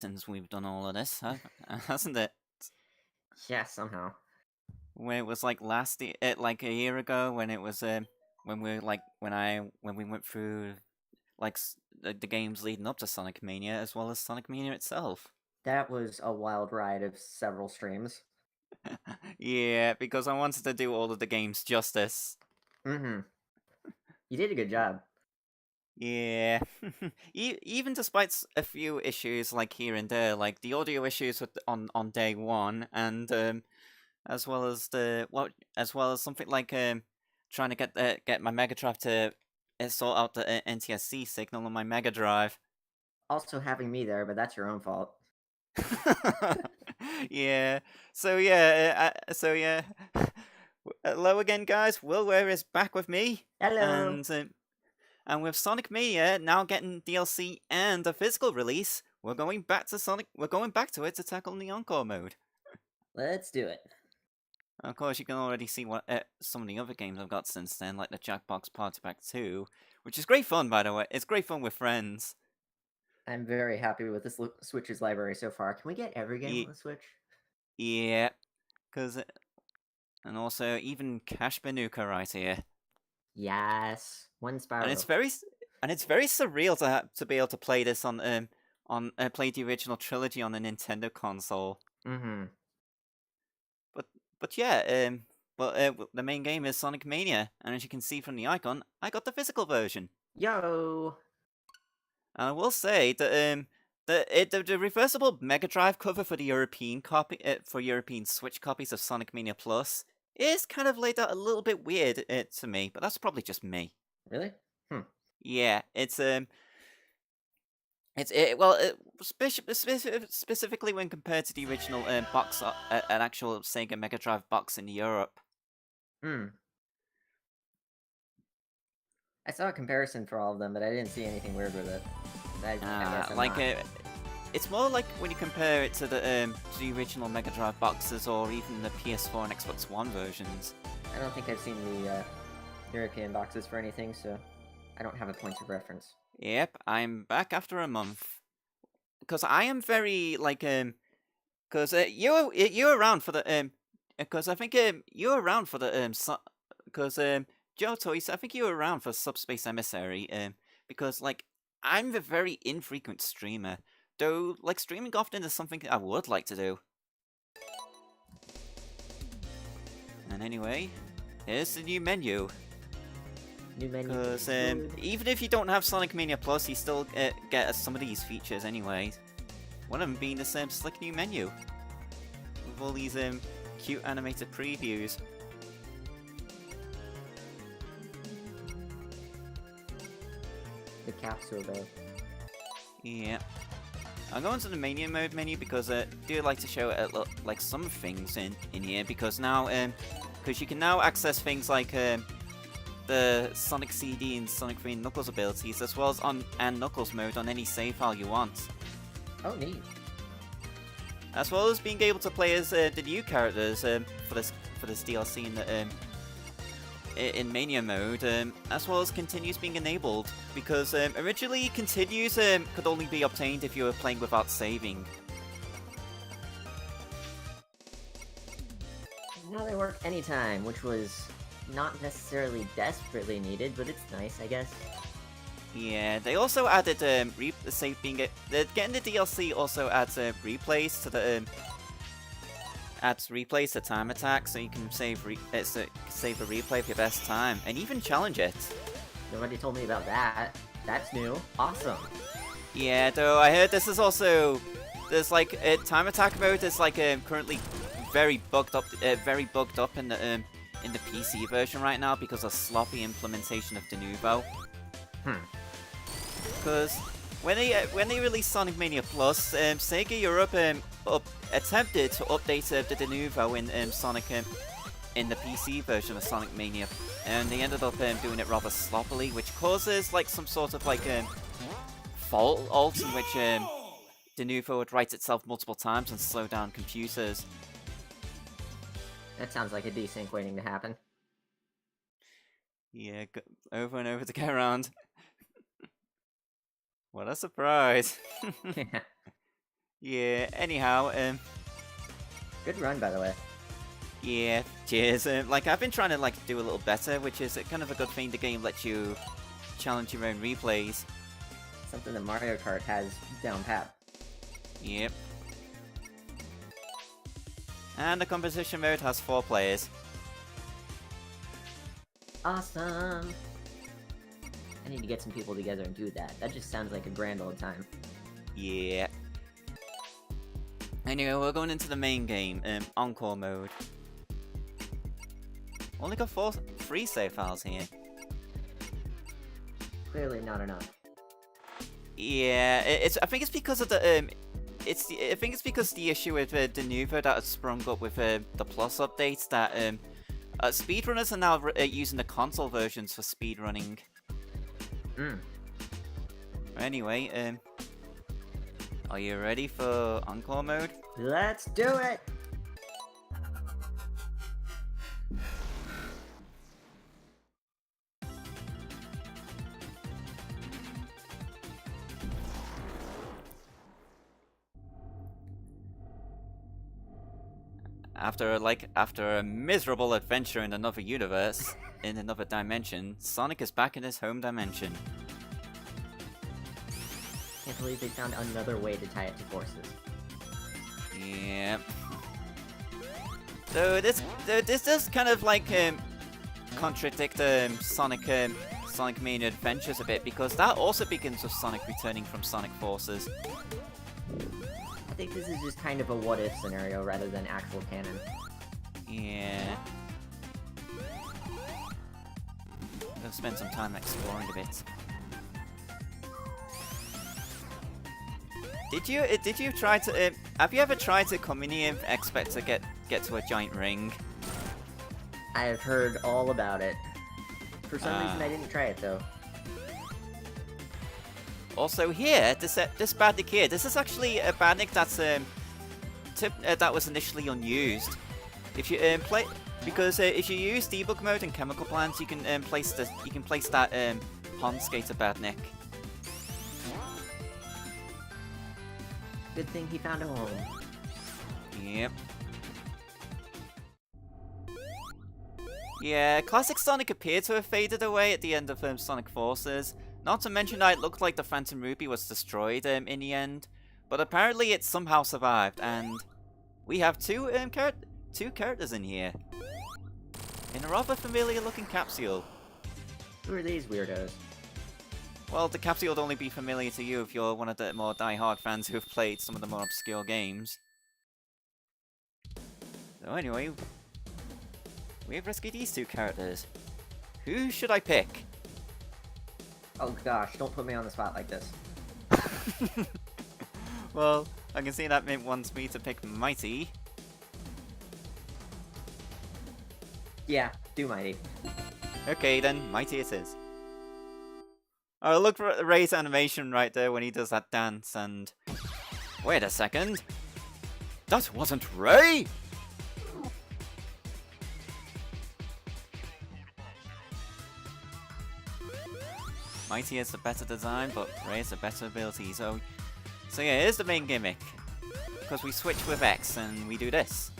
since we've done all of this, hasn't it? Yeah, somehow. When it was like like a year ago, when it was when we like when we went through like the games leading up to Sonic Mania as well as Sonic Mania itself. That was a wild ride of several streams. Yeah, because I wanted to do all of the games justice. Mm-hmm. You did a good job. Yeah, even despite a few issues like here and there, like the audio issues on day one, and as well as as well as something like trying to get my Mega Drive to sort out the NTSC signal on my Mega Drive. Also having me there, but that's your own fault. Yeah. So yeah. Hello again, guys. WillWare is back with me, Hello. and with Sonic Mania now getting DLC and a physical release, we're going back to Sonic. We're going back to it to tackle the Encore mode. Let's do it. Of course, you can already see what some of the other games I've got since then, like the Jackbox Party Pack 2, which is great fun, by the way. It's great fun with friends. I'm very happy with this Switch's library so far. Can we get every game on the Switch? Yeah, because and also even Cash Banuka right here. Yes. One And Spyro. it's very surreal to be able to play this on play the original trilogy on a Nintendo console. Mm-hmm. But but yeah, the main game is Sonic Mania, and as you can see from the icon, I got the physical version. Yo. And I will say that the reversible Mega Drive cover for the European copy for European Switch copies of Sonic Mania Plus is kind of laid out a little bit weird to me, but that's probably just me. Really? Hmm. Yeah, specifically when compared to the original an actual Sega Mega Drive box in Europe. Hmm. I saw a comparison for all of them, but I didn't see anything weird with it. I guess I'm Like not. it's more like when you compare it to the original Mega Drive boxes or even the PS4 and Xbox One versions. I don't think I've seen the European boxes for anything, so I don't have a point of reference. Yep, I'm back after a month because I am very like because you're around for the because I think you were around for the because Joe Toys, I think you were around for Subspace Emissary because like I'm a very infrequent streamer, though like streaming often is something I would like to do. And anyway, here's the new menu. New menu. Because even if you don't have Sonic Mania Plus, you still get some of these features anyway. One of them being the same slick new menu with all these cute animated previews. The capsule, though. Yeah. I'll go into the Mania mode menu because I do like to show like some things in here because now because you can now access things like the Sonic CD and Sonic 3 and Knuckles abilities as well as and Knuckles mode on any save file you want. Oh, neat. As well as being able to play as the new characters for this DLC in Mania mode, as well as continues being enabled, because originally continues could only be obtained if you were playing without saving. Now they work anytime, which was not necessarily desperately needed, but it's nice, I guess. Yeah, they also added getting the DLC also adds replays to the adds replays to time attack, so you can save save a replay for your best time and even challenge it. Nobody told me about that. That's new. Awesome. Yeah, though I heard this is also there's like time attack mode is like currently very bugged up in the PC version right now because of sloppy implementation of Denuvo. Because when they released Sonic Mania Plus, Sega Europe attempted to update the Denuvo in Sonic in the PC version of Sonic Mania, and they ended up doing it rather sloppily, which causes like some sort of like fault in which Denuvo would write itself multiple times and slow down computers. That sounds like a desync waiting to happen. Yeah, over and over to get around. What a surprise! Yeah, anyhow, Good run, by the way. yeah, cheers. Like, I've been trying to, like, do a little better, which is kind of a good thing. The game lets you challenge your own replays. Something that Mario Kart has down pat. Yep. And the competition mode has 4 players. Awesome! I need to get some people together and do that. That just sounds like a grand old time. Yeah. Anyway, we're going into the main game, Encore mode. Only got 3 save files here. Clearly not enough. Yeah, I think it's because of the I think it's because the issue with Denuvo that has sprung up with the Plus updates that speedrunners are now using the console versions for speedrunning. Anyway, are you ready for Encore mode? Let's do it! After a miserable adventure in another universe, in another dimension, Sonic is back in his home dimension. Can't believe they found another way to tie it to forces. Yep. So this does kind of like contradict Sonic Mania Adventures a bit, because that also begins with Sonic returning from Sonic Forces. I think this is just kind of a what-if scenario rather than actual canon. Yeah. I'll spend some time exploring a bit. Did you try to have you ever tried to come in here and expect to get to a giant ring? I have heard all about it. For some reason I didn't try it though. Also here, this Badnik here, this is actually a Badnik that's that was initially unused. If you because if you use debug mode and chemical plants, you can place that pond skater Badnik. Good thing he found a home. Yep. Yeah, classic Sonic appeared to have faded away at the end of Sonic Forces. Not to mention that it looked like the Phantom Ruby was destroyed in the end, but apparently it somehow survived, and we have two characters in here. In a rather familiar looking capsule. Who are these weirdos? Well, the capsule would only be familiar to you if you're one of the more die-hard fans who have played some of the more obscure games. So anyway, we have rescued these 2 characters. Who should I pick? Oh gosh, don't put me on the spot like this. Well, I can see that Mint wants me to pick Mighty. Yeah, do Mighty. Okay, then Mighty it is. Oh, look for Ray's animation right there when he does that dance, and... Wait a second! That wasn't Ray! Mighty has the better design, but Ray has the better ability, so yeah, here's the main gimmick. Because we switch with X, and we do this.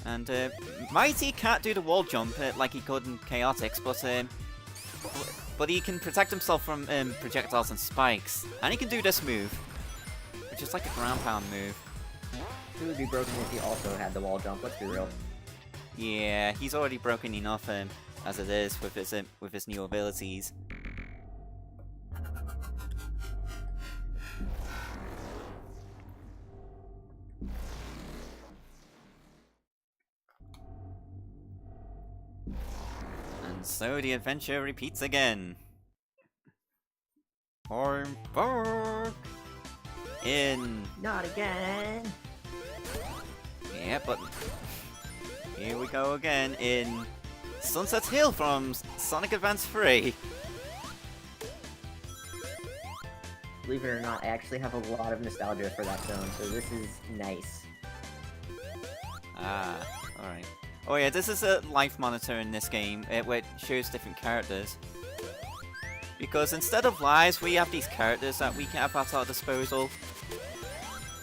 And Mighty can't do the wall jump like he could in Chaotix, but he can protect himself from projectiles and spikes. And he can do this move, which is like a ground pound move. He would be broken if he also had the wall jump, let's be real. Yeah, he's already broken enough as it is with his new abilities. And so the adventure repeats again. I'm back! In... Not again! Yeah, but... Here we go again in... Sunset Hill from Sonic Advance 3. Believe it or not, I actually have a lot of nostalgia for that zone, so this is nice. Ah, alright. Oh yeah, this is a life monitor in this game, where it shows different characters. Because instead of lives, we have these characters that we can have at our disposal.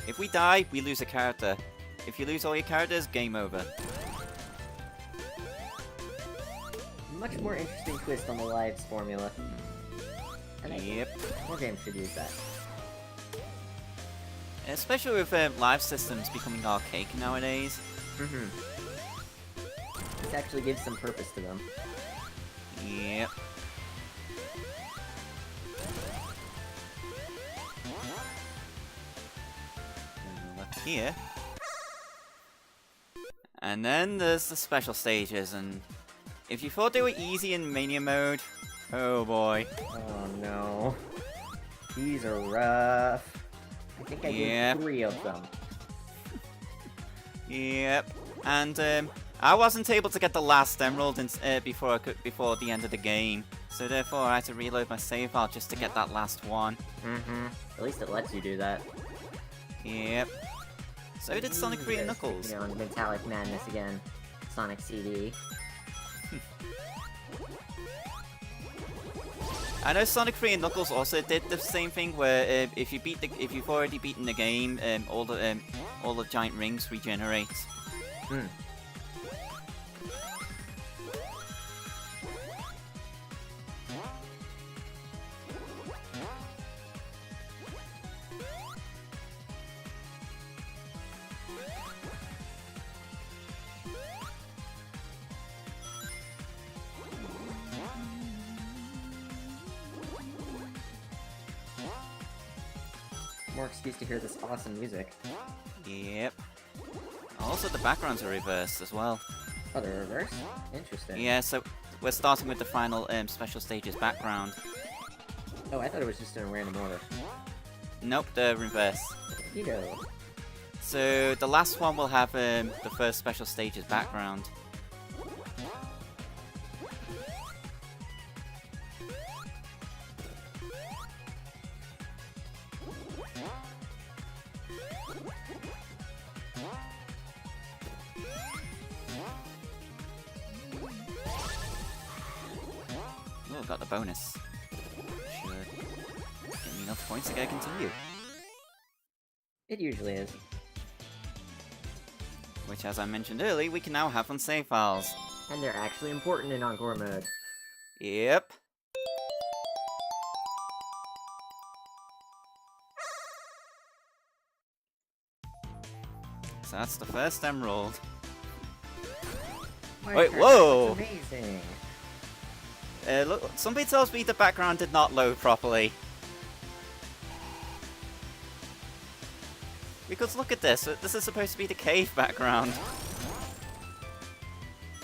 If we die, we lose a character. If you lose all your characters, game over. Much more interesting twist on the lives formula. And Yep. more games should use that. Especially with live systems becoming archaic nowadays. Mm-hmm. This actually gives some purpose to them. Yep. Left here. And then there's the special stages, and if you thought they were easy in Mania mode, oh boy. Oh no. These are rough. I think I did 3 of them. Yep. And I wasn't able to get the last emerald before the end of the game, so therefore I had to reload my save file just to get that last one. Mm-hmm. At least it lets you do that. Yep. So did Sonic 3 and Knuckles. You know, Metallic Madness again. Sonic CD. I know Sonic 3 and Knuckles also did the same thing, where if you've already beaten the game, all the giant rings regenerate. Hmm. More excuse to hear this awesome music. Yep. Also, the backgrounds are reversed as well. Oh, they're reversed? Interesting. Yeah, so we're starting with the final special stages background. Oh, I thought it was just in a random order. Nope, they're reversed. You know. So the last one will have the first special stages background. Oh, got the bonus. Should give me enough points to get a continue. It usually is. Which, as I mentioned earlier, we can now have on save files. And they're actually important in Encore mode. Yep. So that's the first emerald. Wait, whoa! That's amazing. Look, somebody tells me the background did not load properly. Because look at this. This is supposed to be the cave background.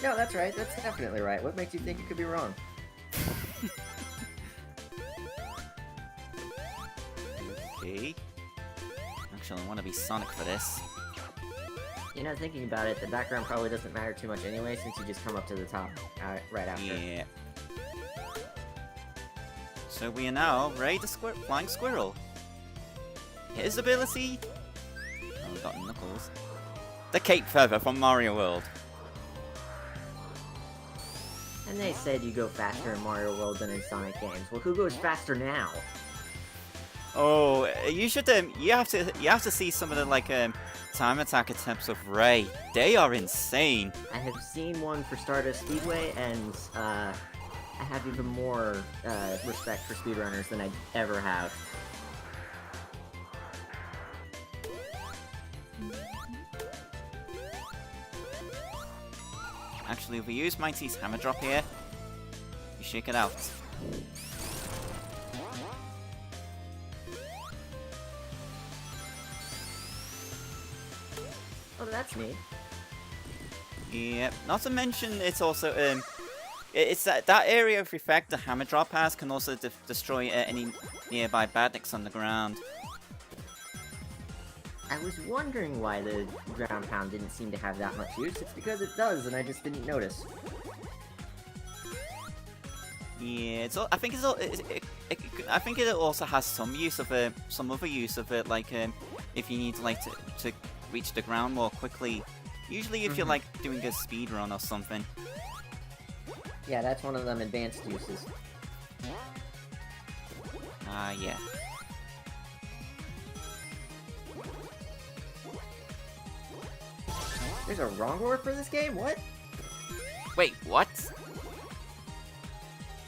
No, that's right. That's definitely right. What makes you think it could be wrong? Okay. Actually, I want to be Sonic for this. You know, thinking about it, the background probably doesn't matter too much anyway, since you just come up to the top right after. Yeah. So we are now ready to Flying Squirrel. His ability... Oh, we got Knuckles. The Cape Feather from Mario World. And they said you go faster in Mario World than in Sonic games. Well, who goes faster now? Oh, you should you have to see some of the time attack attempts of Ray. They are insane. I have seen one for Stardust Speedway, and I have even more respect for speedrunners than I ever have. Actually, if we use Mighty's Hammer Drop here, you shake it out. Oh, that's neat. Yeah, not to mention it's also it's that area of effect the Hammer Drop has can also destroy any nearby badniks on the ground. I was wondering why the ground pound didn't seem to have that much use. It's because it does, and I just didn't notice. Yeah, I think it also has some use of some other use of it, like if you need to reach the ground more quickly. Usually, if you're doing a speed run or something. Yeah, that's one of them advanced uses. Yeah. There's a wrong word for this game? What? Wait, what?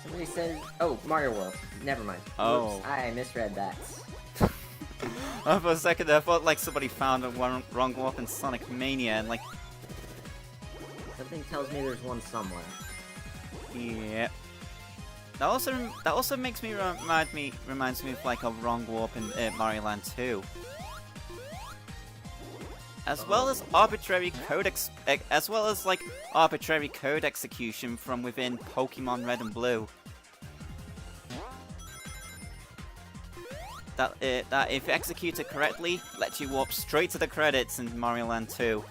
Somebody said... Oh, Mario World. Never mind. Oh. Whoops, I misread that. For a second there, I thought like somebody found a wrong warp in Sonic Mania and like... Something tells me there's one somewhere. Yeah. That also makes me reminds me of like a wrong warp in Mario Land 2. As well as arbitrary code arbitrary code execution from within Pokemon Red and Blue. That if executed correctly, lets you warp straight to the credits in Mario Land 2.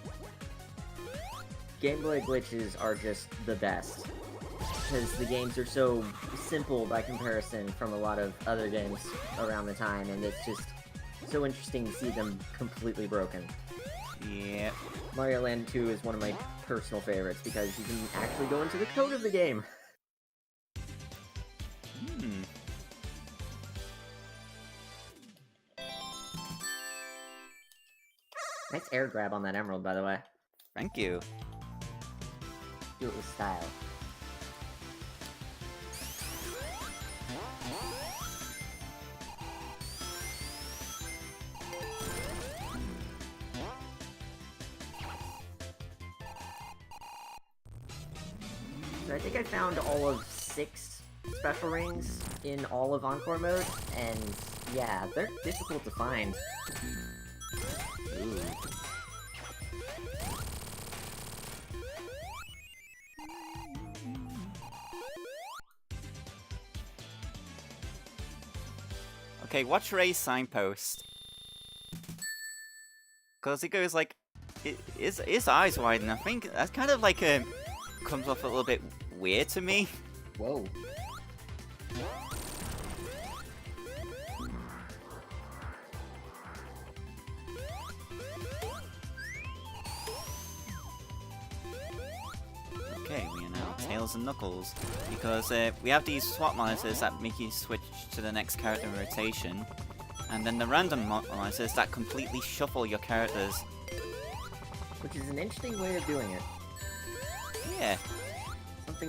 Game Boy glitches are just the best. Because the games are so simple by comparison from a lot of other games around the time, and it's just so interesting to see them completely broken. Yeah. Mario Land 2 is one of my personal favorites because you can actually go into the code of the game. Nice air grab on that emerald, by the way. Thank you. Do it with style. So I think I found all of 6 special rings in all of Encore mode, and yeah, they're difficult to find. Ooh. Okay, watch Ray's signpost. Because he goes like, his eyes widen. I think that's kind of like comes off a little bit weird to me. Whoa. Okay, we are now Tails and Knuckles, because we have these swap monitors that make you switch to the next character in rotation, and then the random monitors that completely shuffle your characters. Which is an interesting way of doing it. Yeah.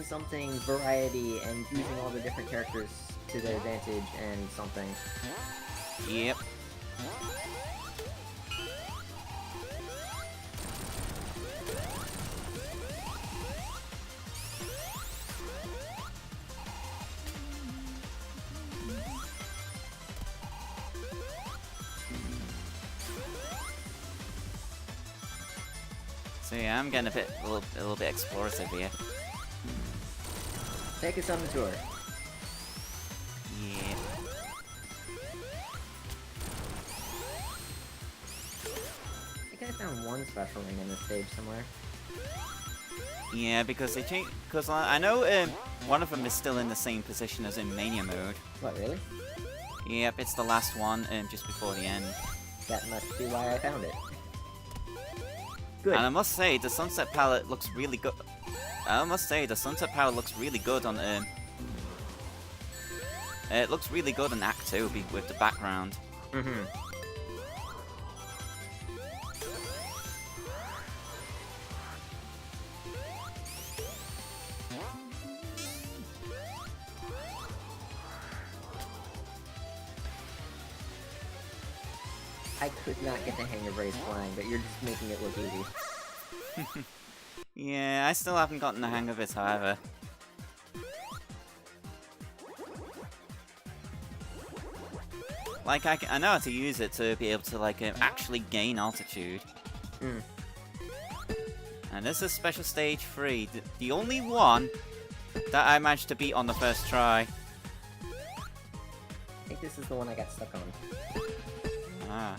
Something variety and using all the different characters to their advantage and something. Yep. So yeah, I'm getting a little bit explorative here. Take us on the tour. Yeah. I think I found one special ring in this stage somewhere. Yeah, because they changed. Because I know one of them is still in the same position as in Mania mode. What, really? Yep, it's the last one, just before the end. That must be why I found it. Good. And I must say, the sunset palette looks really good. I must say, the sunset palette looks really good on it looks really good in Act 2 with the background. Mm-hmm. I could not get the hang of Ray's flying, but you're just making it look easy. Yeah, I still haven't gotten the hang of it, however. Like, I know how to use it to be able to, like, actually gain altitude. Mm. And this is Special Stage 3, the only one that I managed to beat on the first try. I think this is the one I got stuck on. Ah.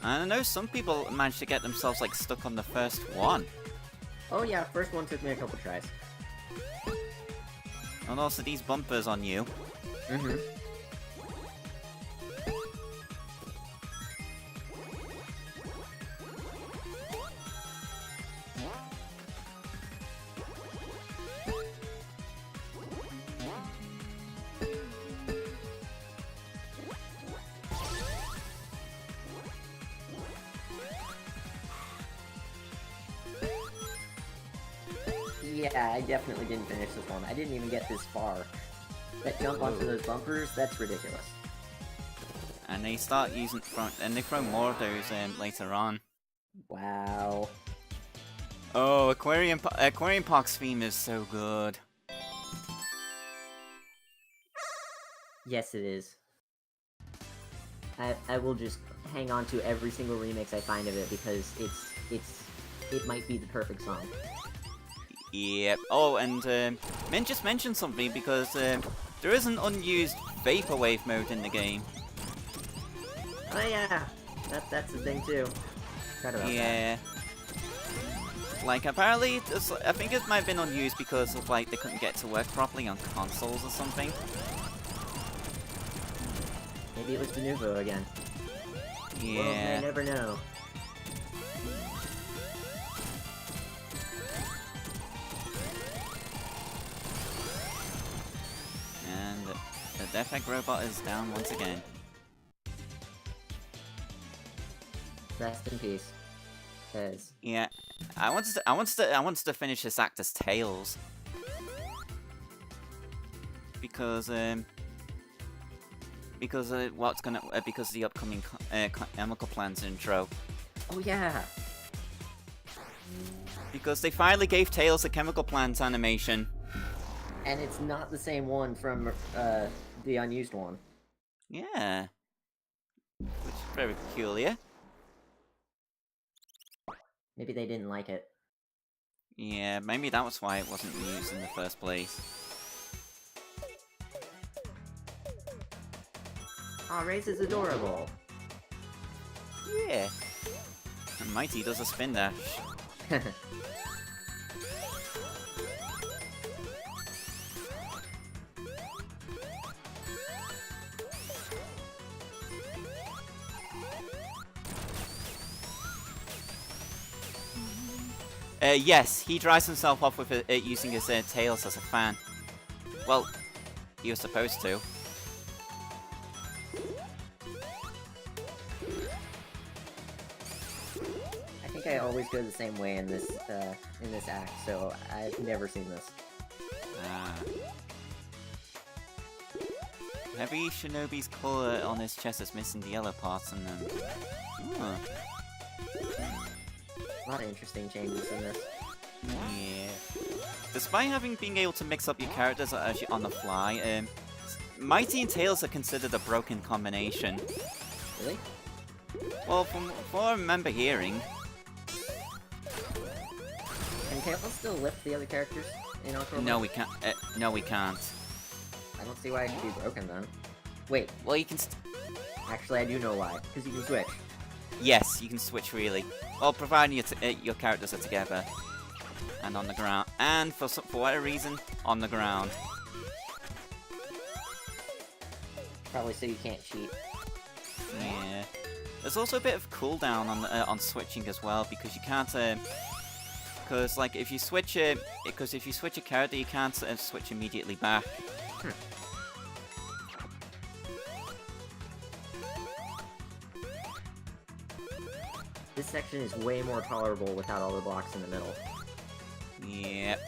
And I know some people managed to get themselves, like, stuck on the first one. Oh yeah, first one took me a couple tries. And also these bumpers on you. Mm-hmm. Yeah, I definitely didn't finish this one. I didn't even get this far. That jump onto those bumpers, that's ridiculous. And they start using and they throw more of those later on. Wow. Oh, Aquarium Park's theme is so good. Yes, it is. I will just hang on to every single remix I find of it because it might be the perfect song. Yep. Oh, and Min just mentioned something because there is an unused vaporwave mode in the game. Oh yeah, that's the thing too. Forgot about Yeah. Like apparently, I think it might have been unused because of like they couldn't get it to work properly on consoles or something. Maybe it was de novo again. World may Yeah. never know. And the Death Egg robot is down once again. Rest in peace. Cause Yeah. I wanted to finish this act as Tails. Because because of the upcoming chemical plants intro. oh yeah. Because they finally gave Tails a chemical plant animation. And it's not the same one from the unused one. Yeah. Which is very peculiar. Maybe they didn't like it. Yeah, maybe that was why it wasn't used in the first place. Aw, Race is adorable. Yeah. And Mighty does a spin dash. Yes, he dries himself off with using his tails as a fan. Well, he was supposed to. I think I always go the same way in this act, so I've never seen this. Heavy Shinobi's collar on his chest is missing the yellow parts and then... Oh. A lot of interesting changes in this. Yeah. Despite being able to mix up your characters actually on the fly, Mighty and Tails are considered a broken combination. Really? Well, from what I remember hearing... Can Tails still lift the other characters in Encore? No, we can't. No, we can't. I don't see why it should be broken then. Wait, Well, you can. actually I do know why. Because you can switch. Yes, you can switch really. Well, providing your characters are together and on the ground, and for whatever reason, on the ground. Probably so you can't cheat. Yeah. There's also a bit of cooldown on switching as well because you can't. Because like if you switch a character, you can't switch immediately back. This section is way more tolerable without all the blocks in the middle. Yep.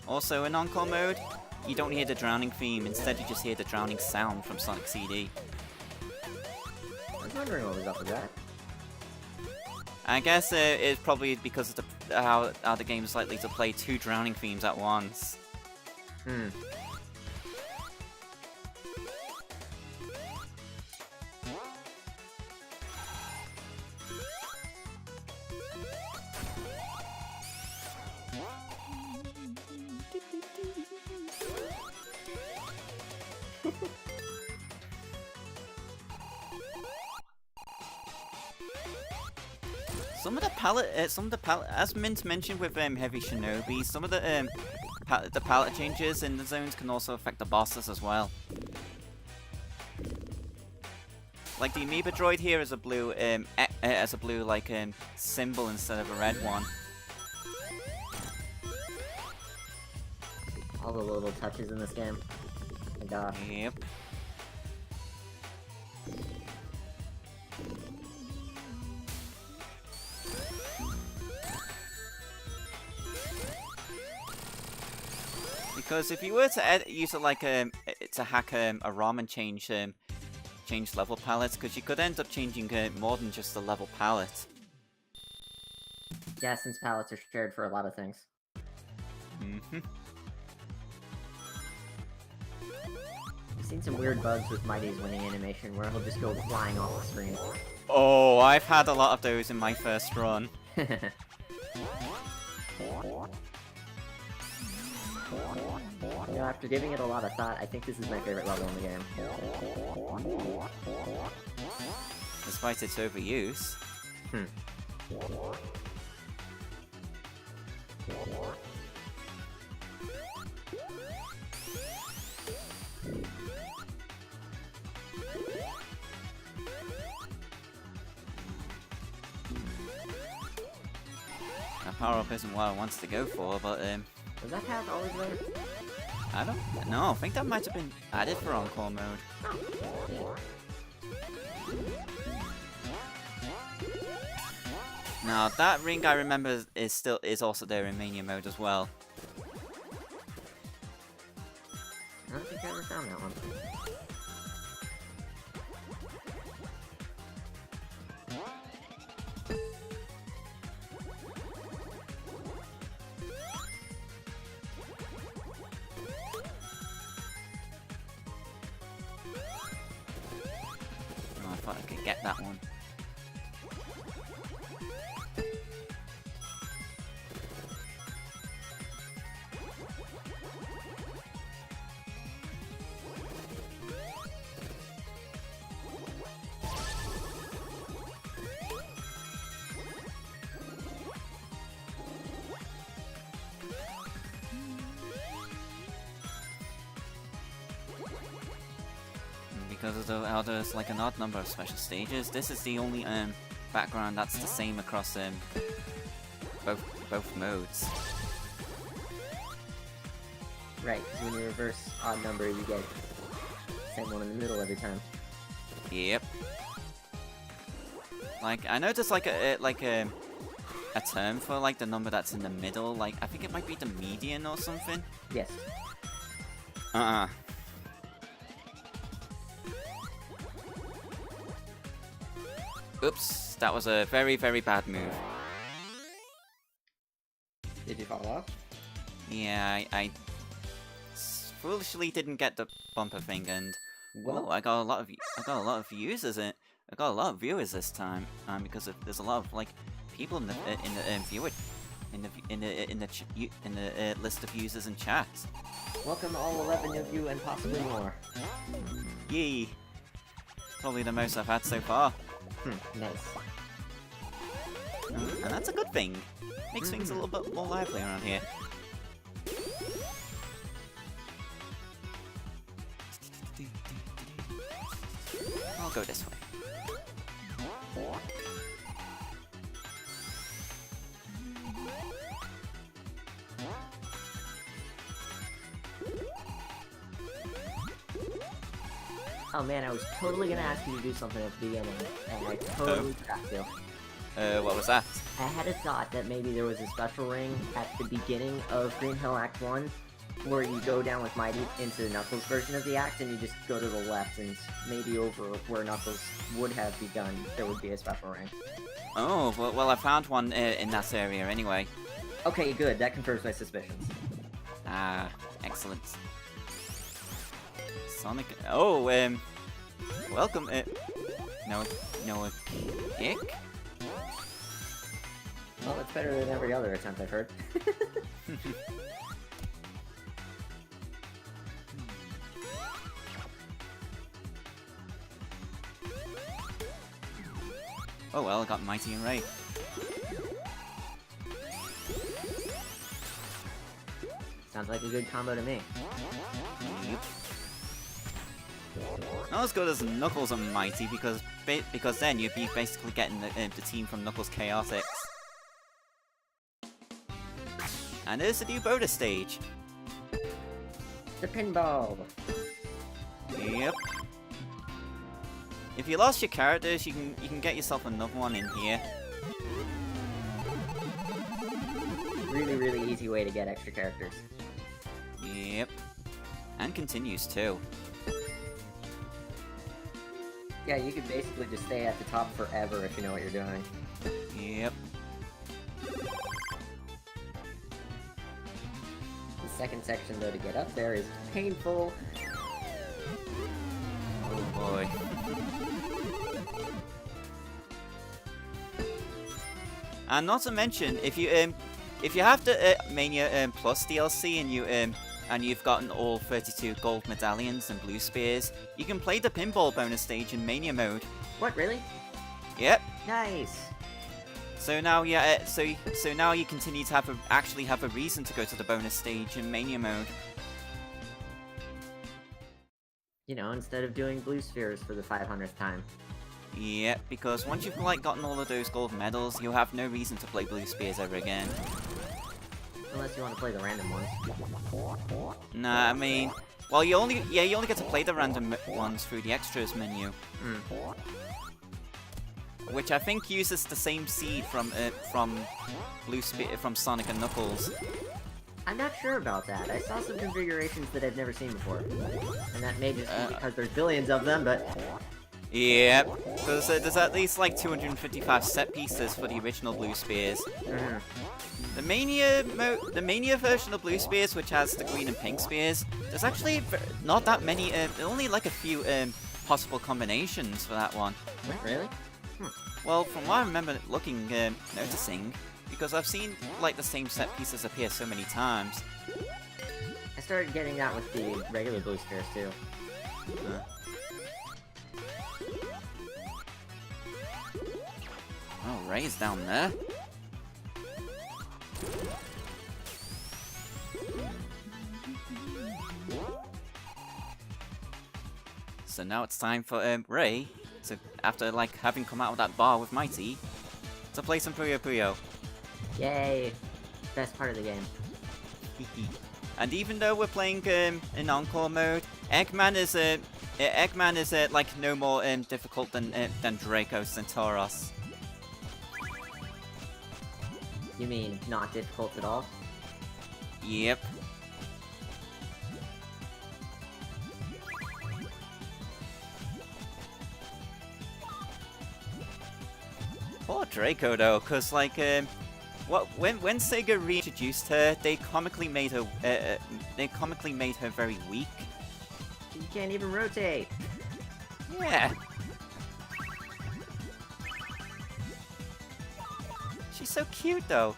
Also, in Encore mode, you don't hear the drowning theme. Instead, you just hear the drowning sound from Sonic CD. I was wondering what was up with that. I guess it's probably because of how the game is likely to play two drowning themes at once. Some of the palette, as Mint mentioned with Heavy Shinobi, some of the palette changes in the zones can also affect the bosses as well. Like the Amoeba Droid here is a blue, symbol instead of a red one. All the little touches in this game. Oh my gosh. Yep. Because if you were to use it like to hack a ROM and change level palettes, because you could end up changing more than just the level palette. Yeah, since palettes are shared for a lot of things. Mm-hmm. I've seen some weird bugs with Mighty's winning animation where he'll just go flying off the screen. Oh, I've had a lot of those in my first run. You know, after giving it a lot of thought, I think this is my favorite level in the game. Despite its overuse. That power-up isn't what I wants to go for, but Was that path always there? I don't know. I think that might have been added for Encore mode. Now that ring I remember is also there in Mania mode as well. I don't think I ever found that one. Oh, I thought I could get that one. Because of how there's like an odd number of special stages, this is the only background that's the same across both modes. Right, because when you reverse odd number, you get same one in the middle every time. Yep. Like I know there's like a term for like the number that's in the middle. Like I think it might be the median or something. Yes. Oops, that was a very, very bad move. Did you fall off? Yeah, I foolishly didn't get the bumper thing, and Well, I got a lot of users. I got a lot of viewers this time, because there's a lot of like people in the list of users in chat. welcome all 11 of you and possibly more. Yee! Probably the most I've had so far. Nice. And that's a good thing. Makes things a little bit more lively around here. I'll go this way. Oh man, I was totally gonna ask you to do something at the beginning, and I totally forgot to. What was that? I had a thought that maybe there was a special ring at the beginning of Green Hill Act 1, where you go down with Mighty into Knuckles' version of the act, and you just go to the left, and maybe over where Knuckles would have begun, there would be a special ring. Oh, well I found one in that area anyway. Okay, good. That confirms my suspicions. Ah, excellent. Sonic. Oh, welcome. No, kick. Well, it's better than every other attempt I've heard. Oh well, I got Mighty and Ray. Sounds like a good combo to me. Yep. Not as good as Knuckles and Mighty because then you'd be basically getting the team from Knuckles Chaotix. And there's the new bonus stage. The pinball! Yep. If you lost your characters, you can get yourself another one in here. Really, really easy way to get extra characters. Yep. And continues too. Yeah, you could basically just stay at the top forever if you know what you're doing. Yep. The second section, though, to get up there is painful. Oh boy. And not to mention, if you have the Mania Plus DLC and you've gotten all 32 gold medallions and blue spears, you can play the pinball bonus stage in Mania mode. What, really? Yep. Nice! So now, yeah, so now you continue to actually have a reason to go to the bonus stage in Mania mode. You know, instead of doing blue spheres for the 500th time. Yep, because once you've gotten all of those gold medals, you'll have no reason to play blue spears ever again. Unless you want to play the random ones. Nah, I mean, well, you only get to play the random ones through the extras menu. Which I think uses the same seed from Sonic and Knuckles. I'm not sure about that. I saw some configurations that I've never seen before. And that may just be because there's billions of them, but... Yep, because there's at least like 255 set pieces for the original Blue Spears. The Mania version of Blue Spears, which has the green and pink spears, there's actually not that many, only like a few possible combinations for that one. Really? Well, from what I remember noticing, because I've seen like the same set pieces appear so many times. I started getting that with the regular Blue Spears too. Oh, Ray's down there. So now it's time for Ray to, after like having come out of that bar with Mighty, to play some Puyo Puyo. Yay! Best part of the game. And even though we're playing in Encore mode, Eggman is like no more difficult than Draco Centauros. You mean not difficult at all? Yep. Poor Draco though, cause like when Sega reintroduced her, they comically made her very weak. You can't even rotate. Yeah. She's so cute though.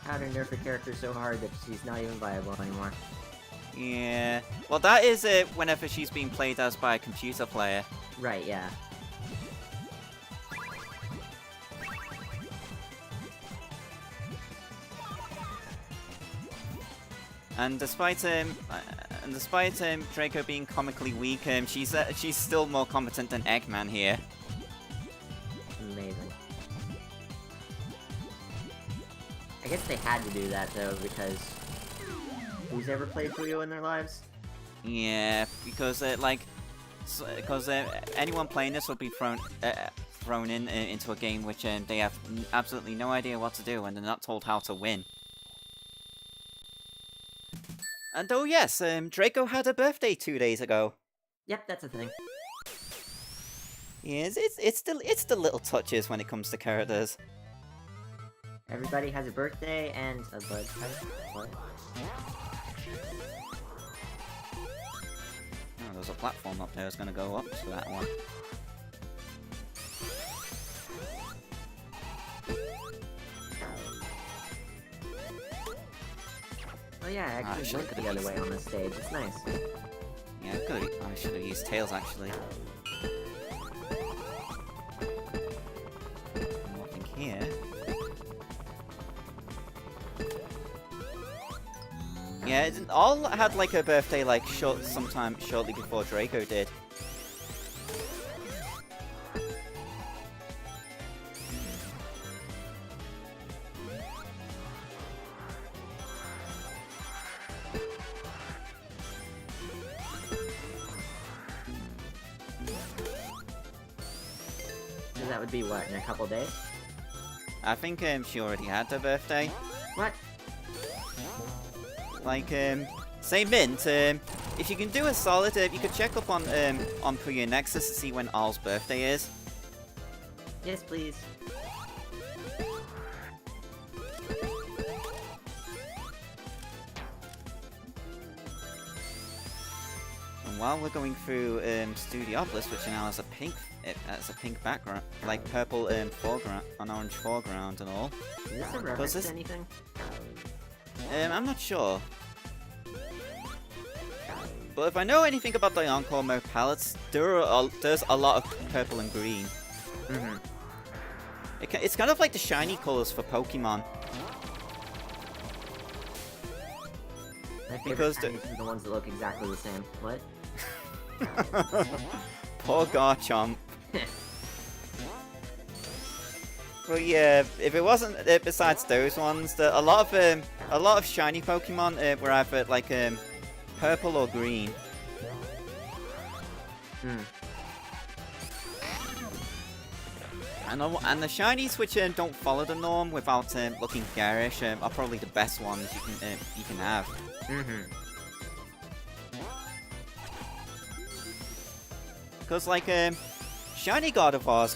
How to nerf a character so hard that she's not even viable anymore. Yeah. Well, that is whenever she's being played as by a computer player. Right, yeah. And despite Draco being comically weak, she's still more competent than Eggman here. Amazing. I guess they had to do that though, because who's ever played Puyo in their lives? Yeah, because anyone playing this will be thrown into a game which they have absolutely no idea what to do, and they're not told how to win. And oh yes, Draco had a birthday 2 days ago. Yep, that's a thing. Yes, it's the little touches when it comes to characters. Everybody has a birthday and a bud type. What? Oh, there's a platform up there that's gonna go up to that one. Oh yeah, I actually went the other way on this stage. It's nice. Yeah, I should have used Tails actually. Nothing here. Yeah, all had like a birthday like sometime shortly before Draco did. So that would be what, in a couple days? I think she already had her birthday. What? Like Say Mint, if you can do a solid, you could check up on Puyo Nexus to see when Al's birthday is. Yes, please. And while we're going through Studiopolis, which now has a pink background, like purple foreground, an orange foreground and all. Is this a reference to anything? I'm not sure. But if I know anything about the Encore mode palettes, there's a lot of purple and green. Mm-hmm. It's kind of like the shiny colors for Pokemon. My favorite shinies are the ones that look exactly the same. What? Poor Garchomp. But yeah, if it wasn't besides those ones, a lot of shiny Pokemon were either like purple or green. And the shinies which don't follow the norm without looking garish are probably the best ones you can have. Because like shiny Gardevoir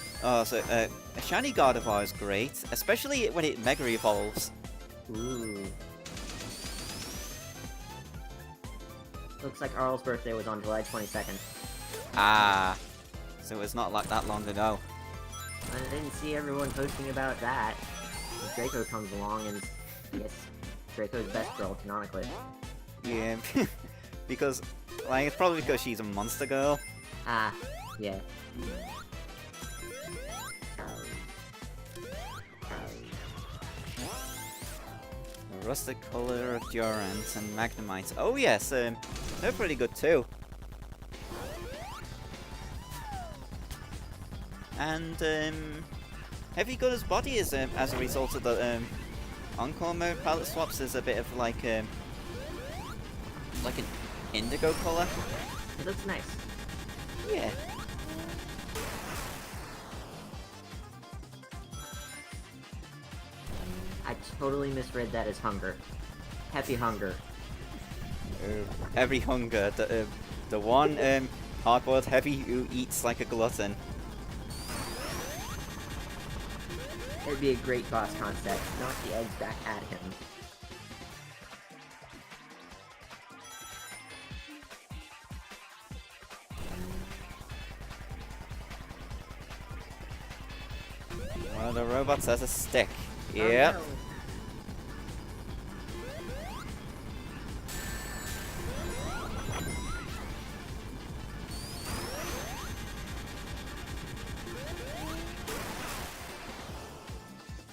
is great, especially when it Mega Evolves. Ooh. Looks like Arl's birthday was on July 22nd. Ah, so it's not like that long ago. I didn't see everyone posting about that. Draco comes along and I guess Draco's best girl, canonically. Yeah, because like it's probably because she's a monster girl. Ah, yeah. The rustic color of Durant and Magnemite. Oh yes, they're pretty good too. And Heavy Gunner's body is as a result of the Encore mode palette swaps is a bit of like an indigo color. It looks nice. Yeah. I totally misread that as hunger. Happy hunger. Every hunger, the one hard-boiled heavy who eats like a glutton. It'd be a great boss concept. Knock the eggs back at him. One of the robots has a stick. Yep. Oh, no.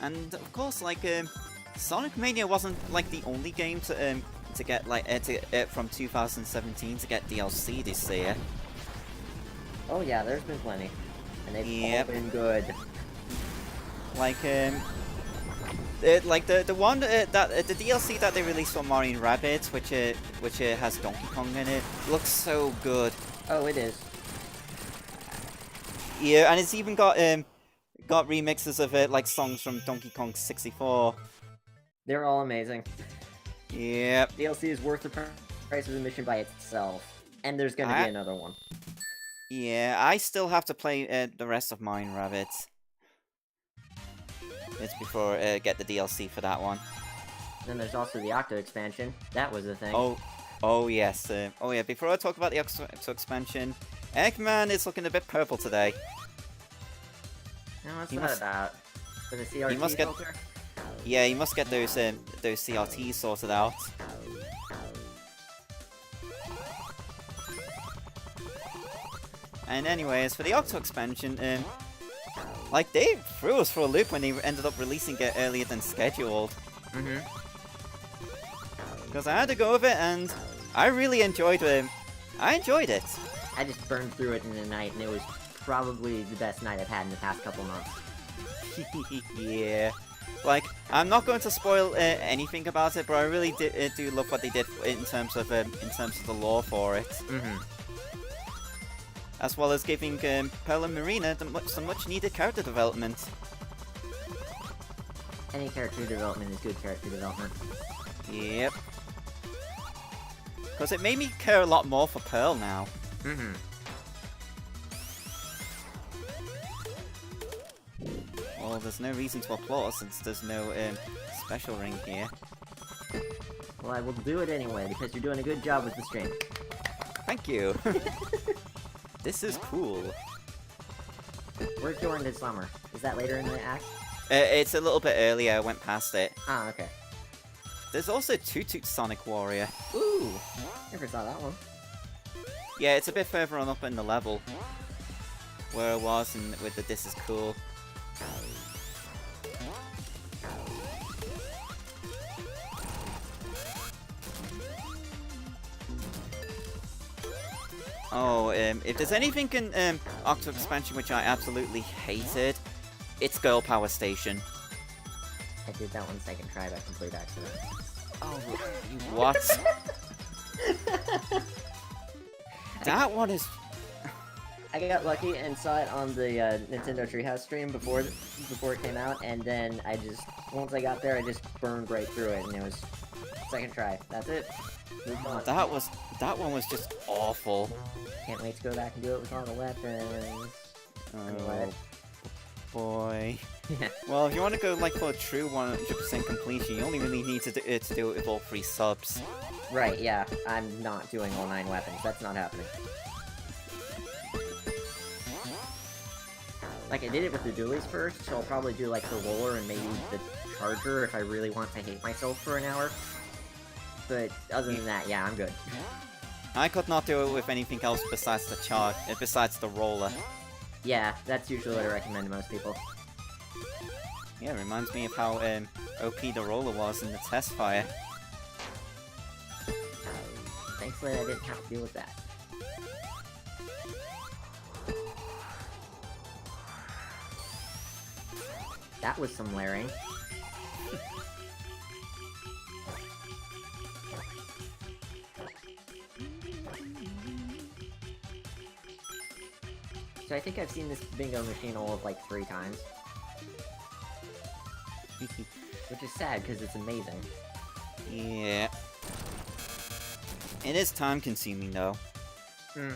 And of course, like Sonic Mania wasn't like the only game to get like from 2017 to get DLC this year. Oh yeah, there's been plenty, and they've all been good. Like the one that the DLC that they released for Mario & Rabbids, which has Donkey Kong in it, looks so good. Oh, it is. Yeah, and it's even got remixes of it, like songs from Donkey Kong 64. They're all amazing. Yep. DLC is worth the price of admission by itself, and there's gonna be another one. Yeah, I still have to play the rest of Mario & Rabbids. It's before get the DLC for that one. Then there's also the Octo expansion. That was a thing. Oh yes. Oh yeah. Before I talk about the Octo expansion, Eggman is looking a bit purple today. No, what's that about? For the CRT filter? Yeah, you must get those CRTs sorted out. And anyways, for the Octo expansion, like they threw us for a loop when they ended up releasing it earlier than scheduled. Because I had to go with it, and I really enjoyed it. I enjoyed it. I just burned through it in a night, and it was probably the best night I've had in the past couple months. Yeah. Like, I'm not going to spoil anything about it, but I really do love what they did in terms of the lore for it. As well as giving Pearl and Marina some much needed character development. Any character development is good character development. Yep. Because it made me care a lot more for Pearl now. Mm-hmm. Well, there's no reason to applaud since there's no special ring here. Well, I will do it anyway, because you're doing a good job with the stream. Thank you. This is cool. Where's Jordan Summer? Is that later in the act? It's a little bit earlier, I went past it. Ah, okay. There's also Toot Toot Sonic Warrior. Ooh! Never saw that one. Yeah, it's a bit further on up in the level. Where I was and with the This Is Cool. Oh, if there's anything in Octo Expansion which I absolutely hated, it's Girl Power Station. I did that one second try by complete accident. Oh, what? That one is... I got lucky and saw it on the Nintendo Treehouse stream before it came out, and then once I got there, I just burned right through it, and it was second try. That's it. Moved on. That one was just awful. Can't wait to go back and do it with all the weapons. Oh, boy. Yeah. Well, if you want to go like for a true 100% completion, you only really need to do it with all 3 subs. Right, yeah. I'm not doing all 9 weapons. That's not happening. Like, I did it with the dualies first, so I'll probably do, like, the roller and maybe the charger if I really want to hate myself for an hour. But other than that, yeah, I'm good. I could not do it with anything else besides besides the roller. Yeah, that's usually what I recommend to most people. Yeah, it reminds me of how OP the roller was in the test fire. Thankfully, I didn't have to deal with that. That was some layering. So I think I've seen this bingo machine all of like 3 times. Which is sad, because it's amazing. Yeah. It is time consuming though. Hmm.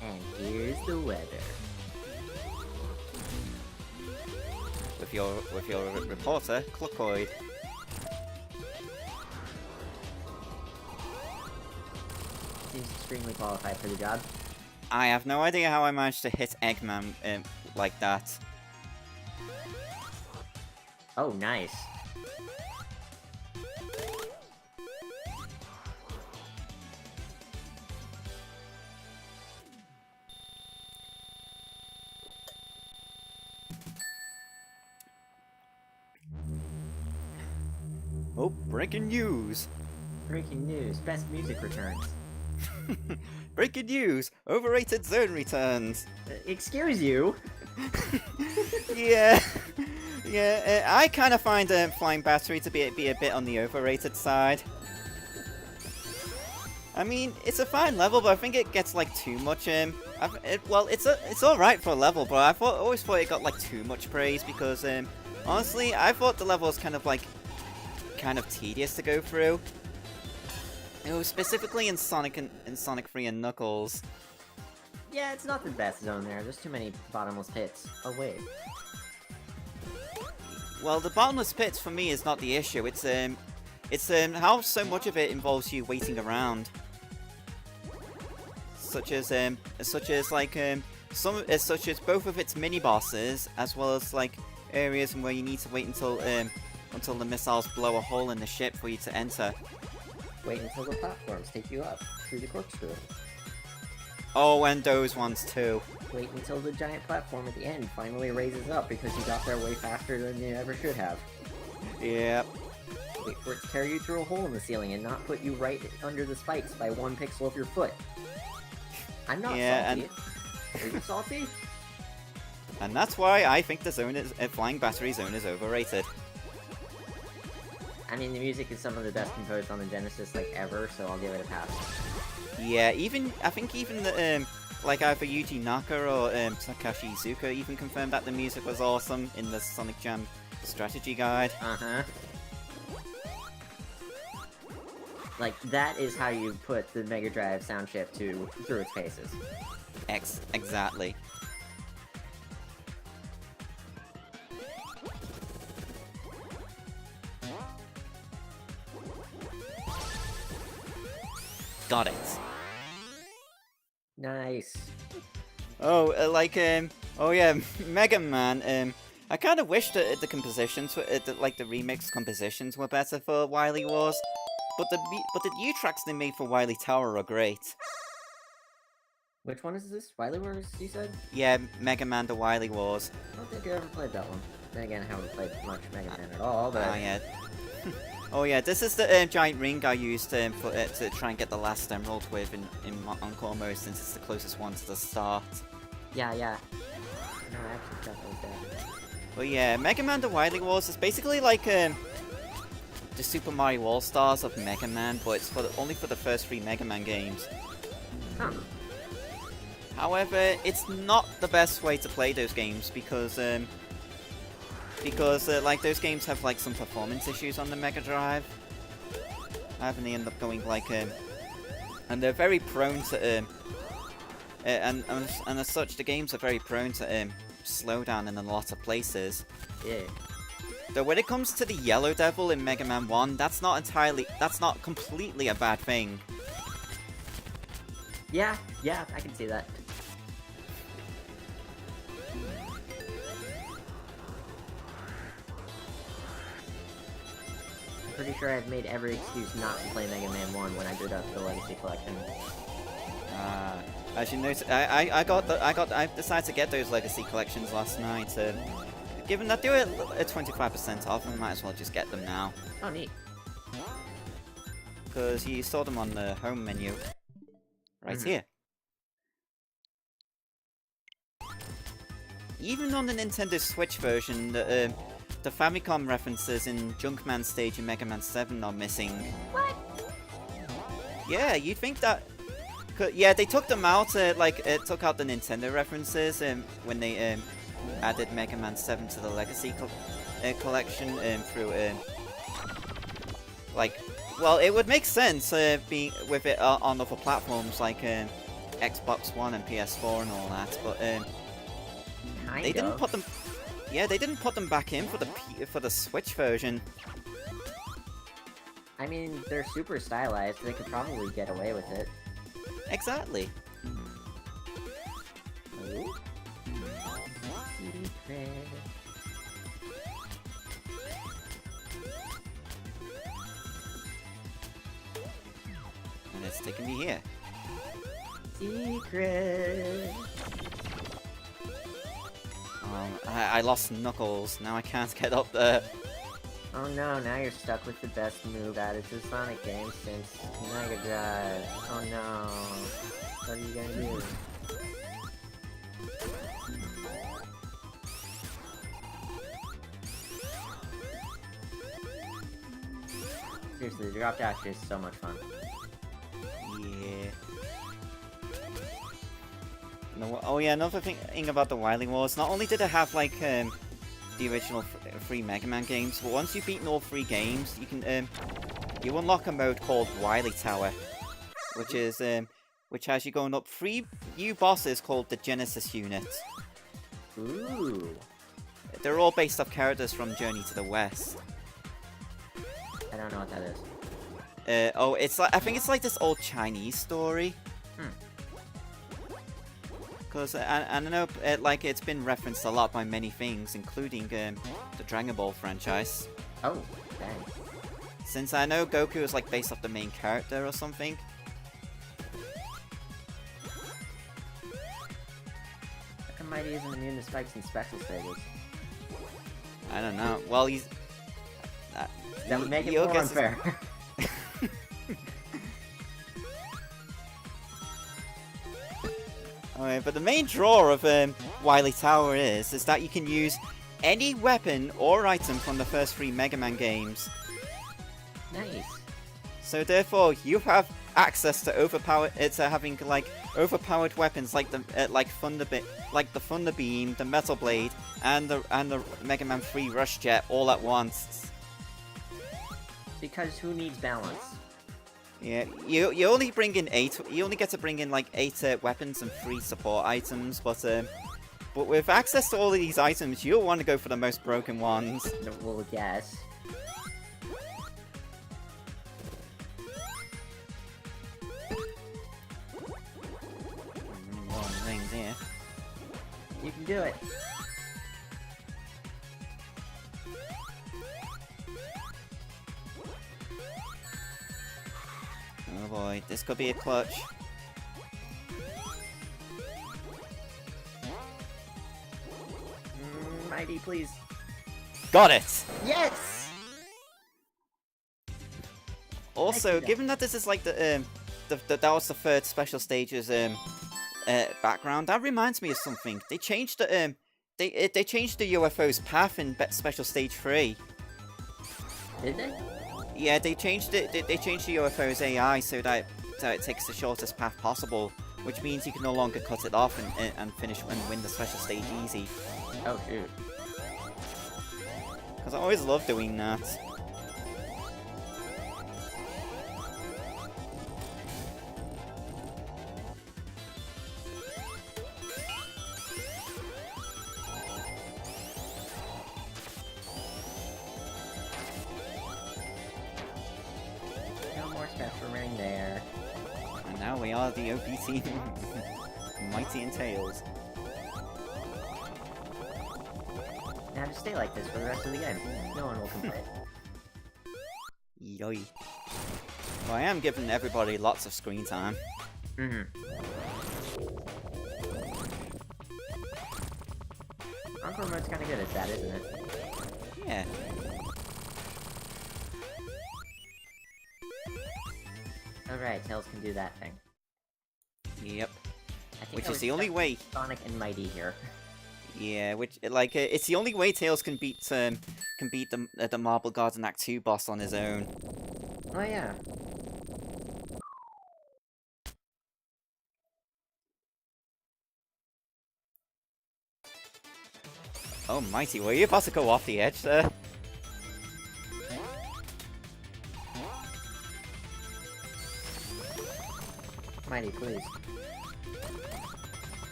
And here's the weather. With your reporter, Cluckoid. Seems extremely qualified for the job. I have no idea how I managed to hit Eggman like that. Oh, nice. Oh, breaking news! Breaking news, best music returns. Breaking news! Overrated Zone returns! Excuse you? Yeah. Yeah, I kind of find Flying Battery to be a bit on the overrated side. I mean, it's a fine level, but I think it gets like too much. Well, it's all right for a level, but I always thought it got like too much praise because honestly, I thought the level was kind of tedious to go through. It was specifically in Sonic 3 and Knuckles. Yeah, it's not the best zone there. There's too many bottomless pits. Oh wait. Well, the bottomless pits for me is not the issue. It's how so much of it involves you waiting around. Such as both of its mini bosses, as well as like areas where you need to wait until the missiles blow a hole in the ship for you to enter. Wait until the platforms take you up through the corkscrew. Oh, and those ones too. Wait until the giant platform at the end finally raises up because you got there way faster than you ever should have. Yep. Wait for it to carry you through a hole in the ceiling and not put you right under the spikes by 1 pixel of your foot. I'm not salty. Are you salty? And that's why I think the Flying Battery Zone is overrated. I mean, the music is some of the best composed on the Genesis, like, ever, so I'll give it a pass. Yeah, I think even the, like either Yuji Naka or Takashi Iizuka even confirmed that the music was awesome in the Sonic Jam strategy guide. Uh-huh. Like, that is how you put the Mega Drive sound chip through its paces. Exactly. Got it. Nice. Oh, oh yeah, Mega Man. I kind of wish that the compositions, like the remix compositions, were better for Wily Wars, but the new tracks they made for Wily Tower are great. Which one is this? Wily Wars, you said? Yeah, Mega Man: The Wily Wars. I don't think I ever played that one. Then again, I haven't played much Mega Man at all, but... Oh yeah. Oh yeah, this is the giant ring I used to try and get the last emerald with in Encore mode, since it's the closest one to the start. Yeah. No, I actually forgot that was there. But yeah, Mega Man: The Wily Wars is basically like the Super Mario All-Stars of Mega Man, but it's only for the first 3 Mega Man games. Huh. However, it's not the best way to play those games because like those games have like some performance issues on the Mega Drive. And they end up going like and they're very prone to and as such the games are very prone to slow down in a lot of places. Yeah. Though when it comes to the Yellow Devil in Mega Man 1, that's not completely a bad thing. Yeah, I can see that. I'm pretty sure I've made every excuse not to play Mega Man 1 when I did up the Legacy Collection. As you notice, I decided to get those Legacy Collections last night. Given that they were at 25% off, I might as well just get them now. Oh, neat. Because you saw them on the home menu. Right here. Even on the Nintendo Switch version, the Famicom references in Junkman stage in Mega Man 7 are missing. What? Yeah, you'd think that... Yeah, they took them out, took out the Nintendo references when they added Mega Man 7 to the Legacy collection through... well, it would make sense being with it on other platforms like Xbox One and PS4 and all that, but they didn't put them. Yeah, they didn't put them back in for the Switch version. I mean, they're super stylized. They could probably get away with it. Exactly. Ooh. And it's taking me here. Secret. I lost Knuckles. Now I can't get up there. Oh no, now you're stuck with the best move added to Sonic games since Mega Drive. Oh no. What are you gonna do? Seriously, the drop dash is so much fun. Yeah. No, oh yeah, another thing about the Wily Wars, not only did it have like the original 3 Mega Man games, but once you've beaten all 3 games, you can you unlock a mode called Wily Tower, which has you going up 3 new bosses called the Genesis Unit. Ooh. They're all based off characters from Journey to the West. I don't know what that is. Oh, it's like I think it's like this old Chinese story. Because I know, like it's been referenced a lot by many things, including the Dragon Ball franchise. Oh, dang. Since I know Goku is like based off the main character or something. How come Mighty isn't immune to spikes and special stages? I don't know. Well, he's. That would make it more unfair. Alright, but the main draw of Wily Tower is that you can use any weapon or item from the first 3 Mega Man games. Nice. So therefore, you have access to having like overpowered weapons like the Thunder Beam, the Metal Blade, and the Mega Man 3 Rush Jet all at once. Because who needs balance? Yeah, you only bring in 8. You only get to bring in like 8 weapons and 3 support items, but with access to all of these items, you'll want to go for the most broken ones. Well, yes. Long rings here. You can do it. Oh boy, this could be a clutch. Mighty, please. Got it! Yes! Also, given that this is like that was the third special stage's background, that reminds me of something. They changed the they changed the UFO's path in Special Stage 3. Did they? Yeah, they changed it. They changed the UFO's AI so that it takes the shortest path possible, which means you can no longer cut it off and finish and win the special stage easy. Oh shoot! Because I always love doing that. No more special ring there. And now we are the OP team, Mighty and Tails. Now just stay like this for the rest of the game. No one will complain. Yoy. Well, I am giving everybody lots of screen time. Encore mode's kinda good at that, isn't it? Yeah. Alright, Tails can do that thing. Yep. I think Which I is was the only stuck way. with Sonic and Mighty here. Yeah, which it's the only way Tails can beat the Marble Garden Act 2 boss on his own. Oh yeah. Oh Mighty, were you about to go off the edge there? Mighty, please.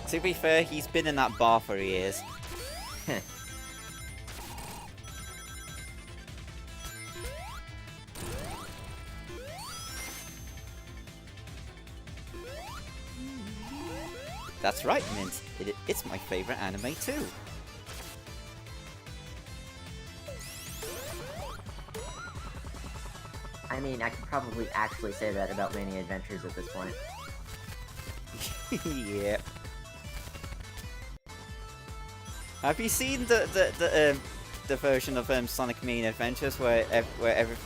To be fair, he's been in that bar for years. That's right, Mint. It's my favorite anime too. I mean, I could probably actually say that about Mania Adventures at this point. Yeah. Have you seen the version of Sonic Mania Adventures where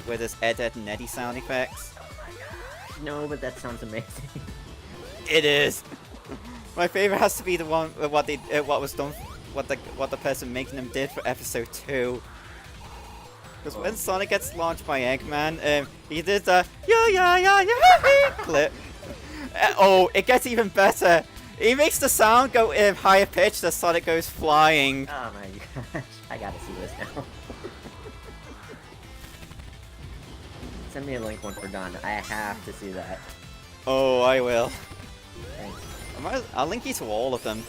there's Ed and Eddie sound effects? No, but that sounds amazing. It is. My favorite has to be the one what the person making them did for episode 2. Because when Sonic gets launched by Eggman, he did the yeah clip. Oh, it gets even better. He makes the sound go higher pitched as Sonic goes flying. Oh my gosh, I gotta see this now. Send me a link once we're done. I have to see that. Oh, I will. Thanks. I'll link you to all of them.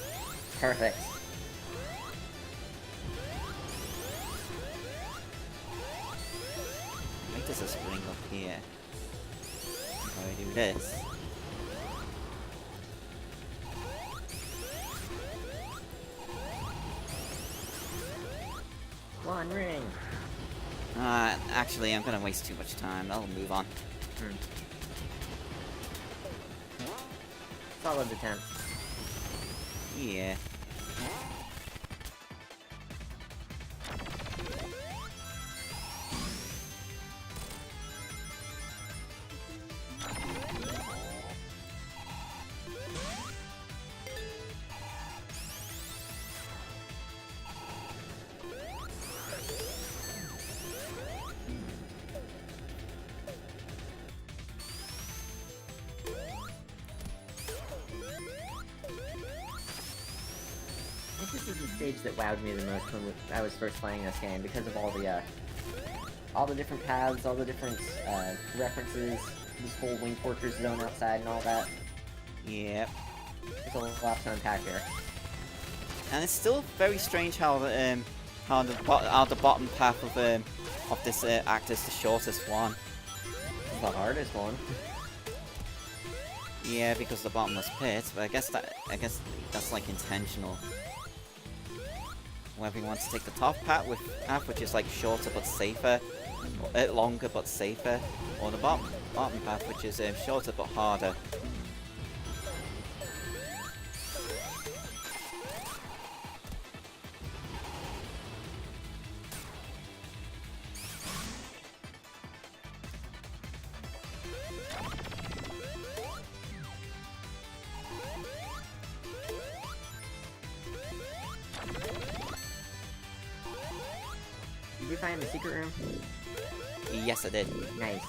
Perfect. I think there's a spring up here. If I do this. One ring. Actually, I'm gonna waste too much time. I'll move on. Solid attempt. Yeah. stage that wowed me the most when I was first playing this game because of all the different paths, all the different references, this whole Wing Fortress zone outside and all that. Yep. There's a lot to unpack here. And it's still very strange how the bottom path of this act is the shortest one. It's the hardest one. Yeah, because the bottomless pit, but I guess that's like intentional. Whether you want to take the top path, which is like shorter but safer, longer but safer, or the bottom path, which is shorter but harder. Did you find the secret room? Yes, I did. Nice.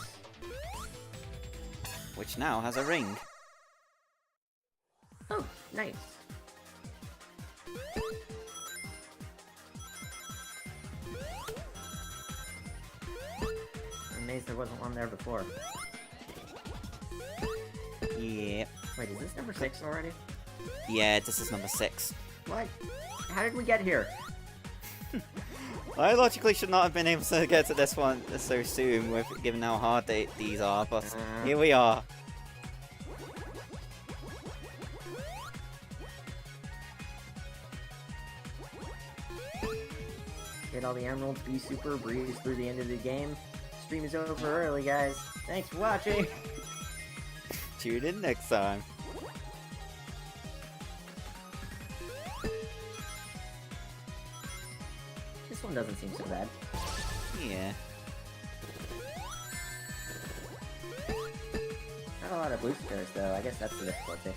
Which now has a ring. Oh, nice. I'm amazed there wasn't one there before. Yeah. Wait, is this number 6 already? Yeah, this is number 6. What? How did we get here? I logically should not have been able to get to this one so soon, given how hard these are, but here we are. Get all the emeralds, be super, breeze through the end of the game. Stream is over early, guys. Thanks for watching! Tune in next time. This one doesn't seem so bad. Yeah. Not a lot of blue squares, though. I guess that's the difficulty.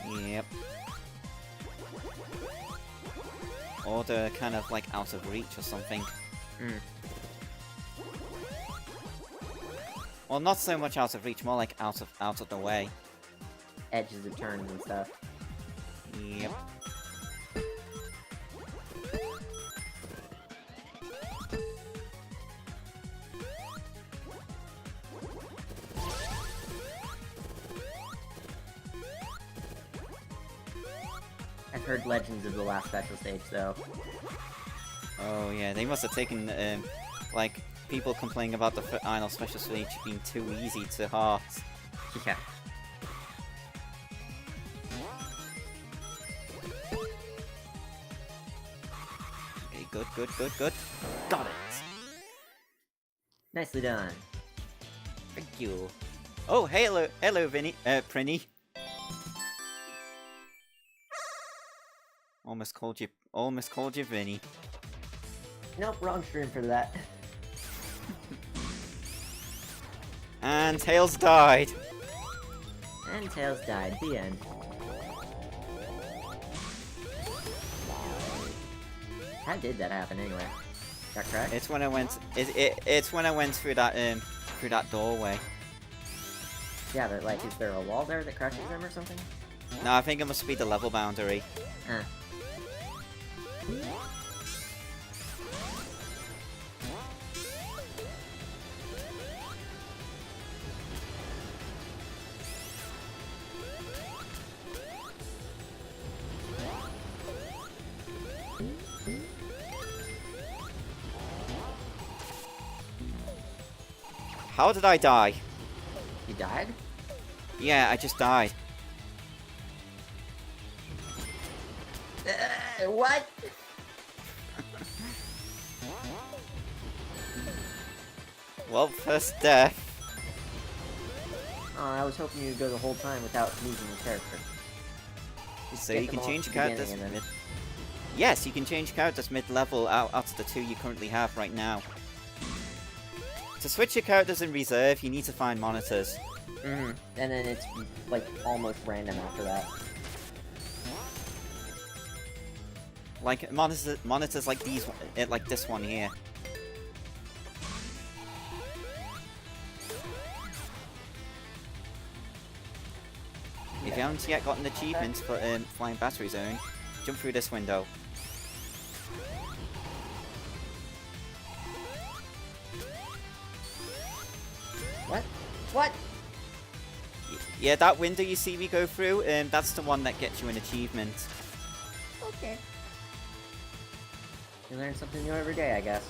Yep. Or they're kind of like out of reach or something. Well, not so much out of reach, more like out of the way. Edges of turns and stuff. Yep. I've heard legends of the last special stage, though. Oh yeah, they must have taken like people complaining about the final special stage being too easy to heart. Yeah. Okay, good. Got it. Nicely done. Thank you. Oh, hello, Vinny, Prinny. Almost called you Vinny. Nope, wrong stream for that. And Tails died. And Tails died. The end. How did that happen anyway? Got cracked? It's when I went. It's when I went through that doorway. Yeah, but like, is there a wall there that crushes them or something? No, I think it must be the level boundary. Huh. How did I die? You died? Yeah, I just died. What? Well, first death. Oh, I was hoping you'd go the whole time without losing your character. So get you them can all change at the characters beginning and mid. then- Yes, you can change characters mid-level out of the 2 you currently have right now. To switch your characters in reserve, you need to find monitors. And then it's like almost random after that. Like monitors like these, like this one here. If you haven't yet gotten achievements for Flying Battery Zone, jump through this window. Yeah, that window you see me go through, that's the one that gets you an achievement. Okay. You learn something new every day, I guess.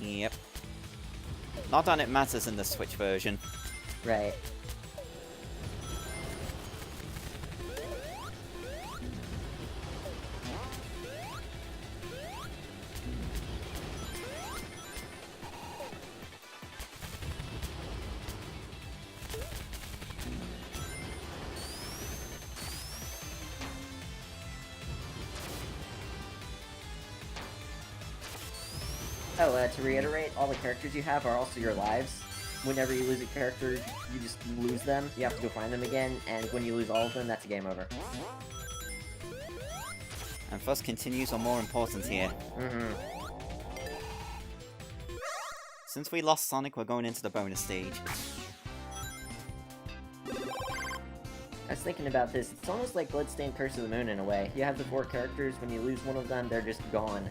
Yep. Not that it matters in the Switch version. Right. Oh, to reiterate, all the characters you have are also your lives. Whenever you lose a character, you just lose them. You have to go find them again, and when you lose all of them, that's a game over. And first continues are more important here. Mm-hmm. Since we lost Sonic, we're going into the bonus stage. I was thinking about this. It's almost like Bloodstained Curse of the Moon in a way. You have the 4 characters. When you lose one of them, they're just gone.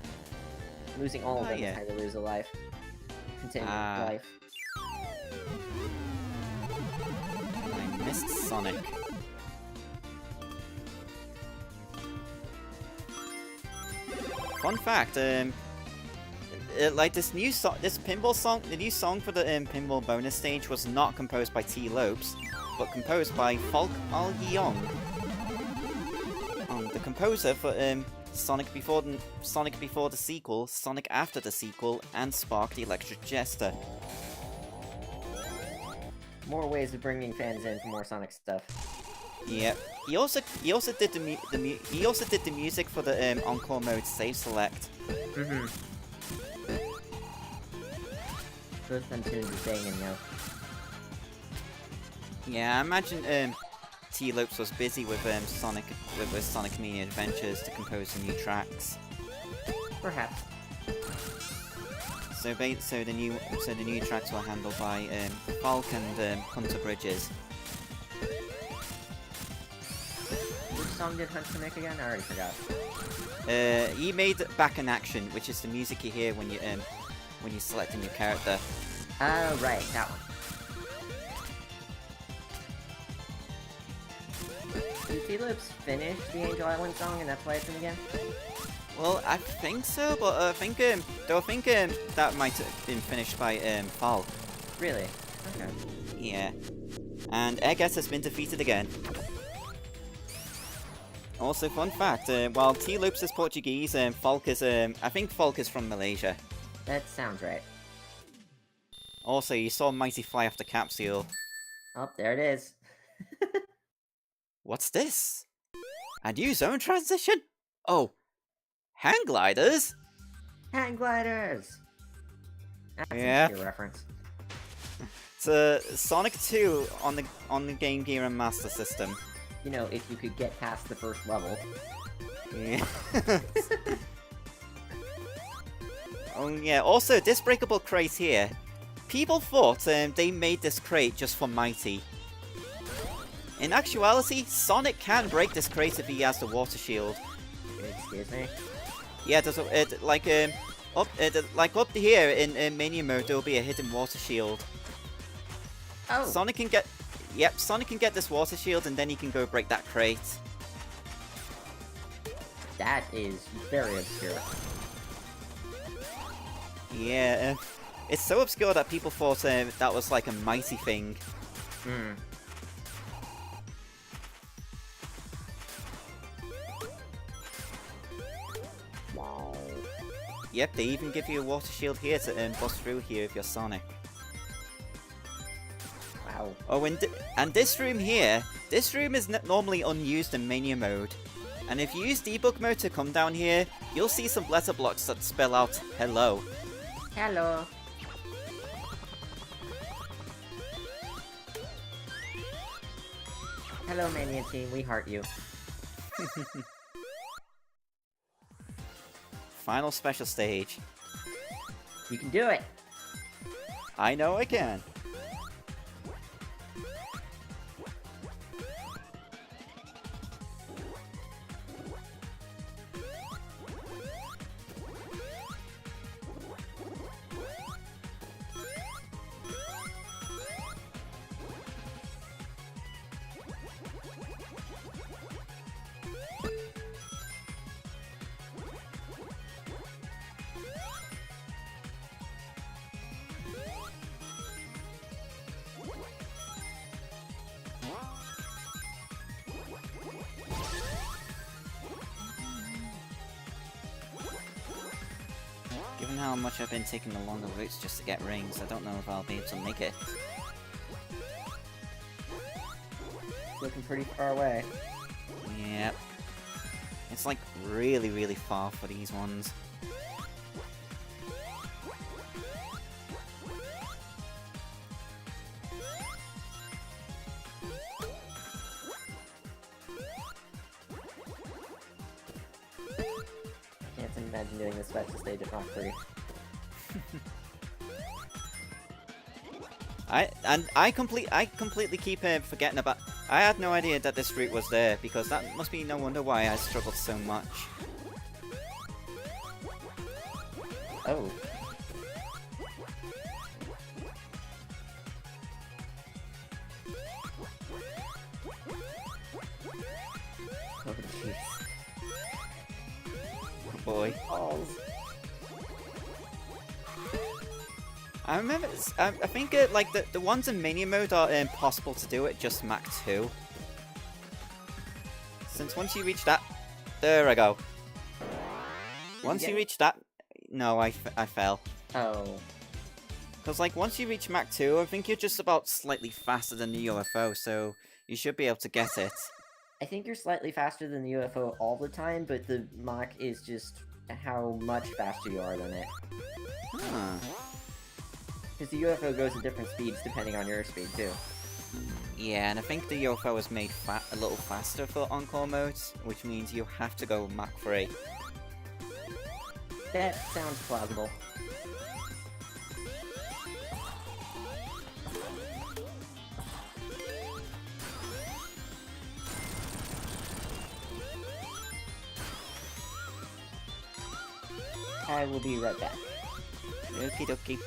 Losing all of them is how you lose a life. Continuing life. I missed Sonic. Fun fact, like this new song, this pinball song, the new song for the pinball bonus stage was not composed by T. Lopes, but composed by Falk Al-Yeong. The composer for Sonic before the sequel, Sonic after the sequel, and Spark the Electric Jester. More ways of bringing fans in for more Sonic stuff. Yep. He also did the music for the Encore mode Save Select. Mm-hmm. Both them tunes are staying in now. Yeah, I imagine T. Lopes was busy with Sonic Mania Adventures to compose the new tracks. Perhaps. So the new tracks were handled by Falk and Hunter Bridges. Which song did Hunter make again? I already forgot. He made Back in Action, which is the music you hear when you're selecting your character. Oh, right, that one. Did T-Lopes finish the Angel Island song and that's why it's in again? Well, I think so, but I think that might have been finished by Falk. Really? Okay. Yeah. And Eggers has been defeated again. Also, fun fact, while T. Lopes is Portuguese, Falk is, I think Falk is from Malaysia. That sounds right. Also, you saw Mighty fly off the capsule. Oh, there it is. What's this? A new zone transition? Oh, hang gliders? Hang gliders! That's Yeah. a reference. It's Sonic 2 on the Game Gear and Master System. You know, if you could get past the first level. Yeah. Oh yeah, also this breakable crate here. People thought they made this crate just for Mighty. In actuality, Sonic can break this crate if he has the water shield. Excuse me? Yeah, there's like up here in Mania mode there'll be a hidden water shield. Oh! Sonic can get this water shield and then he can go break that crate. That is very obscure. Yeah, it's so obscure that people thought that was like a Mighty thing. Hmm. Yep, they even give you a water shield here to bust through here if you're Sonic. Wow. Oh, and this room here, this room is normally unused in Mania mode. And if you use debug mode to come down here, you'll see some letter blocks that spell out hello. Hello. Hello, Mania team. We heart you. Final special stage. You can do it. I know I can. how much I've been taking the longer routes just to get rings. I don't know if I'll be able to make it. It's looking pretty far away. Yep. It's like really, really far for these ones. Can't imagine doing this special stage at Mach 3. I completely keep forgetting about. I had no idea that this route was there, because that must be no wonder why I struggled so much. Oh. Oh jeez. Boy. Balls. I remember, I think like the ones in Mania mode are impossible to do at just Mach 2. Since once you reach that, there I go. Once you reach that, no, I fell. Oh. Because like once you reach Mach 2, I think you're just about slightly faster than the UFO, so you should be able to get it. I think you're slightly faster than the UFO all the time, but the Mach is just how much faster you are than it. Huh. Because the UFO goes at different speeds depending on your speed, too. Yeah, and I think the UFO was made a little faster for Encore modes, which means you have to go Mach 3. That sounds plausible. I will be right back. Okie dokie.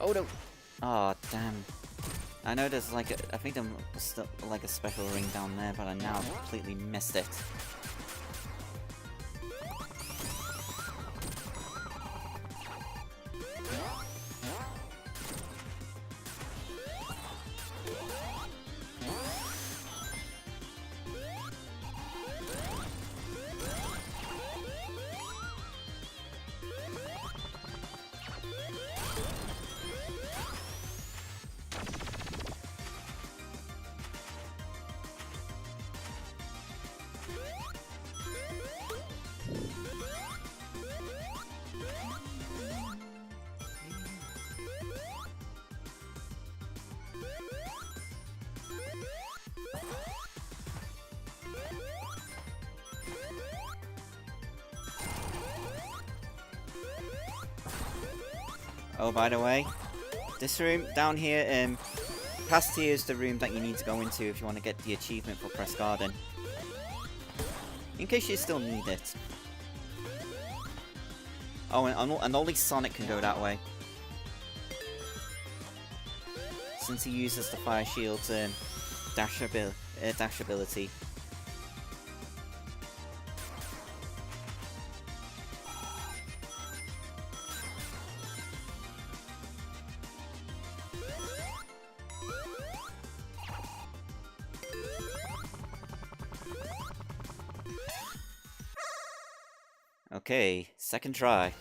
Oh no! Oh damn! I know there's like I think there's still like a special ring down there, but I now completely missed it. Oh, by the way, this room down here, past here is the room that you need to go into if you want to get the achievement for Press Garden. In case you still need it. Oh, and only Sonic can go that way. Since he uses the Fire Shield's dash ability. Okay, second try.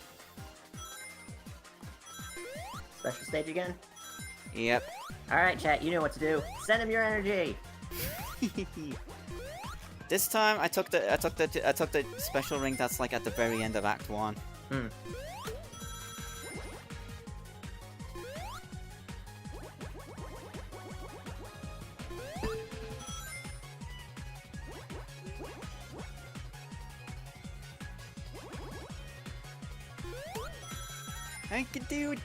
Special stage again? Yep. Alright, chat, you know what to do. Send him your energy! This time I took the special ring that's like at the very end of Act 1. Hmm. I can do it!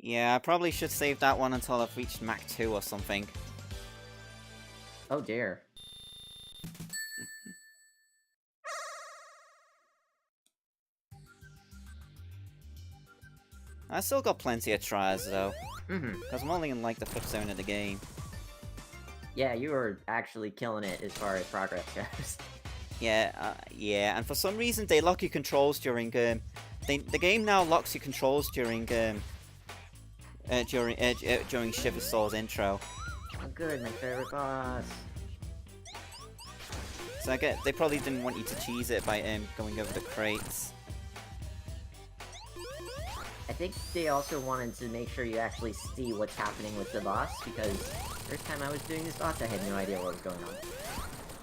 Yeah, I probably should save that one until I've reached Mach 2 or something. Oh dear. I still got plenty of tries though, Mm-hmm. because I'm only in like the 5th zone of the game. Yeah, you are actually killing it as far as progress goes. Yeah, and for some reason they lock your controls during the game now locks your controls during Shiver Soul's intro. Oh, good, my favorite boss. So they probably didn't want you to cheese it by going over the crates. I think they also wanted to make sure you actually see what's happening with the boss, because first time I was doing this boss, I had no idea what was going on.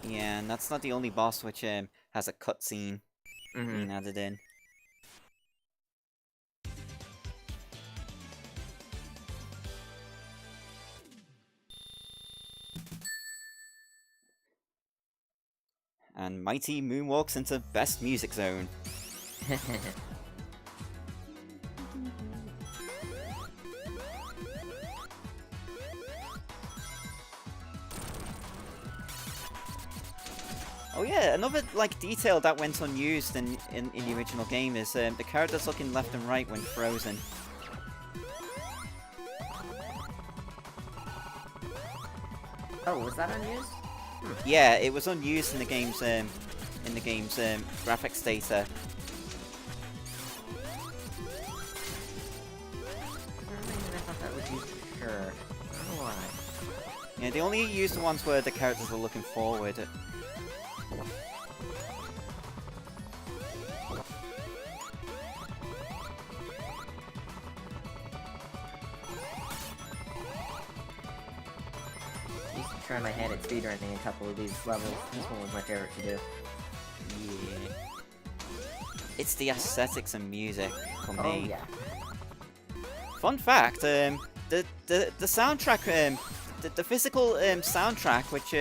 Yeah, and that's not the only boss which has a cutscene being added in. And Mighty moonwalks into Best Music Zone. Oh yeah, another like detail that went unused in the original game is the characters looking left and right when frozen. Oh, was that unused? Yeah, it was unused in the game's graphics data. I thought that was used for sure. I don't know why. Yeah, they only used the ones where the characters are looking forward. I used to try my hand at speedrunning a couple of these levels. This one was my favorite to do. Yeah. It's the aesthetics and music for me. Oh yeah. Fun fact, the soundtrack, the physical soundtrack, which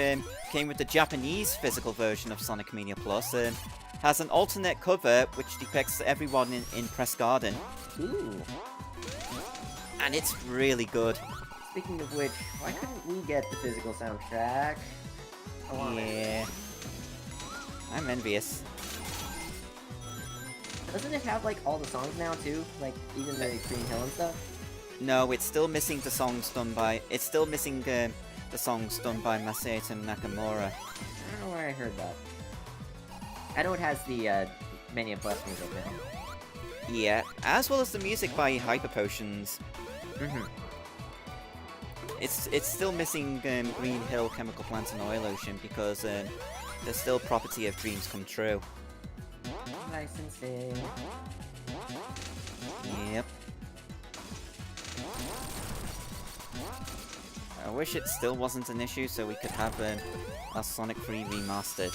came with the Japanese physical version of Sonic Mania Plus, has an alternate cover which depicts everyone in Press Garden. Ooh. And it's really good. Speaking of which, why couldn't we get the physical soundtrack? I want it. Yeah. I'm envious. Doesn't it have like all the songs now too? Like even the Green Hill and stuff? No, it's still missing the songs done by. It's still missing the songs done by Masato Nakamura. I don't know where I heard that. I know it has the Mania Plus music now. Yeah, as well as the music by Hyper Potions. It's still missing Green Hill, Chemical Plants, and Oil Ocean because they're still property of Dreams Come True. Licensing. Yep. I wish it still wasn't an issue so we could have our Sonic 3 remastered.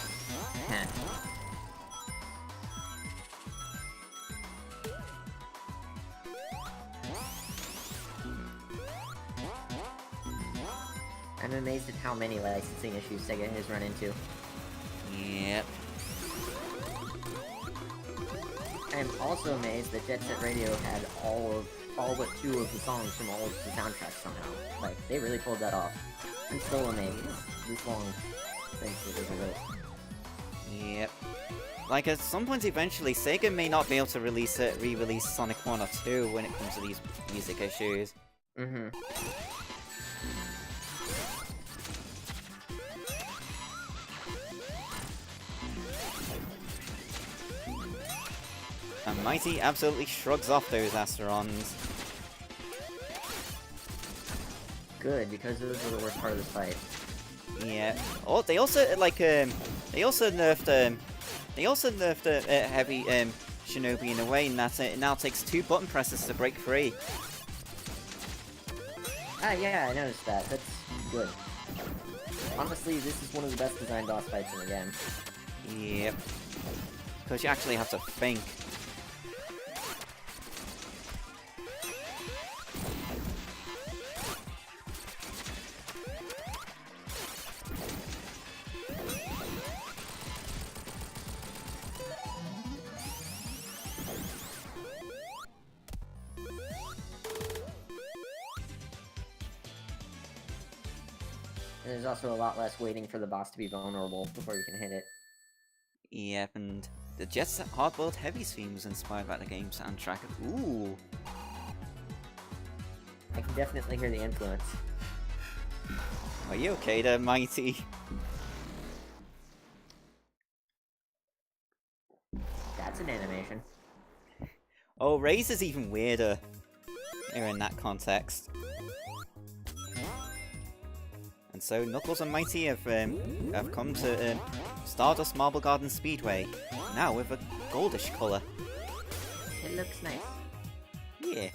I'm amazed at how many licensing issues Sega has run into. Yep. I'm also amazed that Jet Set Radio had all but 2 of the songs from all of the soundtracks somehow. Like, they really pulled that off. I'm still amazed this long since it was released. Yep. Like, at some point eventually, Sega may not be able to re-release Sonic 1 or 2 when it comes to these music issues. And Mighty absolutely shrugs off those Asterons. Good, because those were the worst part of this fight. Yeah. Oh, they also nerfed heavy Shinobi in a way, and that it now takes 2 button presses to break free. Ah, yeah, I noticed that. That's good. Honestly, this is one of the best designed boss fights in the game. Yep. Because you actually have to think. And there's also a lot less waiting for the boss to be vulnerable before you can hit it. Yep, and the Jet Set Hardboiled Heavy's theme was inspired by the game soundtrack. Ooh! I can definitely hear the influence. Are you okay there, Mighty? That's an animation. Oh, Ray's is even weirder here in that context. And so Knuckles and Mighty have come to Stardust Marble Garden Speedway, now with a goldish colour. It looks nice. Yeah.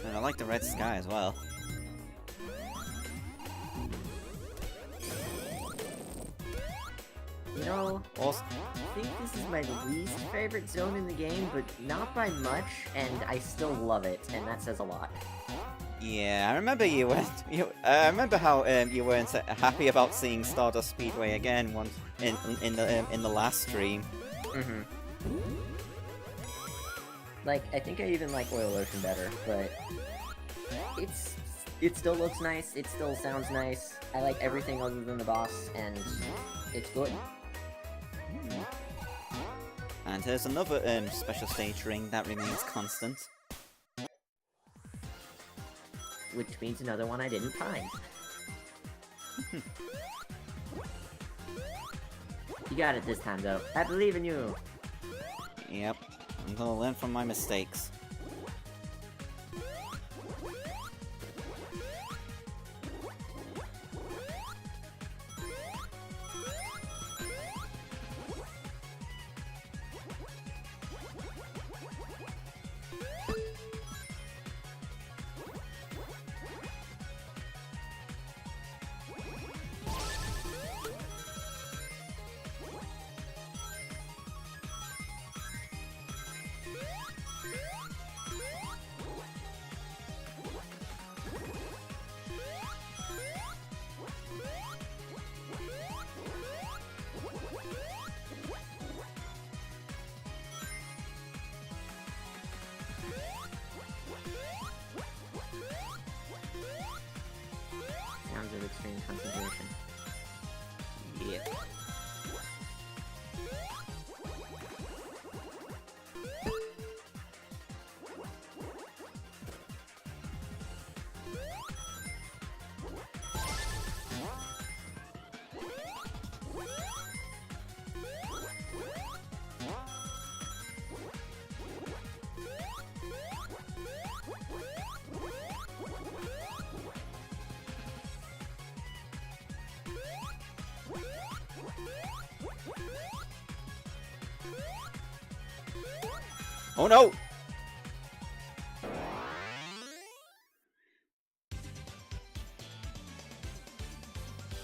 And I like the red sky as well. You know, Also, I think this is my least favorite zone in the game, but not by much, and I still love it, and that says a lot. yeah, I remember you weren't. I remember how you weren't happy about seeing Stardust Speedway again once in the last stream. Mm-hmm. Like, I think I even like Oil Ocean better, but it still looks nice. It still sounds nice. I like everything other than the boss, and it's good. And here's another special stage ring that remains constant. Which means another one I didn't find. You got it this time, though. I believe in you! Yep, I'm gonna learn from my mistakes. Sounds of extreme concentration. Yeah. Oh no!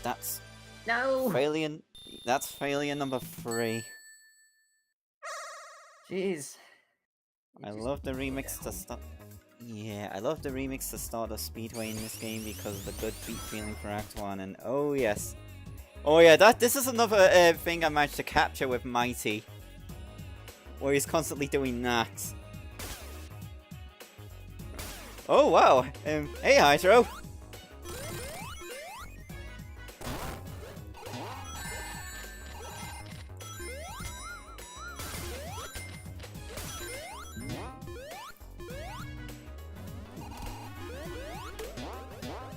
That's No! failure. That's failure number 3. Jeez. I love the remix to start. Yeah, I love the remix to Stardust Speedway in this game because of the good beat feeling for Act 1, and oh yes. Oh yeah, this is another thing I managed to capture with Mighty. Where he's constantly doing that. Oh wow, hey Hydro!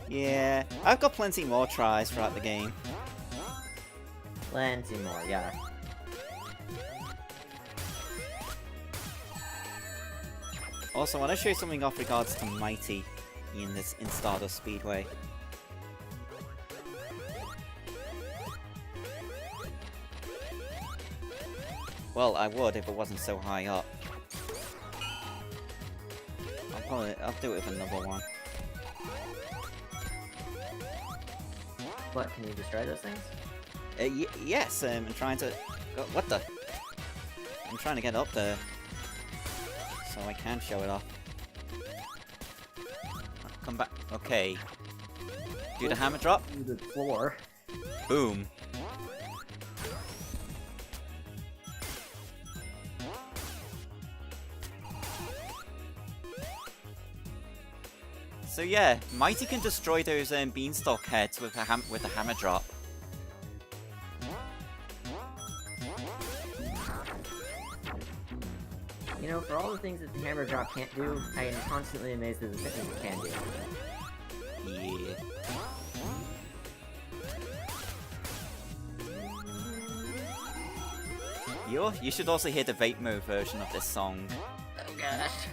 Yeah, I've got plenty more tries throughout the game. Plenty more, yeah. Also, I want to show you something off regards to Mighty in Stardust Speedway. Well, I would if it wasn't so high up. I'll do it with another one. What, can you destroy those things? Yes, I'm trying to... what the? I'm trying to get up there. So I can show it off. Come back. Okay. Do the hammer drop. To the floor. Boom. So yeah, Mighty can destroy those beanstalk heads with a hammer drop. You know, for all the things that the hammer drop can't do, I am constantly amazed at the things it can do. Yeah. You should also hear the vape mode version of this song. Oh gosh.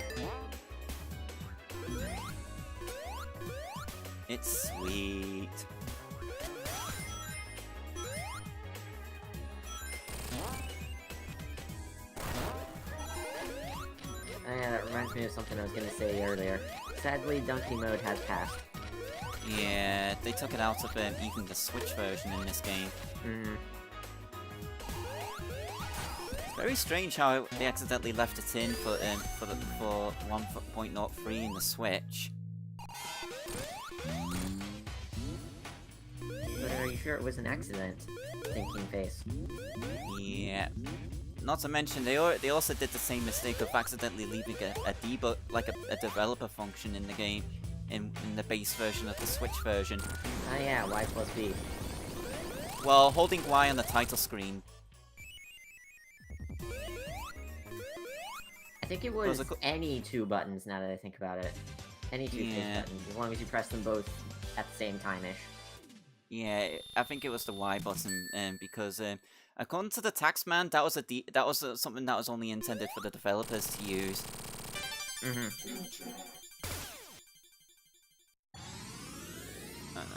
It's sweet. Oh yeah, that reminds me of something I was gonna say earlier. Sadly, Donkey Mode has passed. Yeah, they took it out of even the Switch version in this game. Mm-hmm. It's very strange how they accidentally left it in for 1.03 in the Switch. But are you sure it was an accident? Thinking face. Yeah. Not to mention, they also did the same mistake of accidentally leaving a debug, like a developer function in the game, in the base version of the Switch version. Oh yeah, Y plus B. Well, holding Y on the title screen. I think it was any two buttons, now that I think about it. Any two buttons, as long as you press them both at the same time-ish. Yeah, I think it was the Y button, because according to the Taxman, that was something that was only intended for the developers to use.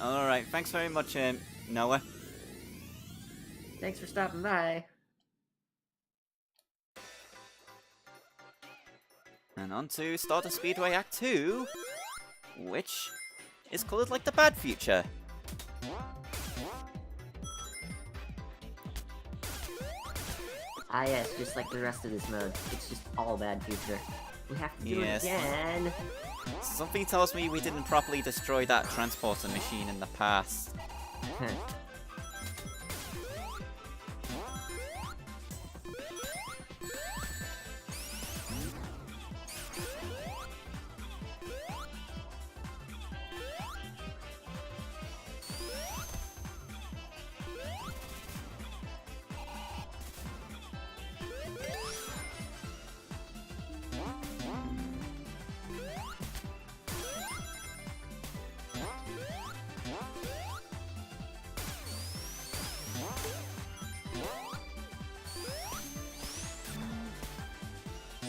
Alright, thanks very much, Noah. Thanks for stopping by. And on to Stardust Speedway Act 2, which is colored like the bad future. Ah yes, just like the rest of this mode, it's just all bad future. We have to do it again! Something tells me we didn't properly destroy that transporter machine in the past.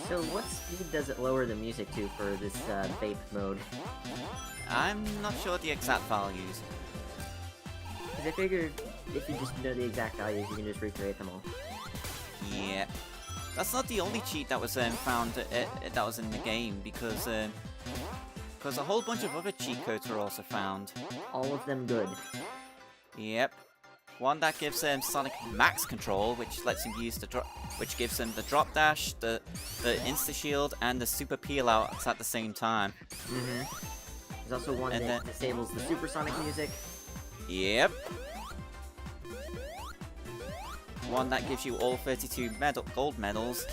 So what speed does it lower the music to for this vape mode? I'm not sure the exact values. Because I figured if you just know the exact values, you can just recreate them all. Yeah. That's not the only cheat that was found that was in the game, because a whole bunch of other cheat codes were also found. All of them good. Yep. One that gives Sonic max control, which lets him use which gives him the drop dash, the insta shield, and the super peel out at the same time. There's also one that disables the supersonic music. Yep. One that gives you all 32 gold medals.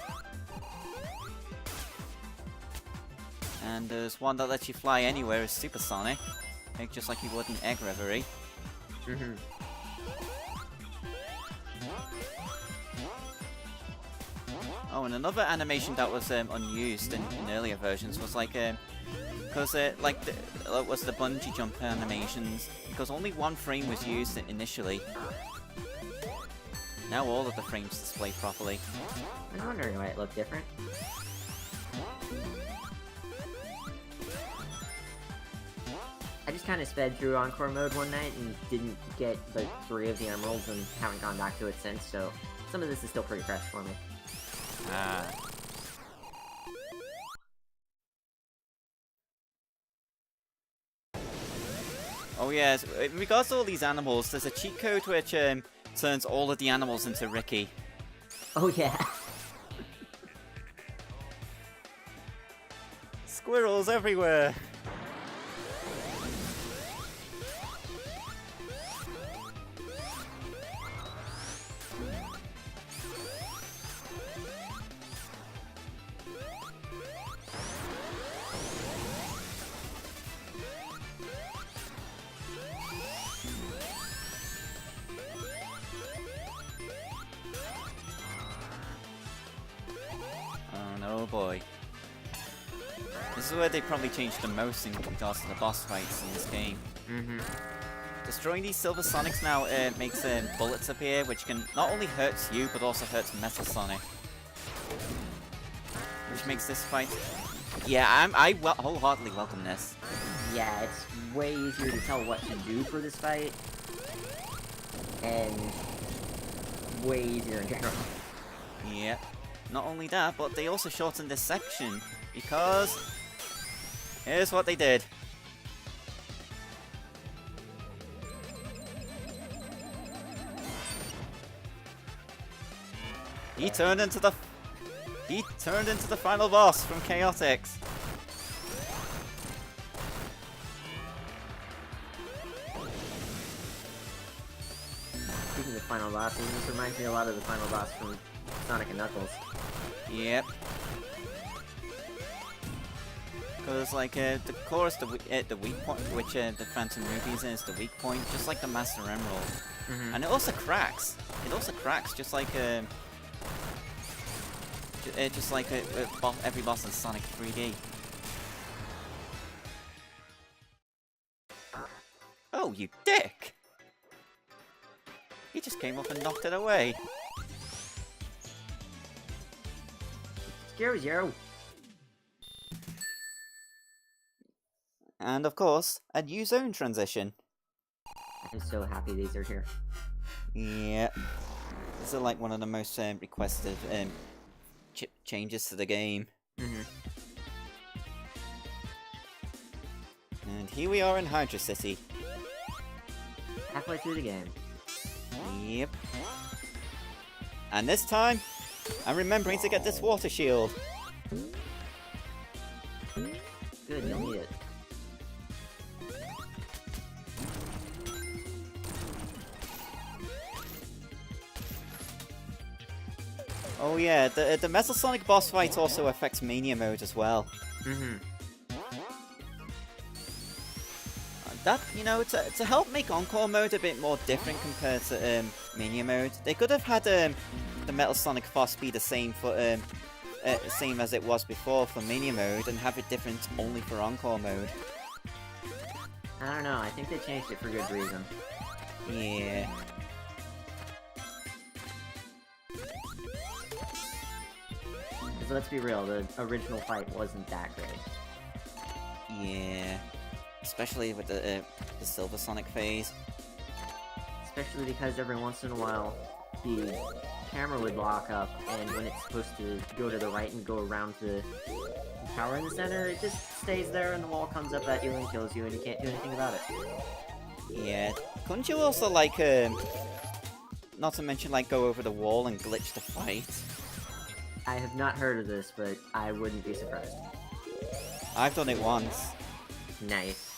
And there's one that lets you fly anywhere as Supersonic, just like you would in Egg Reverie. Oh, and another animation that was unused in earlier versions was like, was the bungee jump animations, because only one frame was used initially. Now all of the frames display properly. I was wondering why it looked different. I just kind of sped through Encore mode one night and didn't get like 3 of the emeralds and haven't gone back to it since, so some of this is still pretty fresh for me. Ah. Oh yes, in regards to all these animals, there's a cheat code which turns all of the animals into Ricky. Oh yeah. Squirrels everywhere! boy. This is where they probably changed the most in regards to the boss fights in this game. Destroying these Silver Sonics now makes bullets appear, which can not only hurt you, but also hurts Metal Sonic. Which makes this fight... Yeah, I wholeheartedly welcome this. Yeah, it's way easier to tell what to do for this fight. And way easier in general. Yeah. Not only that, but they also shortened this section, because... Here's what they did. He turned into the final boss from Chaotix. Speaking of final bosses, this reminds me a lot of the final boss from Sonic and Knuckles. Yep. Because like the core is the weak point, which the Phantom Rubies is the weak point, just like the Master Emerald. And it also cracks. It also cracks, just like every boss in Sonic 3D. Oh, you dick! He just came up and knocked it away. Scary Zero. And of course, a new zone transition. I'm so happy these are here. Yeah. These are like one of the most requested changes to the game. And here we are in Hydra City. Halfway through the game. Yep. And this time, I'm remembering to get this water shield. Good, you'll need it. Oh yeah, the Metal Sonic boss fight also affects Mania mode as well. That, you know, to help make Encore mode a bit more different compared to Mania mode, they could have had the Metal Sonic boss be the same for same as it was before for Mania mode, and have it different only for Encore mode. I don't know, I think they changed it for good reason. Yeah. Because let's be real, the original fight wasn't that great. Yeah. Especially with the Silver Sonic phase. Especially because every once in a while, the camera would lock up, and when it's supposed to go to the right and go around the tower in the center, it just stays there and the wall comes up at you and kills you and you can't do anything about it. Yeah. Couldn't you also, like, not to mention, like, go over the wall and glitch the fight? I have not heard of this, but I wouldn't be surprised. I've done it once. Nice.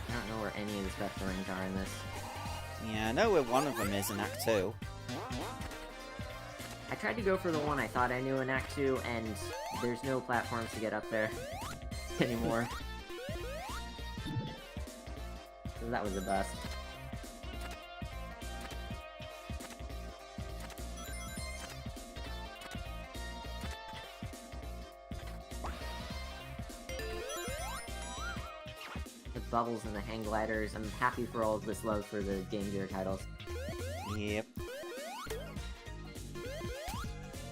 I don't know where any of the special rings are in this. Yeah, I know where one of them is in Act 2. I tried to go for the one I thought I knew in Act 2, and there's no platforms to get up there anymore. So that was a bust. The bubbles and the hang gliders, I'm happy for all of this love for the Game Gear titles. Yep.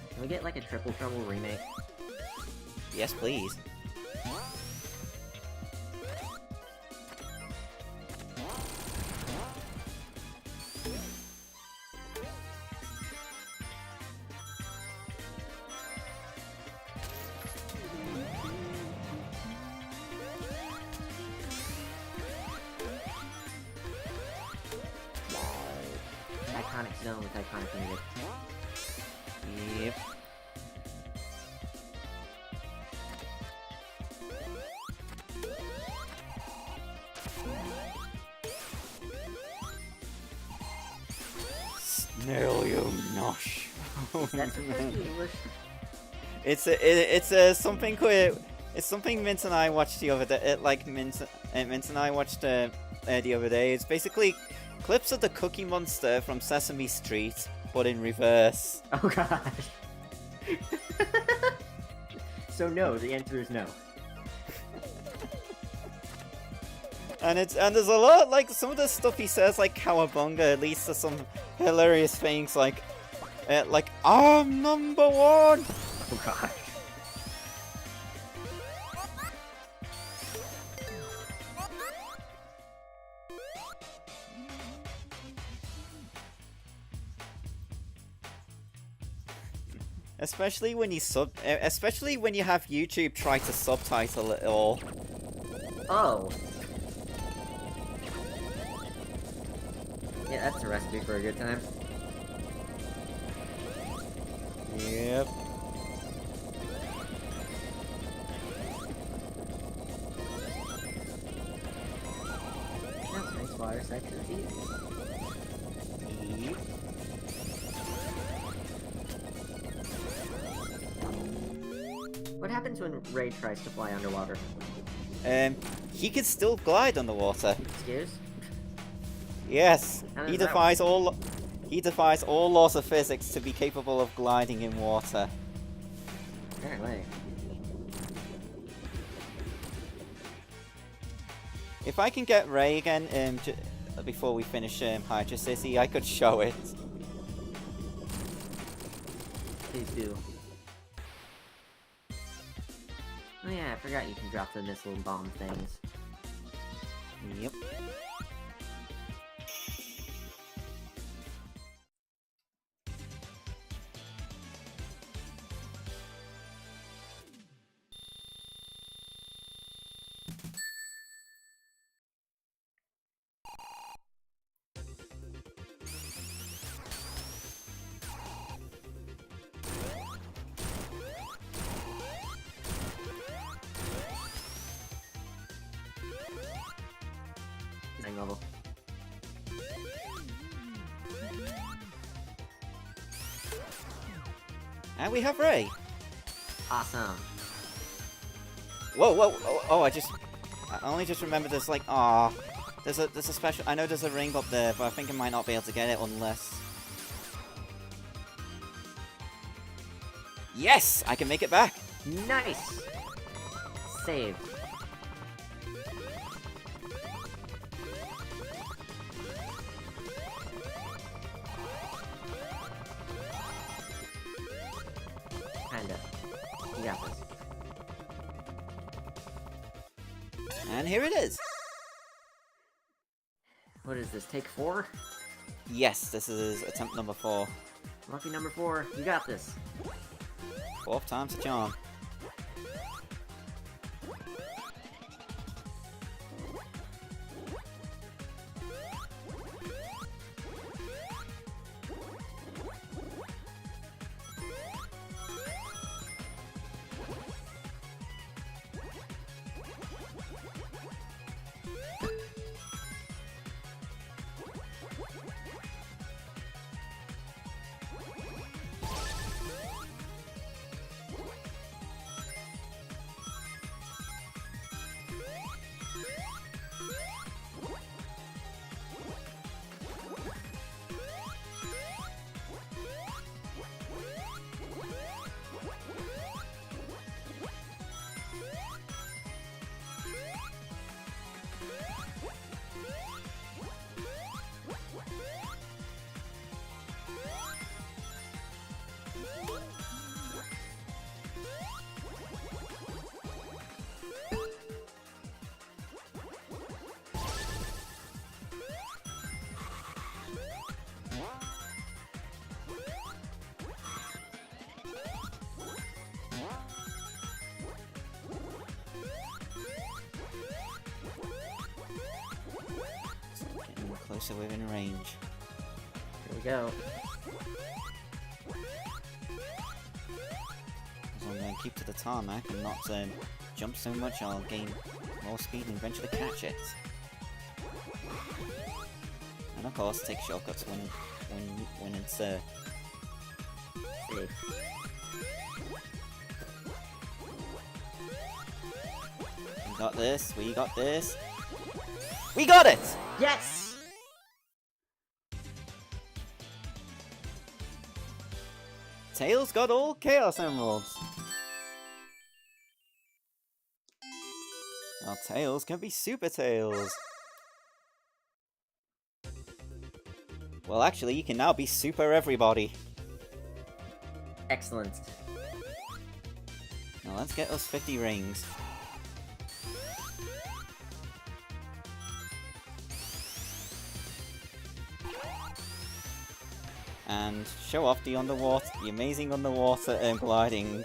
Can we get like a Triple Trouble remake? Yes, please. Iconic zone with iconic music. Yep. Snail, you nosh. That's supposed to be English. It's something queer. It's something Mint and I watched the other day. Mint and I watched the other day. It's basically Clips of the Cookie Monster from Sesame Street, but in reverse. Oh gosh. So no, the answer is no. And there's a lot, like, some of the stuff he says, like cowabunga, leads to some hilarious things, like, I'm number one! Oh gosh. Especially when you have YouTube try to subtitle it all. Oh. Yeah, that's a recipe for a good time. Yep. That's nice water sections. Yep. What happens when Ray tries to fly underwater? He can still glide underwater. Excuse? Yes, How he does that defies all laws of physics to be capable of gliding in water. Apparently. If I can get Ray again, before we finish Hydra City, I could show it. Please do. Oh yeah, I forgot you can drop the missile bomb things. Yep. Design level. And we have Ray. Awesome. Whoa, I only just remembered there's like, there's a special, I know there's a ring up there, but I think I might not be able to get it unless... Yes! I can make it back! Nice! Save. Kinda. You got this. And here it is! What is this, take 4? Yes, this is attempt number 4. Lucky number 4, you got this. 4th time's a charm. Getting closer within range. Here we go. So I'm going to keep to the tarmac and not jump so much, I'll gain more speed and eventually catch it. And of course, take shortcuts when it's Safe. We got this, we got this. We got it! Yes! Tails got all Chaos Emeralds. Well, Tails can be Super Tails. Well, actually, you can now be Super Everybody. Excellent. Now let's get us 50 rings. And show off the underwater, the amazing underwater gliding.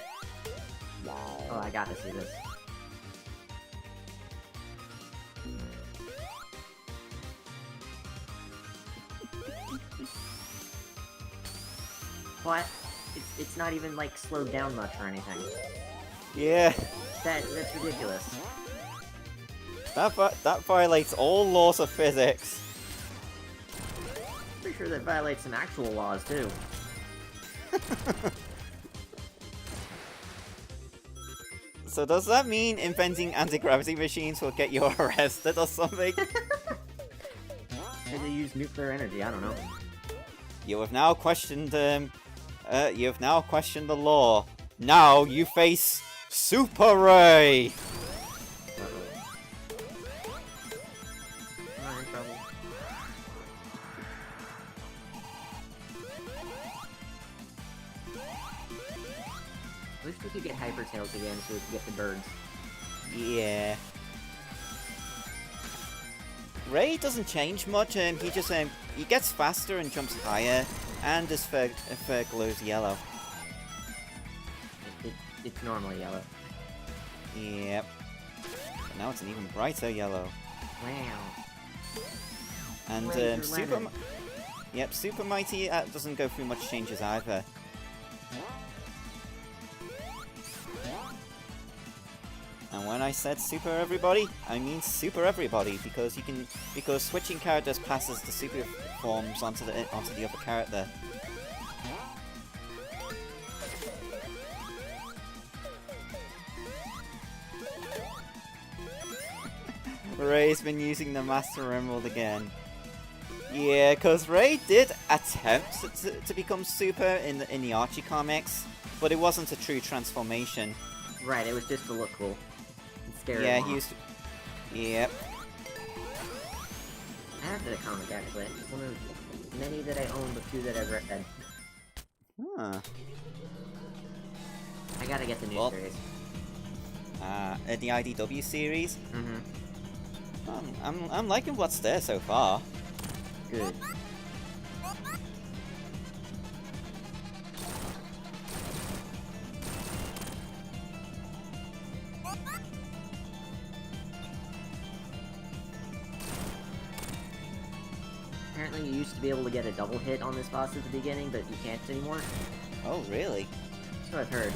Oh, I gotta see this. What? It's not even like slowed down much or anything. Yeah, That's ridiculous. that violates all laws of physics. Pretty sure that violates some actual laws too. So does that mean inventing anti-gravity machines will get you arrested or something? Maybe they use nuclear energy. I don't know. You have now questioned the law. Now you face Super Ray. I'm not in trouble. I wish we could get Hyper Tails again so we could get the birds. Yeah. Ray doesn't change much. He just he gets faster and jumps higher, and his fur glows yellow. It's normally yellow. Yep. But now it's an even brighter yellow. Wow. And Razor Super. Lemon. Yep, Super Mighty doesn't go through much changes either. And when I said Super Everybody, I mean Super Everybody, because switching characters passes the super forms onto the other character. Ray's been using the Master Emerald again. Yeah, because Ray did attempt to become Super in the Archie comics, but it wasn't a true transformation. Right, it was just to look cool. And scare Yeah, him he off. used. Yep. I have that comic actually. It's one of many that I own, but few that I've read. Huh. I gotta get the new Well- series. The IDW series. Mm-hmm. I'm liking what's there so far. Good. Apparently you used to be able to get a double hit on this boss at the beginning, but you can't anymore. Oh, really? That's what I've heard.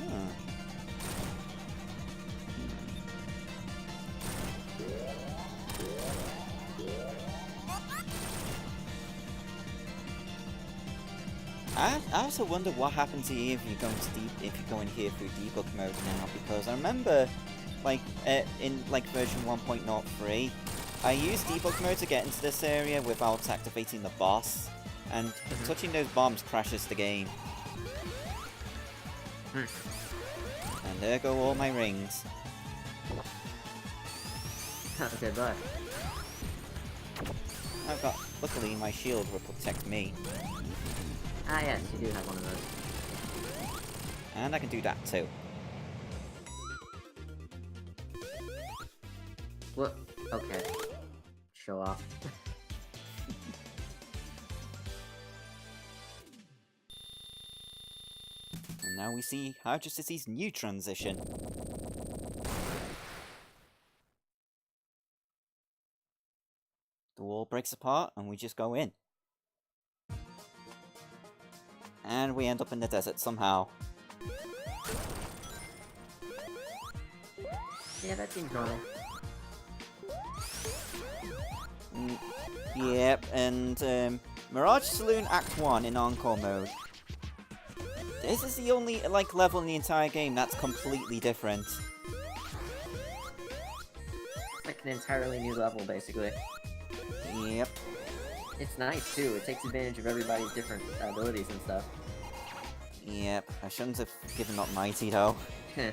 Huh. I also wonder what happens here if you go in here through debug mode now, because I remember, like, in version 1.03, I used debug mode to get into this area without activating the boss, and touching those bombs crashes the game. And there go all my rings. Good luck. Luckily my shield will protect me. Ah yes, you do have one of those. And I can do that too. What? Okay. Show off. And now we see High Justice's new transition. The wall breaks apart and we just go in. And we end up in the desert somehow. Yeah, that seems normal. Yep, and Mirage Saloon Act 1 in Encore mode. This is the only level in the entire game that's completely different. It's like an entirely new level, basically. Yep. It's nice, too. It takes advantage of everybody's different abilities and stuff. Yep, I shouldn't have given up Mighty though. Heh.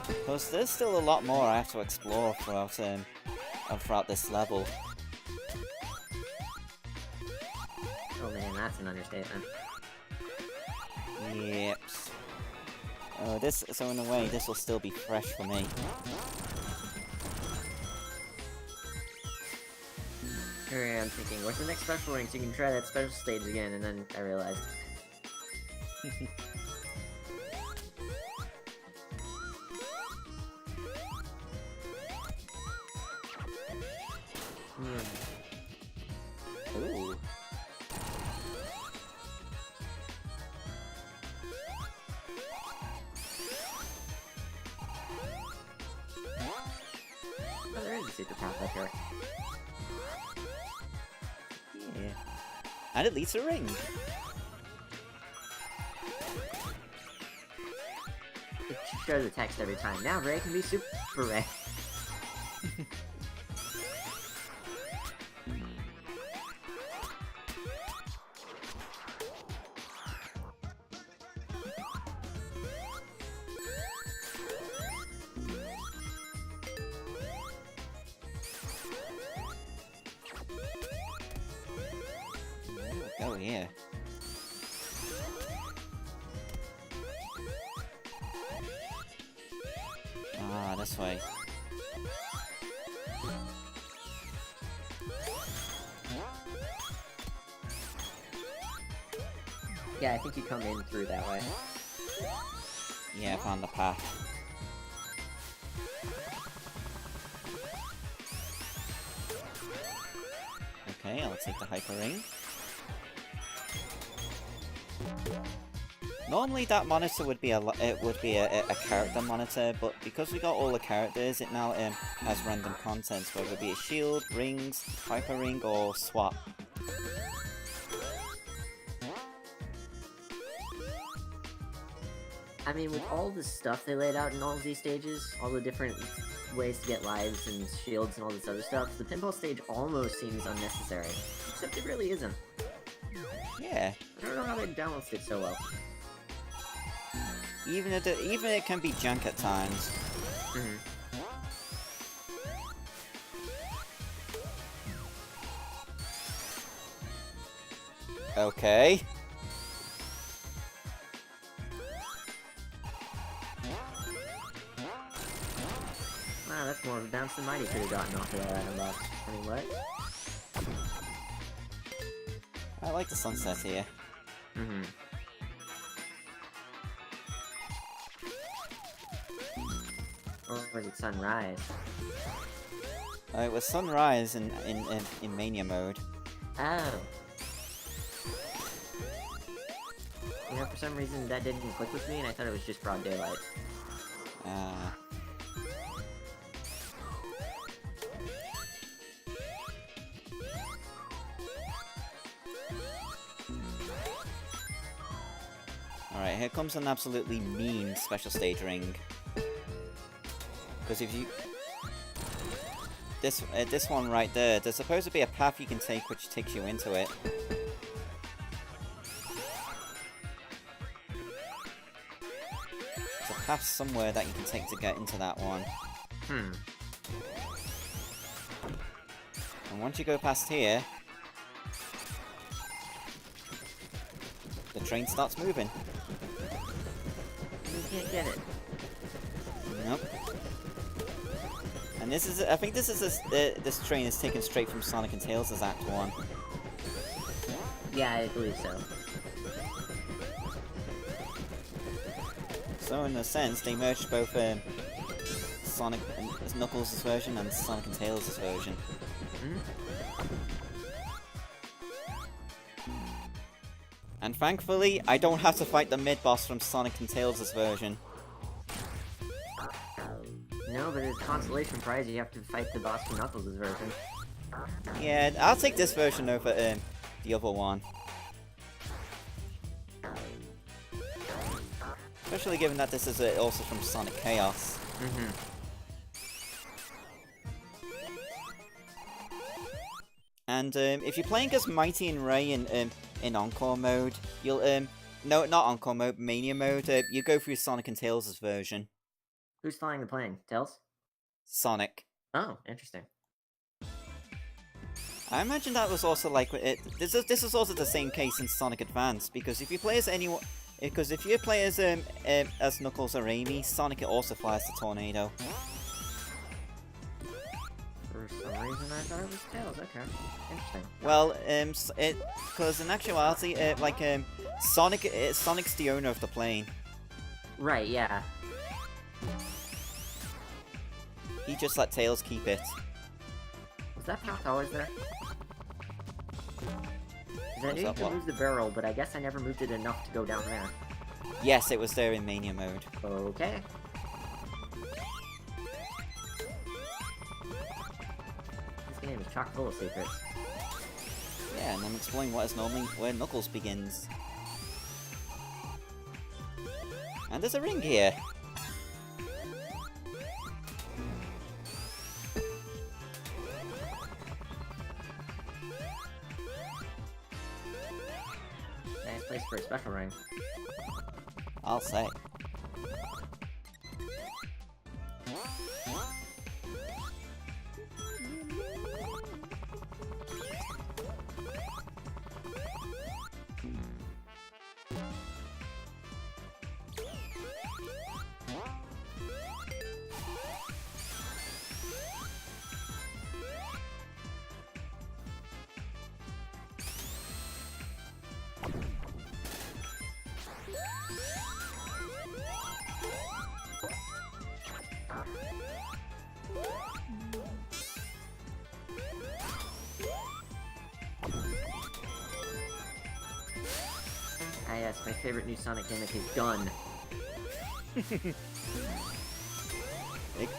Because there's still a lot more I have to explore throughout this level. Oh man, that's an understatement. Yep. So in a way, this will still be fresh for me. Here I'm thinking, what's the next special ring so you can try that special stage again, and then I realized. Ooh. Oh, there is a secret path up here. Yeah. And it leads to a ring. It should show the text every time. Now Ray can be Super Ray. Oh yeah. Ah, this way. Yeah, I think you come in through that way. Yeah, I found the path. Okay, I'll take the hyper ring. Normally that monitor would be a character monitor, but because we got all the characters, it now has random content, whether it be a shield, rings, hyper ring, or swap. I mean, with all the stuff they laid out in all of these stages, all the different ways to get lives and shields and all this other stuff, the pinball stage almost seems unnecessary. Except it really isn't. Yeah. I don't know how they balanced it so well. Even it can be junk at times. Okay. Wow, that's more of a bounce than Mighty could have gotten off of that item box. I mean, what? I like the sunset here. Or is it sunrise? It was sunrise in Mania mode. Oh. You know, for some reason that didn't click with me and I thought it was just broad daylight. Ah. Alright, here comes an absolutely mean special stage ring. Because if you... This one right there, there's supposed to be a path you can take which takes you into it. There's a path somewhere that you can take to get into that one. And once you go past here, the train starts moving. You can't get it. Nope. And this is, I think this is this train is taken straight from Sonic and Tails' Act 1. Yeah, I believe so. So in a sense, they merged both Sonic and Knuckles' version and Sonic and Tails' version. And thankfully, I don't have to fight the mid-boss from Sonic and Tails' version. No, but as a consolation prize, you have to fight the boss from Knuckles' version. Yeah, I'll take this version over the other one. Especially given that this is also from Sonic Chaos. Mm-hmm. And if you're playing as Mighty and Ray in Encore mode, you'll no, not Encore mode, Mania mode. You go through Sonic and Tails' version. Who's flying the plane? Tails? Sonic. Oh, interesting. I imagine that was also like it. This is also the same case in Sonic Advance, because if you play as anyone, because if you play as Knuckles or Amy, Sonic also flies the tornado. For some reason, I thought it was Tails. Okay, interesting. Well, because in actuality, Sonic's the owner of the plane. Right. Yeah. He just let Tails keep it. Was that path always there? Because I knew you could what? move the barrel, but I guess I never moved it enough to go down there. Yes, it was there in Mania mode. Okay. This game is chock full of secrets. Yeah, and I'm exploring what is normally where Knuckles begins. And there's a ring here. Nice place for a special ring. I'll say. Ah yes, my favorite new Sonic gimmick is gun. Big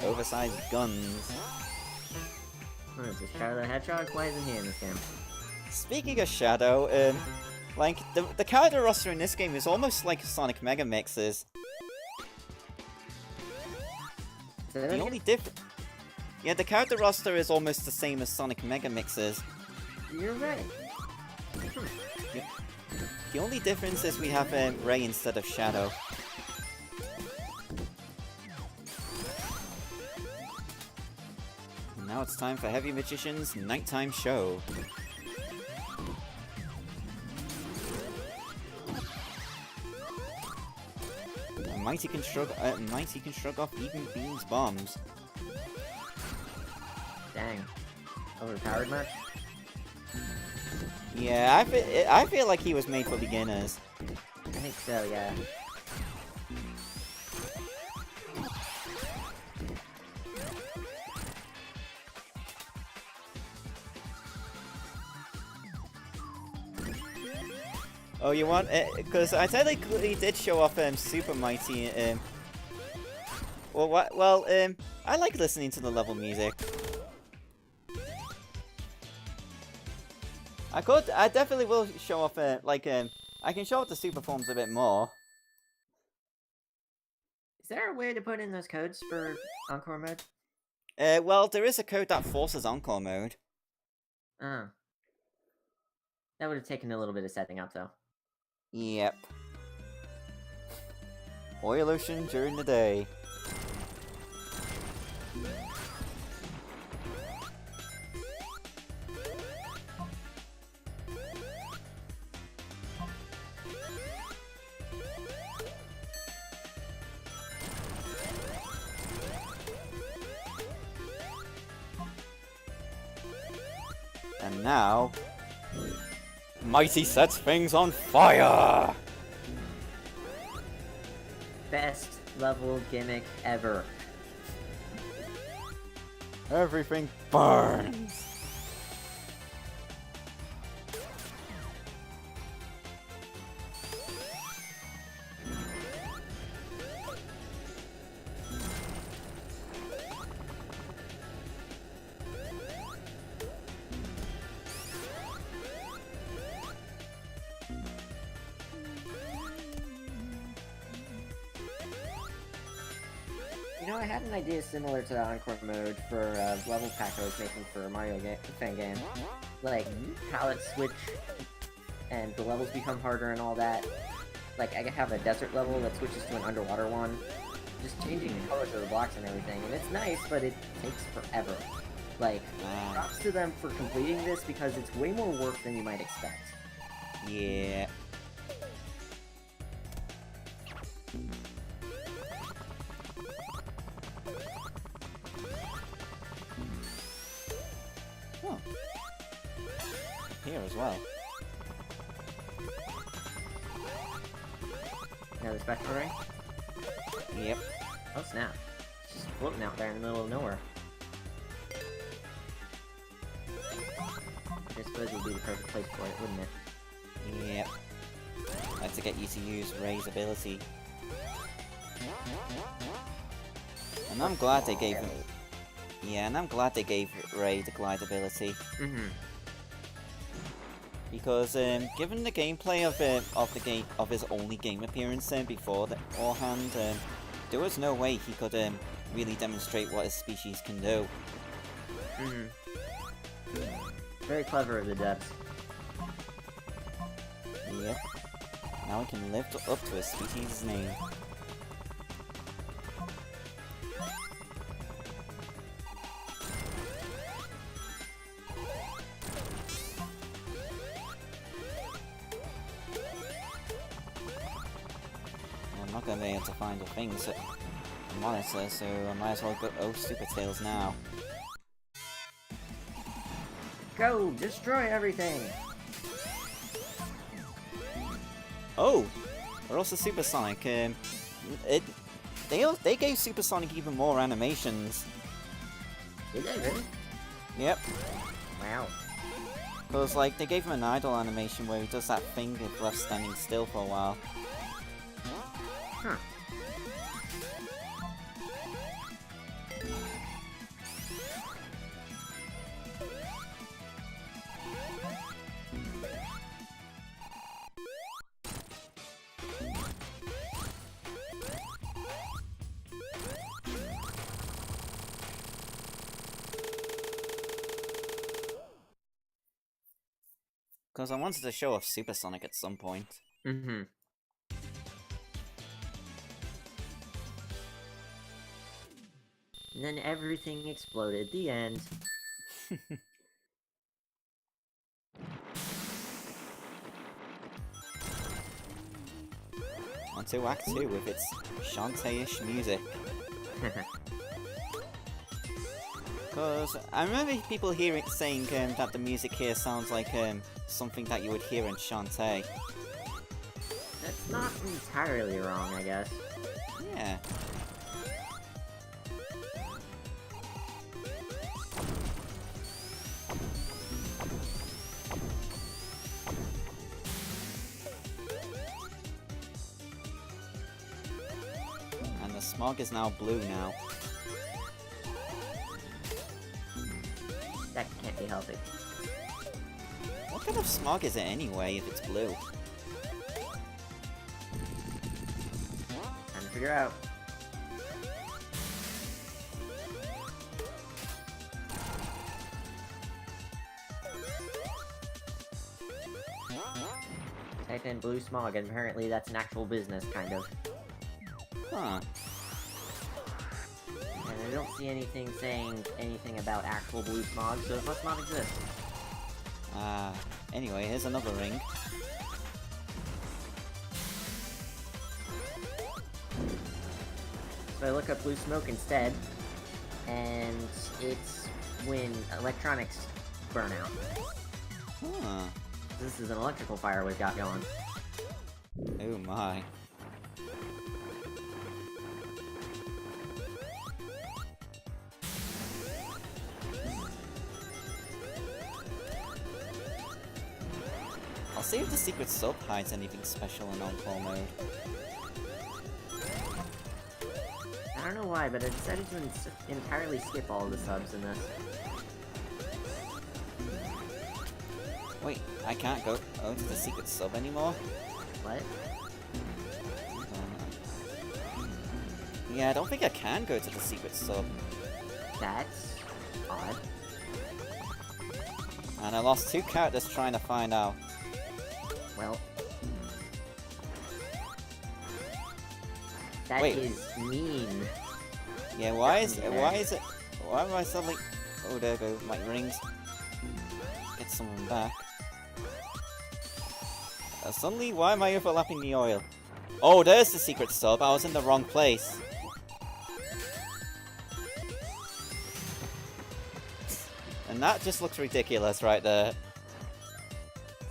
oversized guns. What is this, Shadow the Hedgehog? Why isn't he in this game? Speaking of Shadow, like the character roster in this game is almost like Sonic Mega Mixes. So The only difference, yeah, the character roster is almost the same as Sonic Mega Mixes. You're right. The only difference is we have Ray instead of Shadow. And now it's time for Heavy Magician's nighttime show. Mighty can shrug off even Beam's bombs. Dang. Overpowered much? Yeah, I feel like he was made for beginners. I think so, yeah. Oh, you want? Because I technically did show off Super Mighty. I like listening to the level music. I definitely will show off. I can show off the super forms a bit more. Is there a way to put in those codes for Encore mode? Well, there is a code that forces Encore mode. Oh. That would have taken a little bit of setting up, though. Yep. Oil ocean during the day. And now, Mighty sets things on fire! Best level gimmick ever. Everything burns! You know, I had an idea similar to the Encore mode for level pack I was making for a fan game. Like, palettes switch, and the levels become harder and all that. Like, I could have a desert level that switches to an underwater one. Just changing the colors of the blocks and everything. And it's nice, but it takes forever. Like, props to them for completing this, because it's way more work than you might expect. Yeah. Oh. Here as well. Another special ring? Yep. Oh snap. It's just floating out there in the middle of nowhere. I suppose it would be the perfect place for it, wouldn't it? Yep. I have to get you to use Ray's ability. And I'm glad they gave him... Yeah, and I'm glad they gave Ray the glide ability. Because given the gameplay of his only game appearance beforehand, there was no way he could really demonstrate what his species can do. Very clever of the devs. Yep. Now he can live up to his species' name. I'm not gonna be able to find a thing to monitor, so I might as well go Super Tails now. Go! Destroy everything! Oh! Or also Supersonic. They gave Supersonic even more animations. Did they really? Yep. Wow. Because, like, they gave him an idle animation where he does that thing if left standing still for a while. Huh. Because I wanted to show off Supersonic at some point. And then everything exploded. The end. On to Act 2 with its Shantae-ish music. Because I remember people saying that the music here sounds like something that you would hear in Shantae. That's not entirely wrong, I guess. Yeah. And the smog is now blue now. That can't be healthy. What kind of smog is it anyway if it's blue? Time to figure out. Type in blue smog, and apparently that's an actual business, kind of. Huh. And I don't see anything saying anything about actual blue smog, so it must not exist. Anyway, here's another ring. So I look up blue smoke instead, and it's when electronics burn out. Huh. This is an electrical fire we've got going. Oh my. I'll see if the secret sub hides anything special in Encore mode. I don't know why, but I decided to entirely skip all of the subs in this. Wait, I can't go to the secret sub anymore? What? Yeah, I don't think I can go to the secret sub. That's odd. And I lost 2 characters trying to find out. Well, that Wait. is mean. Yeah, why is it? Why am I suddenly? Oh, there go my rings. Get some of them back. Suddenly, why am I overlapping the oil? Oh, there's the secret sub. I was in the wrong place. And that just looks ridiculous right there.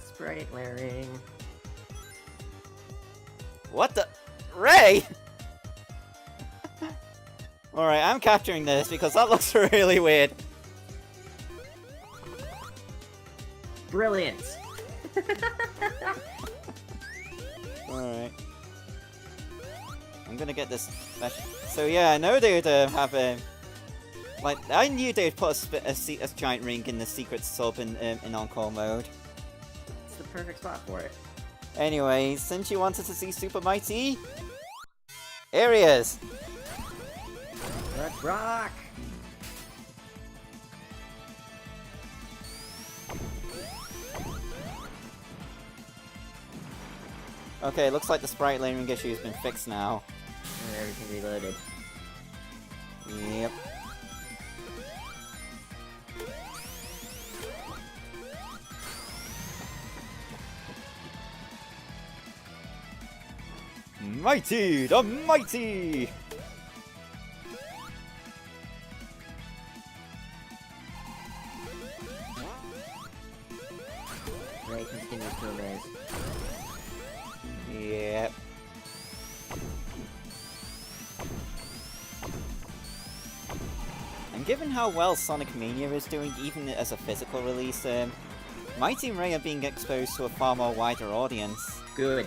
Sprite layering. What the? Ray! Alright, I'm capturing this because that looks really weird. Brilliant! Alright. I'm gonna get this special. So yeah, I know they'd have a... like, I knew they'd put a giant ring in the secret sub in Encore mode. It's the perfect spot for it. Anyway, since you wanted to see Super Mighty... areas! Let's rock! Okay, looks like the sprite layering issue has been fixed now. And everything reloaded. Yep. Mighty! The Mighty! Ray continues to amaze. Yep. And given how well Sonic Mania is doing, even as a physical release, Mighty and Ray are being exposed to a far more wider audience. Good.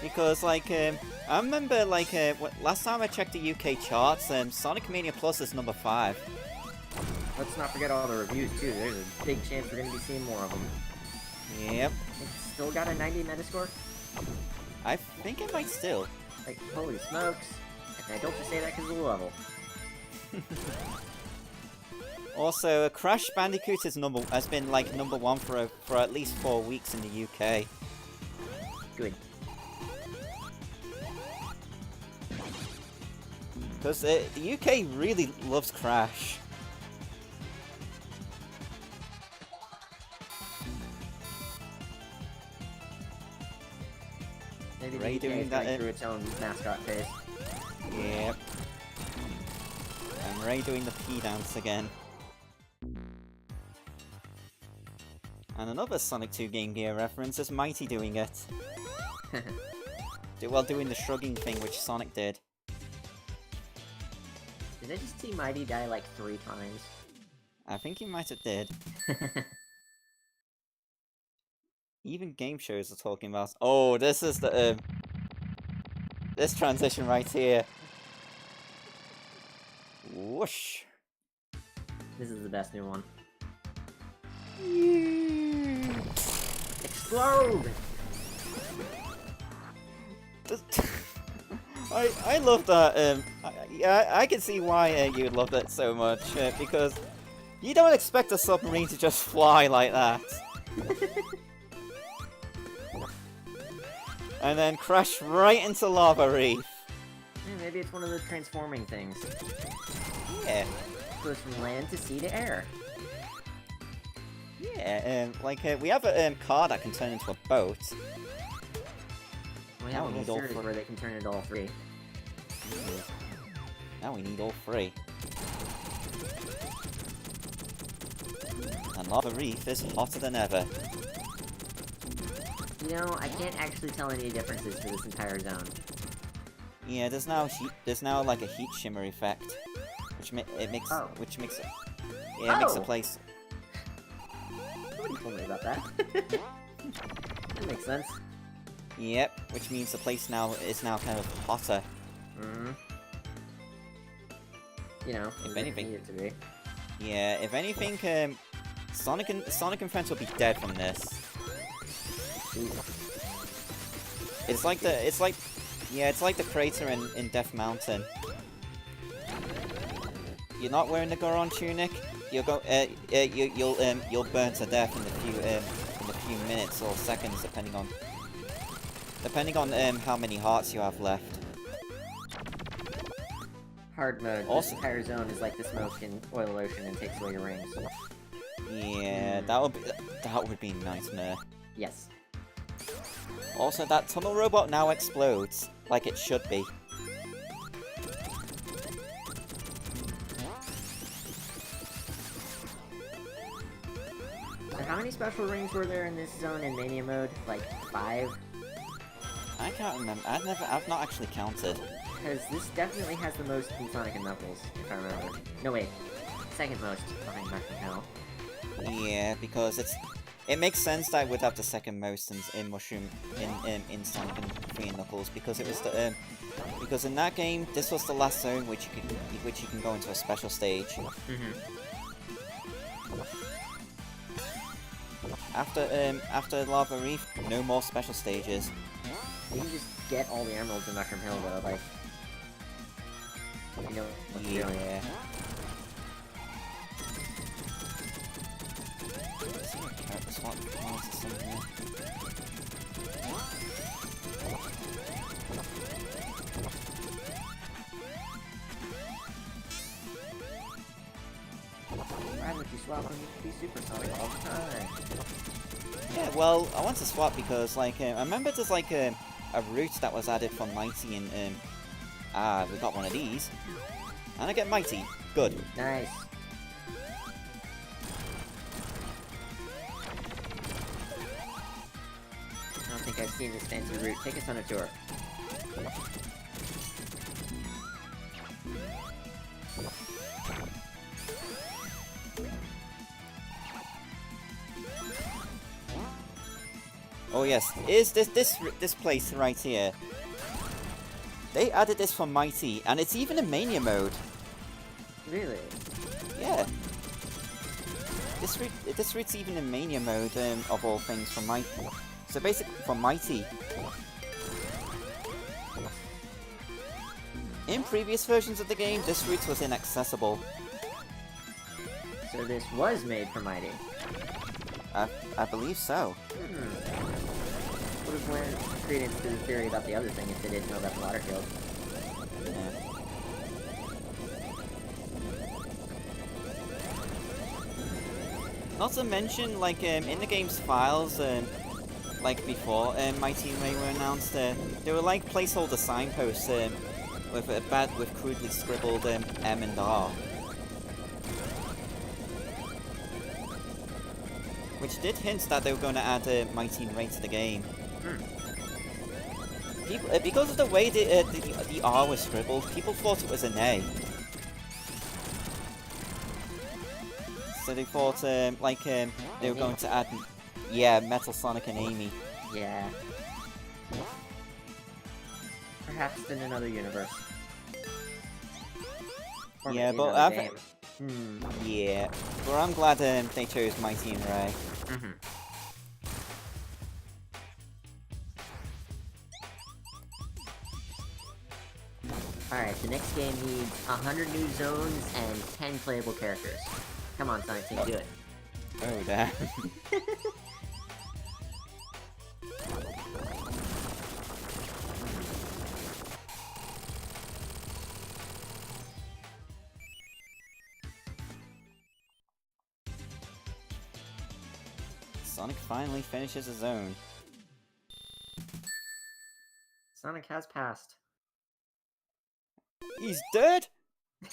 Because, like, I remember, like, last time I checked the UK charts, Sonic Mania Plus is number 5. Let's not forget all the reviews, too. There's a big chance we're going to be seeing more of them. Yep. It's still got a 90 Metascore? I think it might still. Like, holy smokes. And I don't just say that because of the level. Also, Crash Bandicoot has been like number 1 for at least 4 weeks in the UK. Good. Because the UK really loves Crash. Maybe Ray the UK doing is that going through its own mascot phase. Yep. And Ray doing the P dance again. And another Sonic 2 Game Gear reference is Mighty doing it. While doing the shrugging thing which Sonic did. Did I just see Mighty die like 3 times? I think he might have did. Even game shows are talking about... Oh, this is the... this transition right here. Whoosh. This is the best new one. Explode! I love that. I can see why you would love that so much because you don't expect a submarine to just fly like that, and then crash right into Lava Reef. Yeah, maybe it's one of those transforming things. Yeah, Goes from land to sea to air. yeah. We have a car that can turn into a boat. We Now have we a need whole all series three. where they can turn into all 3. Now we need all 3. And Lava Reef is hotter than ever. You know, I can't actually tell any differences for this entire zone. Yeah, there's now like a heat shimmer effect, which makes it makes the place. Nobody told me about that. That makes sense. Yep, which means the place is now kind of hotter. Mm-hmm. You know, If anything. it to be. Yeah, if anything, Sonic and Friends will be dead from this. Ooh. It's like Yeah, it's like the crater in Death Mountain. You're not wearing the Goron tunic. You'll burn to death in a few minutes or seconds, depending on how many hearts you have left. Hard mode. Also, this entire zone is like the smoke in Oil Ocean and takes away your rings. Yeah, that would be a nightmare. Yes. Also, that tunnel robot now explodes like it should be. So how many special rings were there in this zone in Mania mode? Like 5? I can't remember. I've not actually counted. Because this definitely has the most in Sonic and Knuckles, if I remember. No wait, second most behind Mushroom Hill. Yeah, because it makes sense that I would have the second most in Mushroom in Sonic and 3 and Knuckles, because it was the because in that game this was the last zone which you can go into a special stage. After Lava Reef, no more special stages. You can just get all the emeralds in Mushroom Hill though, like you know what you're doing. Yeah. Why would you swap when you could be Super Sonic all the time? Yeah, well, I want to swap because, like, I remember there's, like, a route that was added from Mighty and, we got one of these. And I get Mighty. Good. Nice. I don't think I've seen this fancy route. Take us on a tour. Oh yes, is this place right here. They added this for Mighty, and it's even in Mania mode. Really? Yeah. This route's even in Mania mode, of all things, for Mighty. So basically, for Mighty. In previous versions of the game, this route was inaccessible. So this was made for Mighty? I believe so. Would have lent credence to the theory about the other thing if they didn't know about the water field. Yeah. Not to mention, like, in the game's files, like before Mighty and Ray were announced, there were like placeholder signposts with crudely scribbled M and R. Which did hint that they were going to add Mighty and Ray to the game. People, because of the way the R was scribbled, people thought it was an A. So they thought, they were going to add, yeah, Metal Sonic and Amy. Yeah. Perhaps in another universe. Or Yeah, maybe but another I've... game. Yeah, but I'm glad they chose Mighty and Ray. Alright, the next game needs 100 new zones and 10 playable characters. Come on, Sonic Team, do it. Oh, damn. Sonic finally finishes a zone. Sonic has passed. He's dead?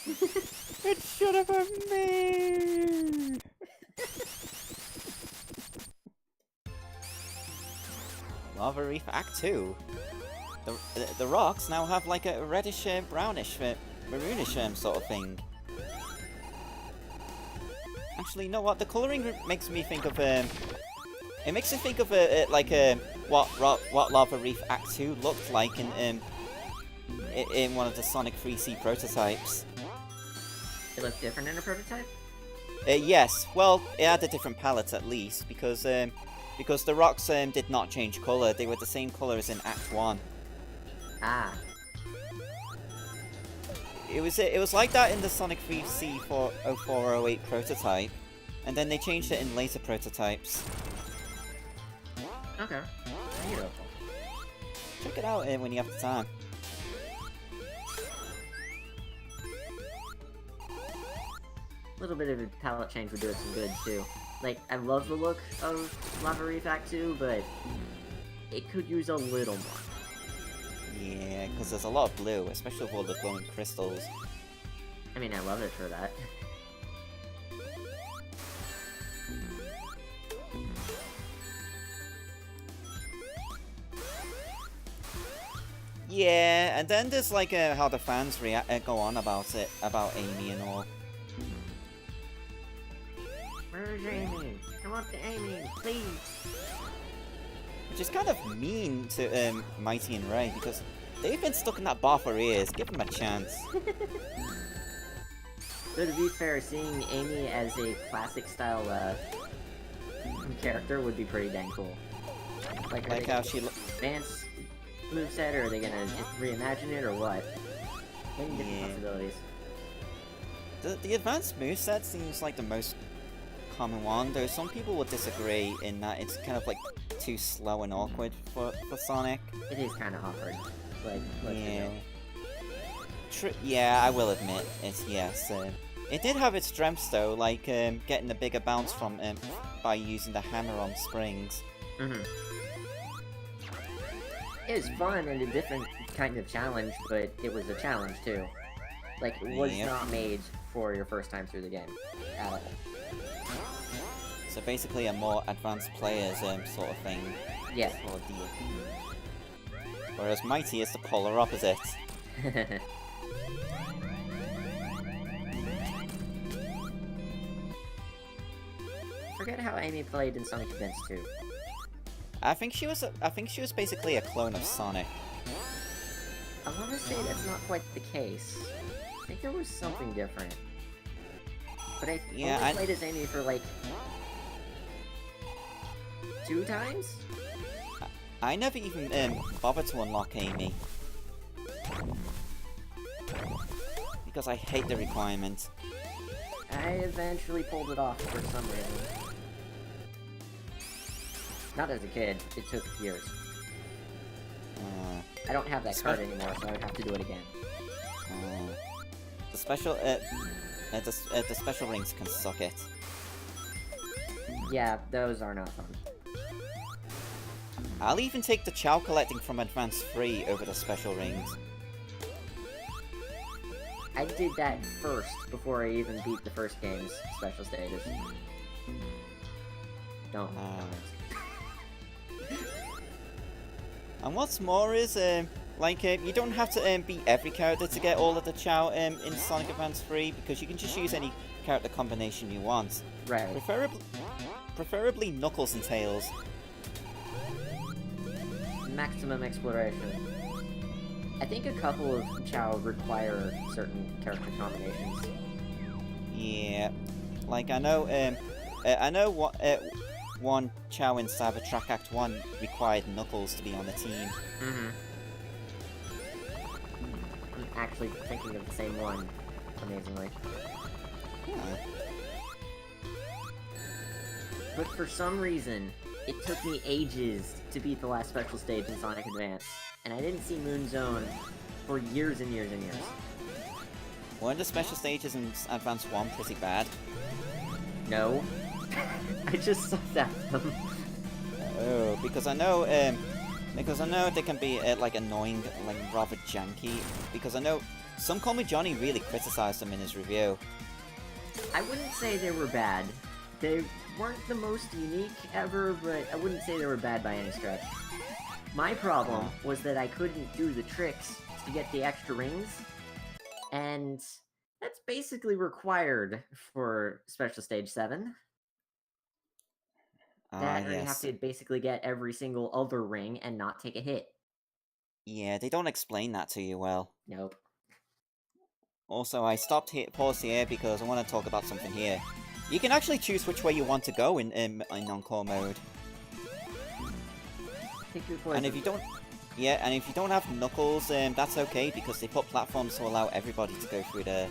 It should have been me! Lava Reef Act 2. The rocks now have like a reddish, brownish, maroonish sort of thing. Actually, you know what? The colouring makes me think of it makes me think of what Lava Reef Act 2 looked like in one of the Sonic 3C prototypes. It looked different in a prototype? Yes. Well, it had a different palette at least, because the rocks did not change colour. They were the same colour as in Act 1. Ah. It was like that in the Sonic 3C 0408 prototype, and then they changed it in later prototypes. Okay. Beautiful. Check it out when you have the time. A little bit of a palette change would do it some good too. Like, I love the look of Lava Refact 2, but it could use a little more. Yeah, because there's a lot of blue, especially with all the glowing crystals. I mean, I love it for that. Yeah, and then there's like how the fans go on about it, about Amy and all. Where's Amy? I want the Amy, please! Which is kind of mean to Mighty and Ray, because they've been stuck in that bar for years. Give them a chance. So to be fair, seeing Amy as a classic style character would be pretty dang cool. Like how she advance moveset, or are they gonna reimagine it, or what? Many different possibilities. The advanced moveset seems like the most common one, though some people would disagree in that it's kind of like too slow and awkward for Sonic. It is kind of awkward. Like, yeah, I will admit it. Yes, it did have its strengths though, like getting a bigger bounce from by using the hammer on springs. It was fun and a different kind of challenge, but it was a challenge too. Like, it was not made for your first time through the game at all. So basically, a more advanced players sort of thing. Yeah. Whereas Mighty is the polar opposite. Forget how Amy played in Sonic Advance 2. I think she was basically a clone of Sonic. I want to say that's not quite the case. I think there was something different. But I only played as Amy for like 2 times? I never even bothered to unlock Amy. Because I hate the requirement. I eventually pulled it off for some reason. Not as a kid, it took years. I don't have that card anymore, so I would have to do it again. The special rings can suck it. Yeah, those are not fun. I'll even take the Chow collecting from Advance 3 over the special rings. I did that first, before I even beat the first game's special stages. Don't. And what's more is, you don't have to beat every character to get all of the Chow in Sonic Advance 3, because you can just use any character combination you want. Right. Preferably Knuckles and Tails. Maximum exploration. I think a couple of Chow require certain character combinations. Yeah. Like, I know what, one Chow in Cybertruck Act 1 required Knuckles to be on the team. I'm actually thinking of the same one, amazingly. But for some reason, it took me ages to beat the last special stage in Sonic Advance, and I didn't see Moon Zone for years and years and years. Weren't the special stages in Advance 1 pretty bad? No. I just sucked at them. Oh, because I know they can be like annoying, like rather janky. Because I know some Call Me Johnny really criticized them in his review. I wouldn't say they were bad. They weren't the most unique ever, but I wouldn't say they were bad by any stretch. My problem was that I couldn't do the tricks to get the extra rings, and that's basically required for Special Stage 7. That you have to basically get every single other ring and not take a hit. Yeah, they don't explain that to you well. Nope. Also, I paused here because I want to talk about something here. You can actually choose which way you want to go in Encore mode. Pick your poison. And if you don't... Yeah, and if you don't have Knuckles, that's okay because they put platforms to allow everybody to go through there.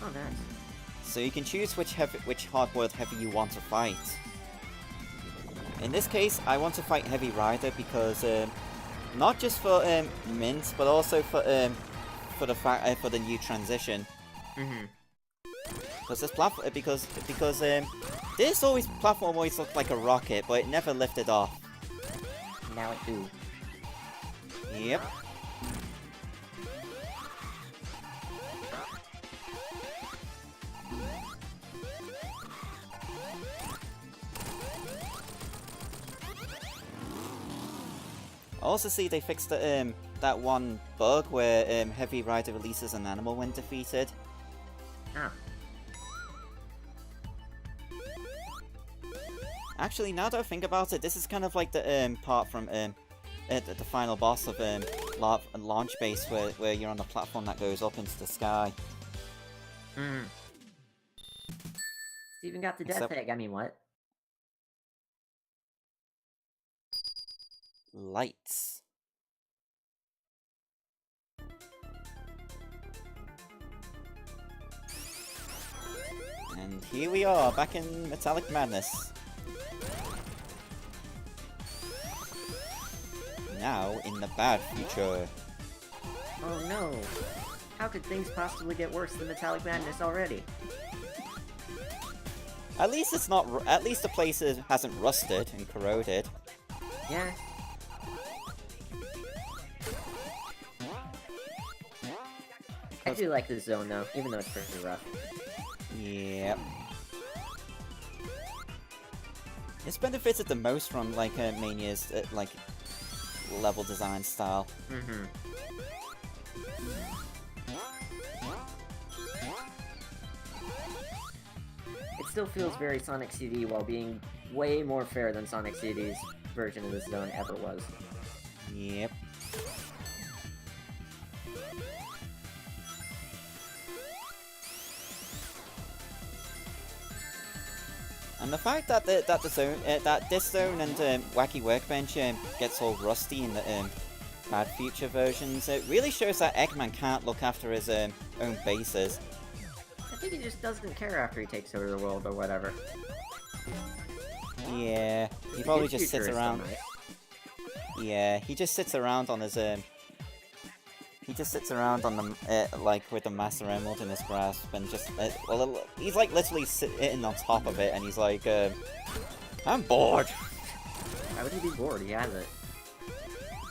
Oh, nice. So you can choose which hard-boiled heavy you want to fight. In this case, I want to fight Heavy Rider because not just for Mint, but also for the new transition. Because this platform always looked like a rocket, but it never lifted off. Now it do. Yep. I also see they fixed that one bug where Heavy Rider releases an animal when defeated. Ah. Actually, now that I think about it, this is kind of like the part from the final boss of Launch Base, where you're on the platform that goes up into the sky. It's even got the death egg. I mean, what? Lights. And here we are, back in Metallic Madness. Now, in the bad future. Oh no! How could things possibly get worse than Metallic Madness already? At least it's not. At least the place hasn't rusted and corroded. Yeah. I do like this zone though, even though it's pretty rough. Yep. It's benefited the most from like Mania's like level design style. It still feels very Sonic CD while being way more fair than Sonic CD's version of this zone ever was. Yep. And the fact that this zone and Wacky Workbench gets all rusty in the Bad Future versions, it really shows that Eggman can't look after his own bases. I think he just doesn't care after he takes over the world or whatever. Yeah, he probably just sits around. Yeah, he just sits around on his He just sits around on the like with the Master Emerald in his grasp and just he's like literally sitting on top of it and he's like, I'm bored. Why would he be bored? He has it.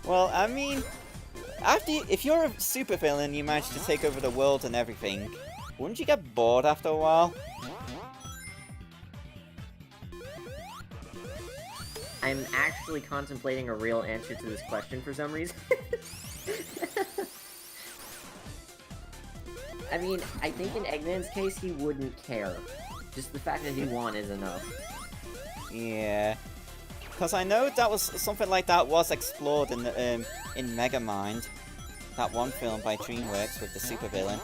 Well, I mean, if you're a supervillain and you manage to take over the world and everything, wouldn't you get bored after a while? I'm actually contemplating a real answer to this question for some reason. I mean, I think in Eggman's case, he wouldn't care. Just the fact that he won is enough. Yeah. Because I know that was something like that was explored in the in Megamind, that one film by DreamWorks with the supervillain.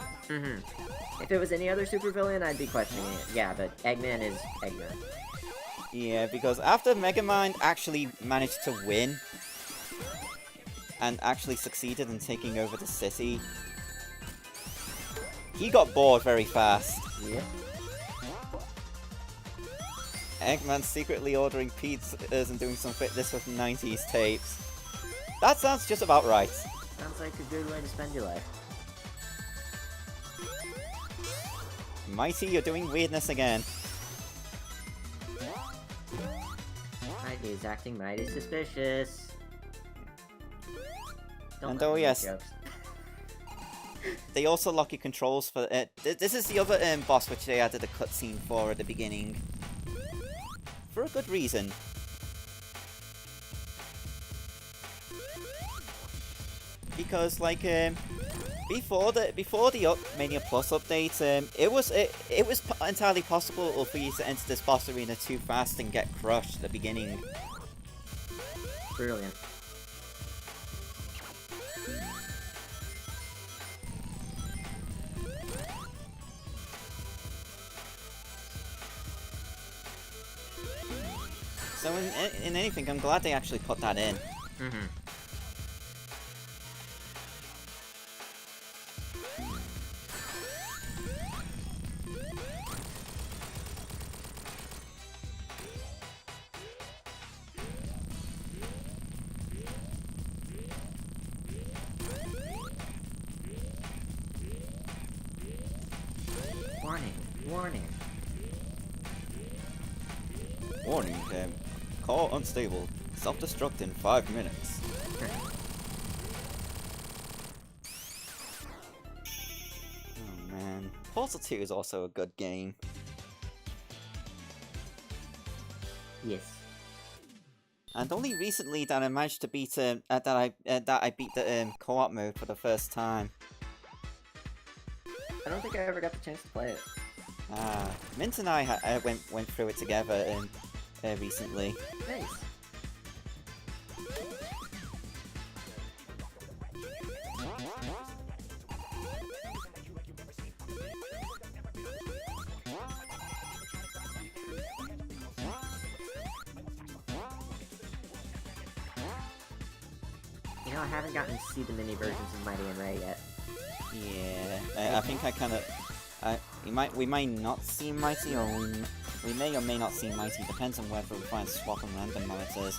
If it was any other supervillain, I'd be questioning it. Yeah, but Eggman is Eggman. Yeah, because after Megamind actually managed to win and actually succeeded in taking over the city, he got bored very fast. Yep. Eggman secretly ordering pizzas and doing some fitness with 90s tapes. That sounds just about right. Sounds like a good way to spend your life. Mighty, you're doing weirdness again. Mighty is acting mighty suspicious. Don't And let oh me yes, make jokes. they also lock your controls for this is the other boss which they added a cutscene for at the beginning. For a good reason. Because like before the Mania Plus update, it was entirely possible for you to enter this boss arena too fast and get crushed at the beginning. Brilliant. So in anything, I'm glad they actually put that in. Warning, warning. Warning, car unstable. Self-destruct in 5 minutes. Oh man. Portal 2 is also a good game. Yes. And only recently that I managed to beat that I beat the co-op mode for the first time. I don't think I ever got the chance to play it. Mint and I went through it together recently. Nice. You know, I haven't gotten to see the mini versions of Mighty and Ray yet. Yeah, I think I kind of. We might not see Mighty, or we may or may not see Mighty. Depends on whether we find swap and random monitors.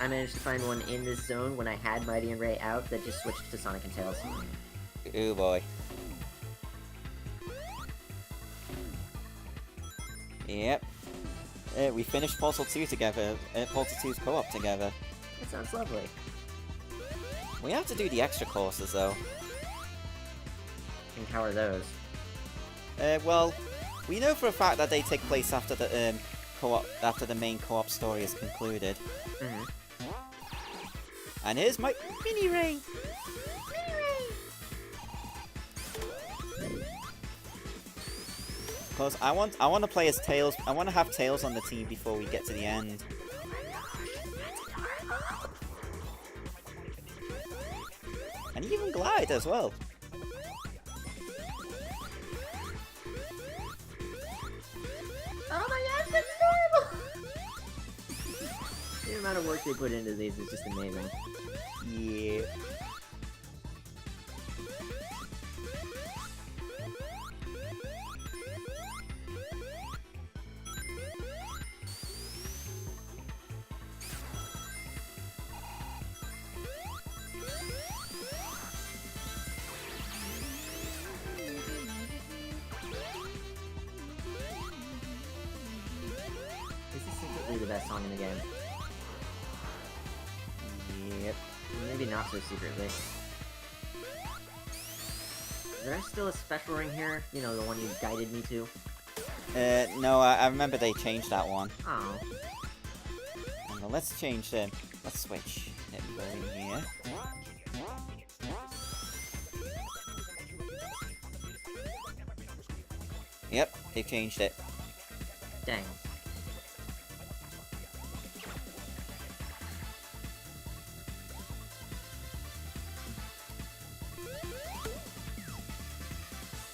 I managed to find one in this zone when I had Mighty and Ray out that just switched to Sonic and Tails. Ooh boy. Yep. We finished Portal 2 together. Portal 2's co-op together. That sounds lovely. We have to do the extra courses though. And how are those? Well, we know for a fact that they take place after the co-op, after the main co-op story is concluded. And here's my mini Ray. Because I want to play as Tails. I want to have Tails on the team before we get to the end. And even Glide as well. Oh my gosh, that's adorable! The amount of work they put into these is just amazing. Yeah. This is secretly the best song in the game. Yep. Maybe not so secretly. Is there still a special ring here? You know, the one you guided me to? No, I remember they changed that one. Oh. Well, let's change them. Let's switch. Let me go in here. Yep, they changed it. Dang.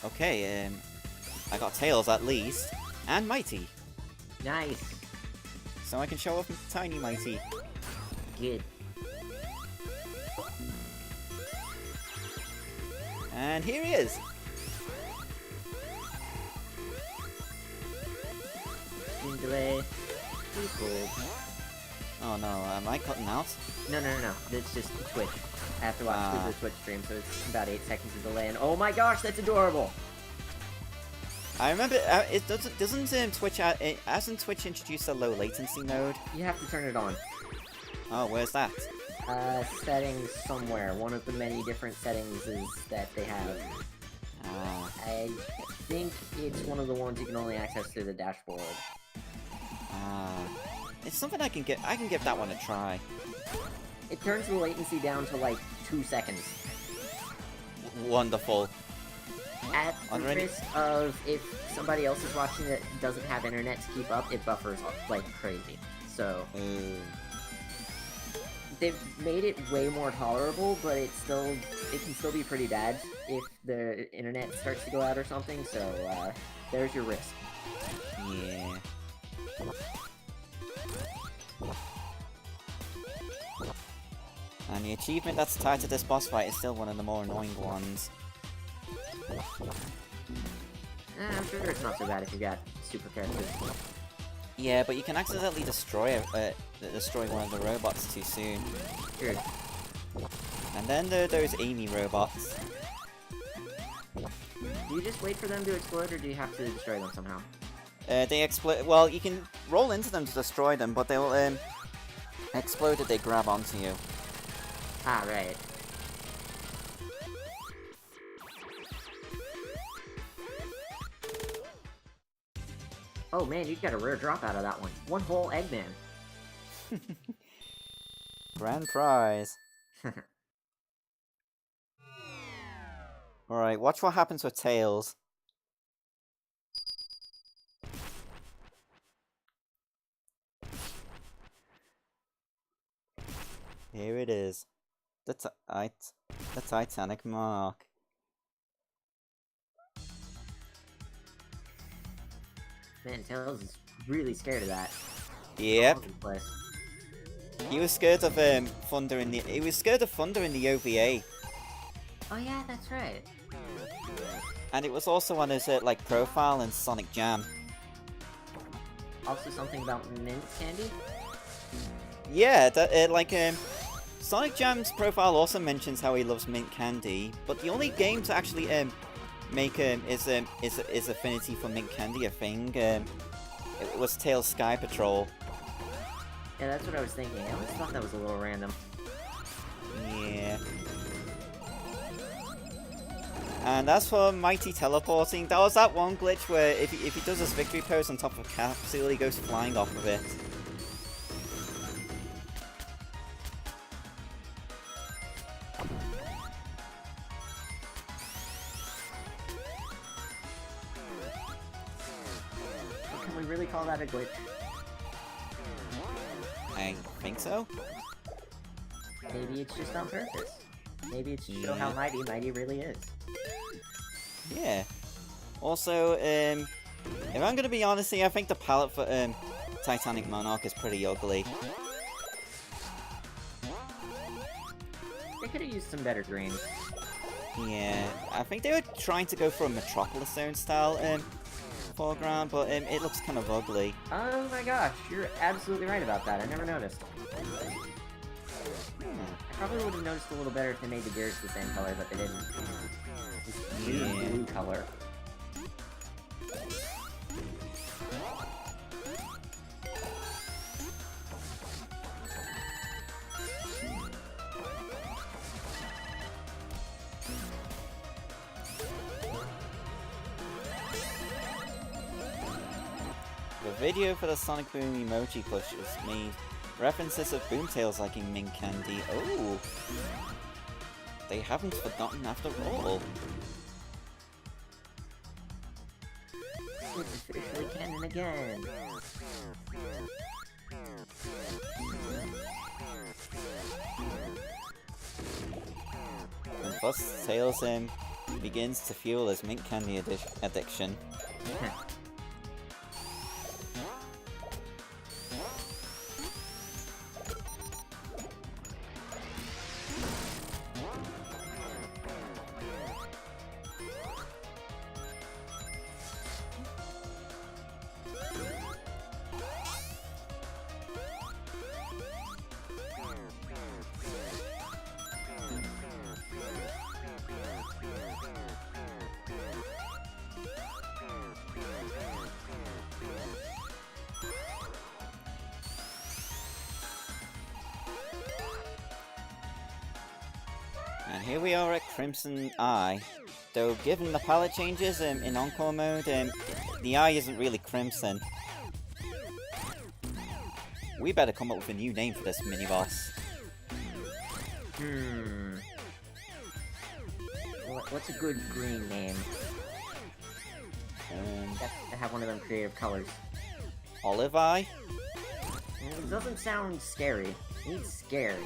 Okay, I got Tails at least, and Mighty, Nice. so I can show off Tiny Mighty. Good. And here he is. Delay. Too cool. Oh no, am I cutting out? No. It's just Twitch. I have to watch through the Twitch stream, so it's about 8 seconds of delay. And oh my gosh, that's adorable! I remember it doesn't Twitch hasn't Twitch introduced a low latency mode? You have to turn it on. Oh, where's that? Settings somewhere. One of the many different settings is that they have. I think it's one of the ones you can only access through the dashboard. It's something I can get. I can give that one a try. It turns the latency down to like 2 seconds. Wonderful. At the risk of if somebody else is watching that doesn't have internet to keep up, it buffers like crazy. So they've made it way more tolerable, but it can still be pretty bad if the internet starts to go out or something. So there's your risk. Yeah. And the achievement that's tied to this boss fight is still one of the more annoying ones. I'm sure it's not so bad if you got super characters. Yeah, but you can accidentally destroy one of the robots too soon. Sure. And then there are those Amy robots. Do you just wait for them to explode, or do you have to destroy them somehow? They explode. Well, you can roll into them to destroy them, but they'll explode if they grab onto you. Ah, right. Oh man, you got a rare drop out of that one. One whole Eggman. Grand prize. Alright, watch what happens with Tails. Here it is. The Titanic Monarch. Man, Tails is really scared of that. Yep. All over the place. He was scared of thunder in the. He was scared of thunder in the OVA, Oh yeah, that's right. and it was also on his like profile in Sonic Jam. Also something about mint candy? Yeah, that Sonic Jam's profile also mentions how he loves mint candy, but the only game to actually make is affinity for mint candy a thing. It was Tails Sky Patrol. Yeah, that's what I was thinking. I always thought that was a little random. Yeah. And as for Mighty Teleporting, that was that one glitch where if he does his victory pose on top of a capsule, he goes flying off of it. Can we really call that a glitch? I think so. Maybe it's just on purpose. Maybe it's to show how mighty really is. Yeah. Also, if I'm gonna be honest here, I think the palette for Titanic Monarch is pretty ugly. They could have used some better green. Yeah, I think they were trying to go for a Metropolis Zone style foreground, but it looks kind of ugly. Oh my gosh, you're absolutely right about that. I never noticed. I probably would have noticed a little better if they made the gears the same color, but they didn't. This weird blue color. The video for the Sonic Boom emoji push is made references of Boomtails liking mint candy. Oh! They haven't forgotten after all. It's officially canon again. And thus, Tails begins to fuel his mint candy addiction. And here we are at Crimson Eye. Though given the palette changes in Encore mode, the eye isn't really crimson. We better come up with a new name for this mini-boss. What's a good green name? I have one of them creative colors. Olive Eye? It doesn't sound scary. It needs scary.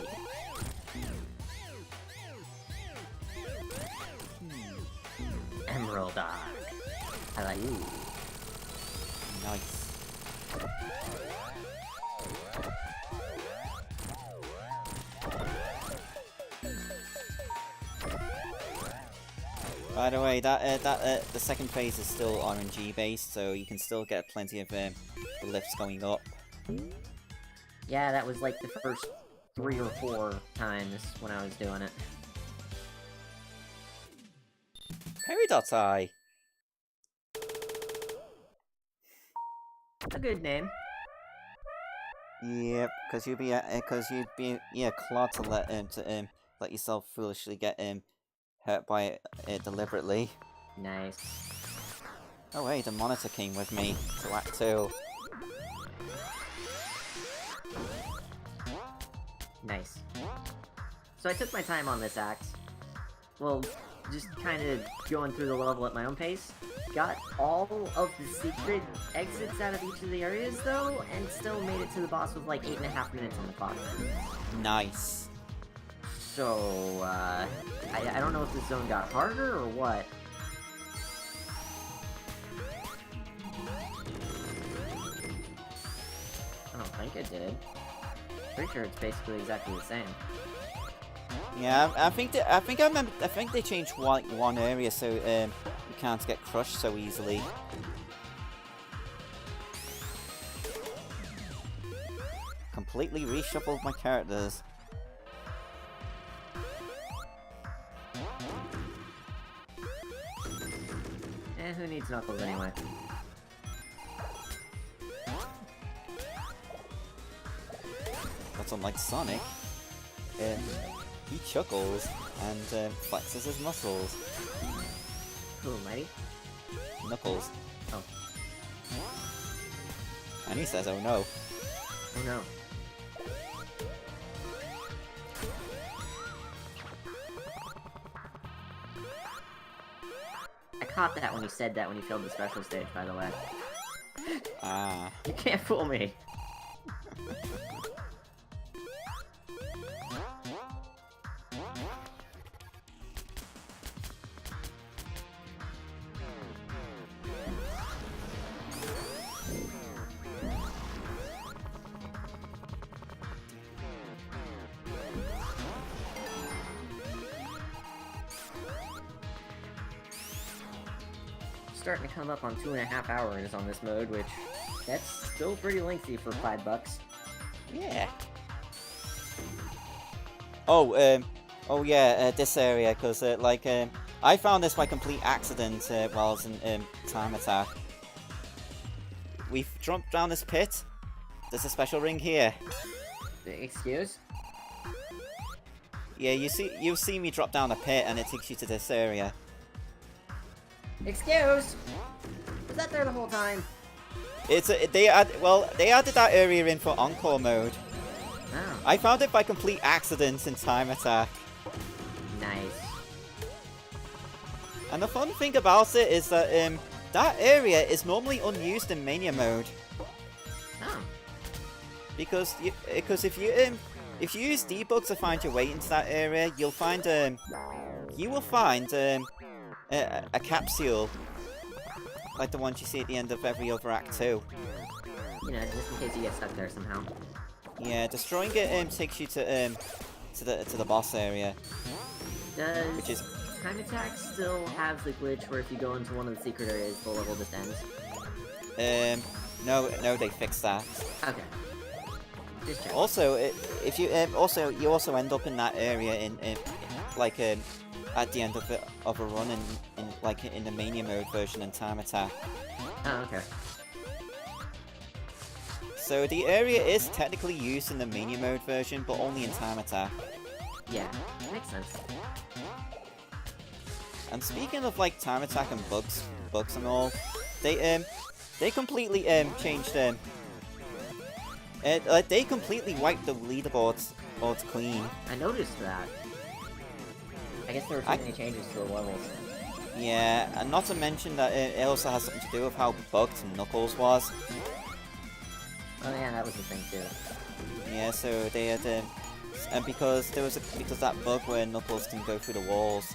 Emerald Eye. I like you. Nice. By the way, the second phase is still RNG based, so you can still get plenty of the lifts going up. Yeah, that was like the first 3 or 4 times when I was doing it. Peridot. A good name. Yep, because you'd be Claude to let yourself foolishly get hurt by it deliberately. Nice. Oh wait, the monitor came with me to Act 2. Nice. So I took my time on this act. Well, just kind of going through the level at my own pace. Got all of the secret exits out of each of the areas, though, and still made it to the boss with like 8.5 minutes on the clock. Nice. So, I don't know if this zone got harder or what. I don't think it did. Pretty sure it's basically exactly the same. Yeah, I think they changed one area so you can't get crushed so easily. Completely reshuffled my characters. Who needs Knuckles anyway? But unlike Sonic, he chuckles and flexes his muscles. Who, Mighty? Knuckles. Oh. And he says, oh no. Oh no. I caught that when you said that when you failed the special stage, by the way. Ah. You can't fool me. Starting to come up on 2.5 hours on this mode, which that's still pretty lengthy for $5. Yeah. Oh, yeah, this area, because, I found this by complete accident while I was in Time Attack. We've jumped down this pit. There's a special ring here. Excuse? Yeah, you'll see me drop down a pit, and it takes you to this area. Excuse? Was that there the whole time? They added that area in for Encore mode. Oh. I found it by complete accident in Time Attack. Nice. And the fun thing about it is that that area is normally unused in Mania mode. Oh. Because if you use debug to find your way into that area, you will find a capsule like the ones you see at the end of every other Act 2. You know, just in case you get stuck there somehow. Yeah, destroying it takes you to the boss area. Does which is Time Attack still have the glitch where if you go into one of the secret areas, the level just ends? No, they fixed that. Okay. Just check. Also, if you you also end up in that area at the end of a run in the Mania mode version in Time Attack. Oh, okay. So the area is technically used in the Mania mode version, but only in Time Attack. Yeah, makes sense. And speaking of Time Attack and bugs and all, they completely changed they completely wiped the leaderboards clean. I noticed that. I guess there were too many changes to the levels. Yeah, and not to mention that it also has something to do with how bugged Knuckles was. Oh yeah, that was the thing too. Yeah, so they had and because that bug where Knuckles can go through the walls.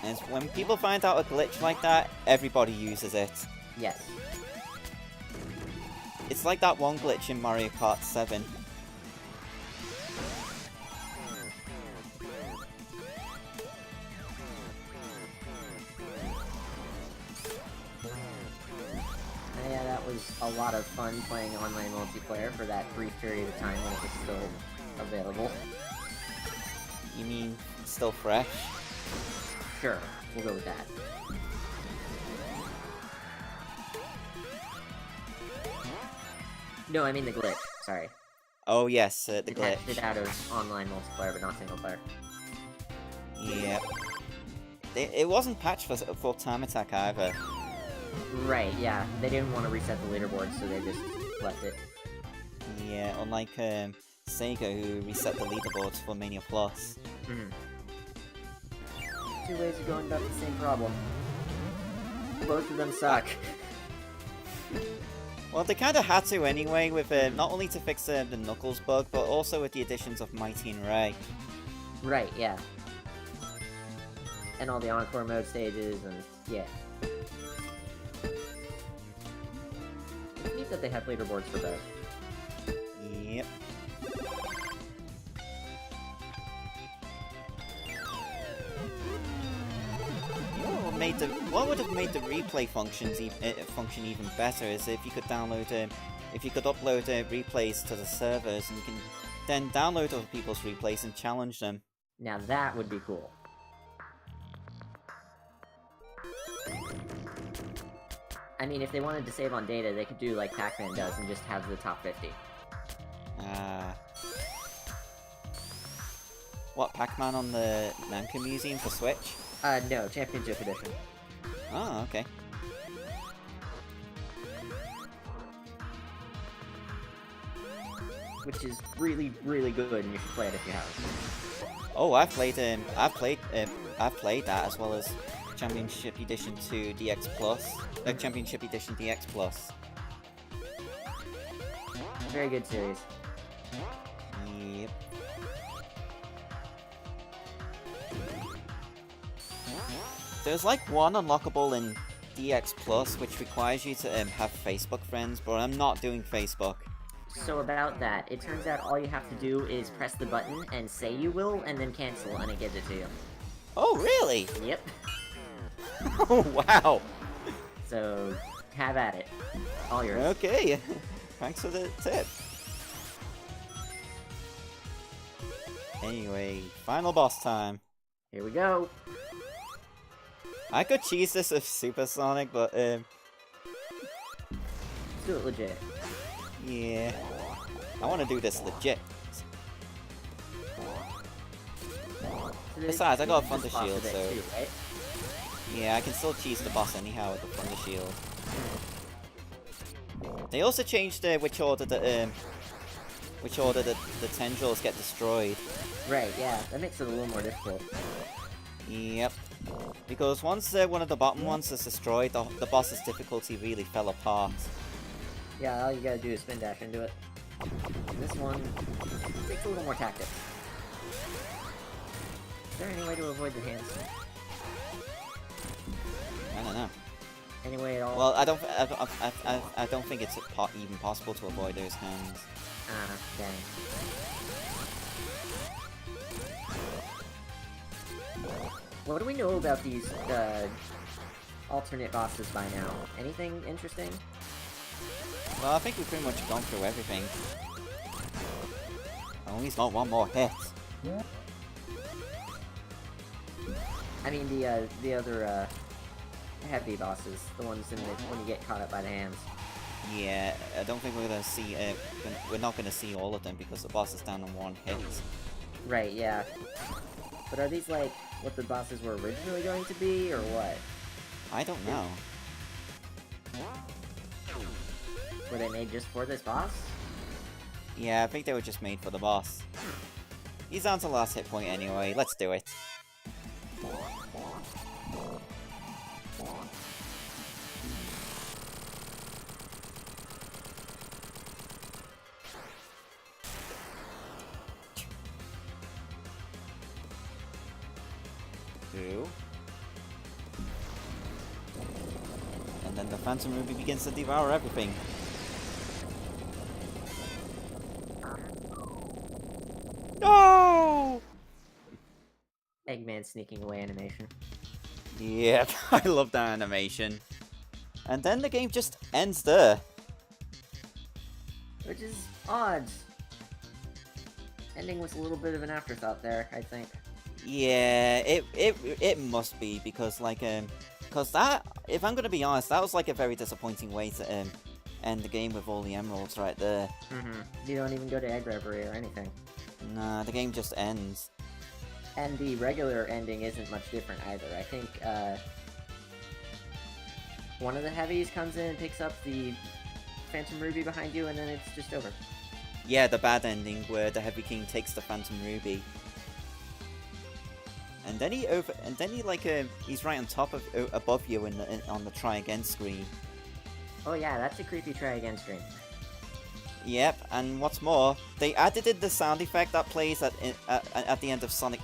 And when people find out a glitch like that, everybody uses it. Yes. It's like that one glitch in Mario Kart 7. a lot of fun playing online multiplayer for that brief period of time when it was still available. You mean still fresh? Sure, we'll go with that. No, I mean the glitch. Sorry. Oh yes, the It glitch. hatched it out of online multiplayer, but not single player. Yeah. It wasn't patched for time attack either. Right, yeah. They didn't want to reset the leaderboard, so they just left it. Yeah, unlike Sega, who reset the leaderboards for Mania Plus. Two ways of going about the same problem. Both of them suck. Well, they kind of had to anyway, with not only to fix the Knuckles bug, but also with the additions of Mighty and Ray. Right, yeah. And all the Encore mode stages, and yeah. It's neat that they have leaderboards for both. Yep. What would have made the replay function even better is if you could upload replays to the servers, and you can then download other people's replays and challenge them. Now that would be cool. I mean, if they wanted to save on data, they could do like Pac-Man does and just have the top 50. What, Pac-Man on the Namco Museum for Switch? No, Championship Edition. Oh, okay. Which is really, really good, and you should play it if you haven't. Oh, I've played that as well as Championship Edition 2 DX Plus. Championship Edition DX Plus. Very good series. Yep. There's like one unlockable in DX Plus which requires you to have Facebook friends, but I'm not doing Facebook. So about that, it turns out all you have to do is press the button and say you will, and then cancel, and it gives it to you. Oh, really? Yep. Oh, wow. So, have at it. All yours. Okay. Thanks for the tip. Anyway, final boss time. Here we go. I could cheese this with Supersonic, but Let's do it legit. yeah. I want to do this legit. Besides, I got a Thunder Shield, so... Too, right? Yeah, I can still cheese the boss anyhow with the Thunder Shield. They also changed which order the tendrils get destroyed. Right, yeah, that makes it a little more difficult. Yep. Because once one of the bottom ones is destroyed, the boss's difficulty really fell apart. Yeah, all you gotta do is spin dash into it. And this one takes a little more tactics. Is there any way to avoid the hands? I don't know. Any way at all? Well, I don't think it's even possible to avoid those hands. Ah, dang. What do we know about these, alternate bosses by now? Anything interesting? Well, I think we've pretty much gone through everything. Oh, he's got one more hit. I mean, the other, heavy bosses. The ones when you get caught up by the hands. Yeah, I don't think we're gonna see. We're not gonna see all of them because the boss is down on one hit. Right, yeah. But are these, like, what the bosses were originally going to be, or what? I don't know. Were they made just for this boss? Yeah, I think they were just made for the boss. He's down to the last hit point anyway. Let's do it. Two. And then the Phantom Ruby begins to devour everything. No! Eggman sneaking away animation. Yep, I love that animation. And then the game just ends there. which is odd. Ending was a little bit of an afterthought there, I think. Yeah, it must be because because that, if I'm gonna be honest, that was like a very disappointing way to end the game with all the emeralds right there. You don't even go to Egg Reverie or anything. Nah, the game just ends. And the regular ending isn't much different either. I think one of the heavies comes in and picks up the Phantom Ruby behind you, and then it's just over. Yeah, the bad ending where the Heavy King takes the Phantom Ruby. And then he's right on top of above you on the try again screen. Oh yeah, that's a creepy try again screen. Yep, and what's more, they added in the sound effect that plays at the end of Sonic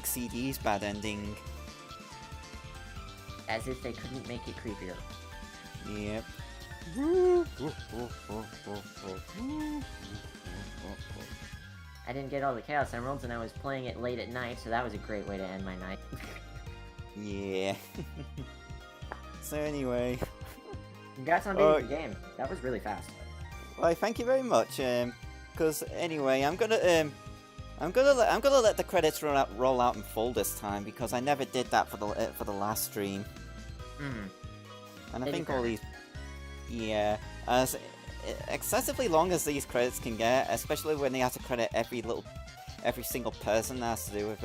CD's bad ending. As if they couldn't make it creepier. Yep. I didn't get all the Chaos Emeralds, and I was playing it late at night, so that was a great way to end my night. Yeah. So anyway. Congrats on beating the game. That was really fast. Well, thank you very much. Because anyway, I'm gonna let the credits roll out in full this time because I never did that for the last stream. And I think all these, yeah, as excessively long as these credits can get, especially when they have to credit every single person that has to do with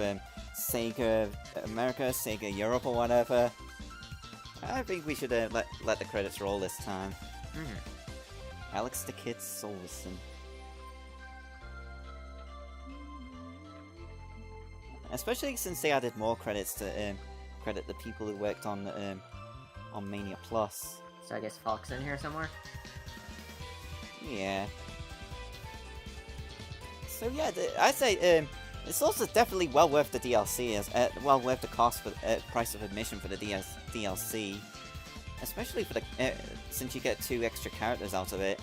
Sega America, Sega Europe, or whatever. I think we should let the credits roll this time. Alex the Kid Solison. Especially since they added more credits to credit the people who worked on Mania Plus. So I guess Fox in here somewhere? Yeah. So yeah, I'd say it's also definitely well worth the DLC, well worth the cost for price of admission for the DLC. Especially for the since you get 2 extra characters out of it.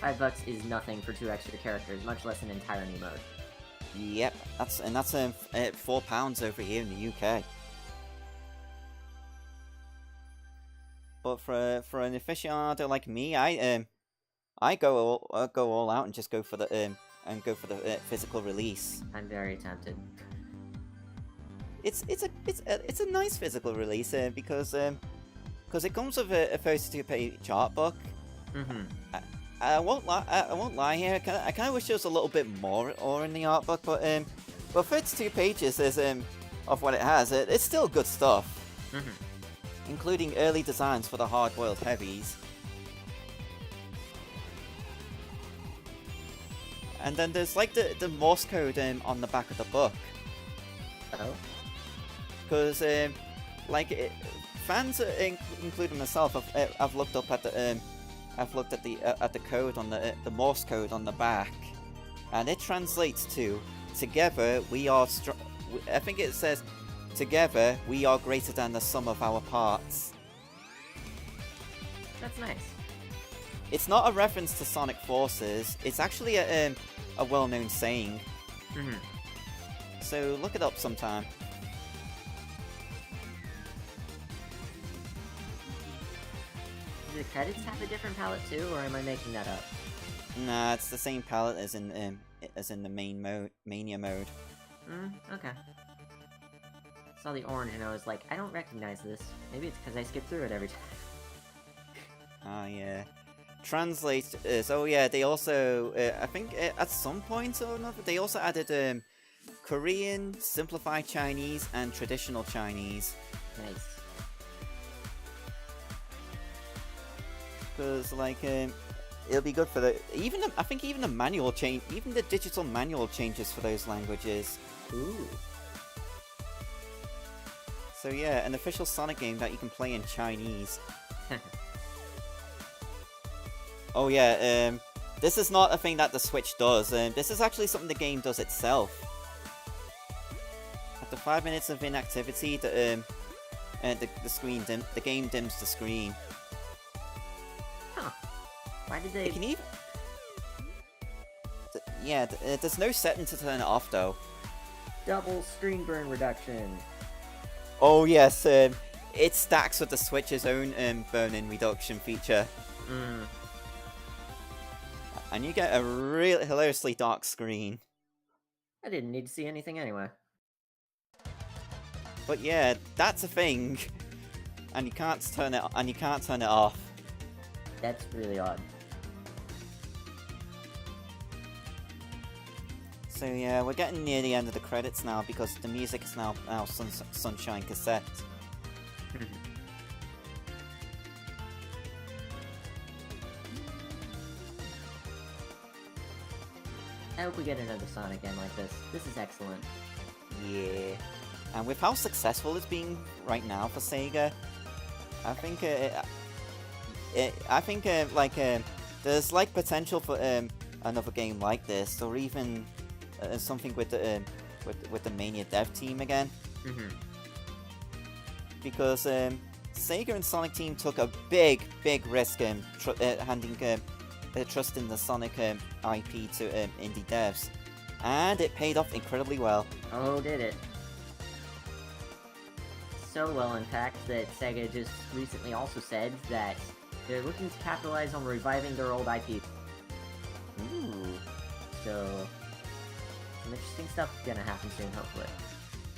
$5 is nothing for 2 extra characters, much less an entire new mode. Yep, that's £4 over here in the UK. But for an aficionado like me, I go all out and just go for the physical release. I'm very tempted. It's a nice physical release because it comes with a 32-page art book. I won't lie here. I kind of wish there was a little bit more in the art book, but 32 pages is of what it has. It's still good stuff, including early designs for the hard-boiled heavies. And then there's like the Morse code on the back of the book. Oh. Because fans, including myself, I've looked up at the code on the Morse code on the back, and it translates to "Together we are strong." I think it says, "Together we are greater than the sum of our parts." That's nice. It's not a reference to Sonic Forces. It's actually a well-known saying. So look it up sometime. Do the credits have a different palette too, or am I making that up? Nah, it's the same palette as in the main Mania mode. Okay. Saw the orange and I was like, I don't recognize this. Maybe it's because I skip through it every time. Ah, yeah. Translate so yeah, they also I think at some point or another they also added Korean, simplified Chinese, and traditional Chinese. Nice. Because it'll be good for I think even the manual change, even the digital manual changes for those languages. Ooh. So yeah, an official Sonic game that you can play in Chinese. Oh yeah, this is not a thing that the Switch does. This is actually something the game does itself. After 5 minutes of inactivity, the game dims the screen. Huh. Why did they... It can even... Yeah, there's no setting to turn it off though. Double screen burn reduction. Oh yes, it stacks with the Switch's own burn-in reduction feature. And you get a really hilariously dark screen. I didn't need to see anything anyway. But yeah, that's a thing. And you can't turn it off. That's really odd. So yeah, we're getting near the end of the credits now because the music is now Sunshine Cassette. I hope we get another Sonic game like this. This is excellent. Yeah. And with how successful it's being right now for Sega, I think there's like potential for another game like this, or even something with the Mania dev team again. Because Sega and Sonic Team took a big risk handing trusting the Sonic IP to indie devs, and it paid off incredibly well. Oh, did it? So well, in fact, that Sega just recently also said that they're looking to capitalize on reviving their old IP. Ooh. So, some interesting stuff is gonna happen soon, hopefully.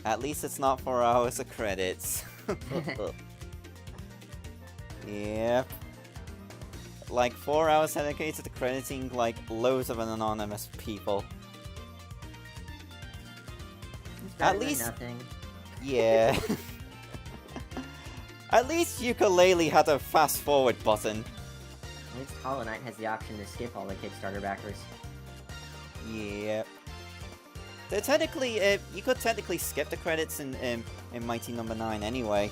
At least it's not 4 hours of credits. Yep. Like 4 hours dedicated to crediting like loads of anonymous people. It's better At than least, nothing. yeah. At least Ukulele had a fast forward button. At least Hollow Knight has the option to skip all the Kickstarter backers. Yep. They're technically, you could technically skip the credits in Mighty Number 9 anyway.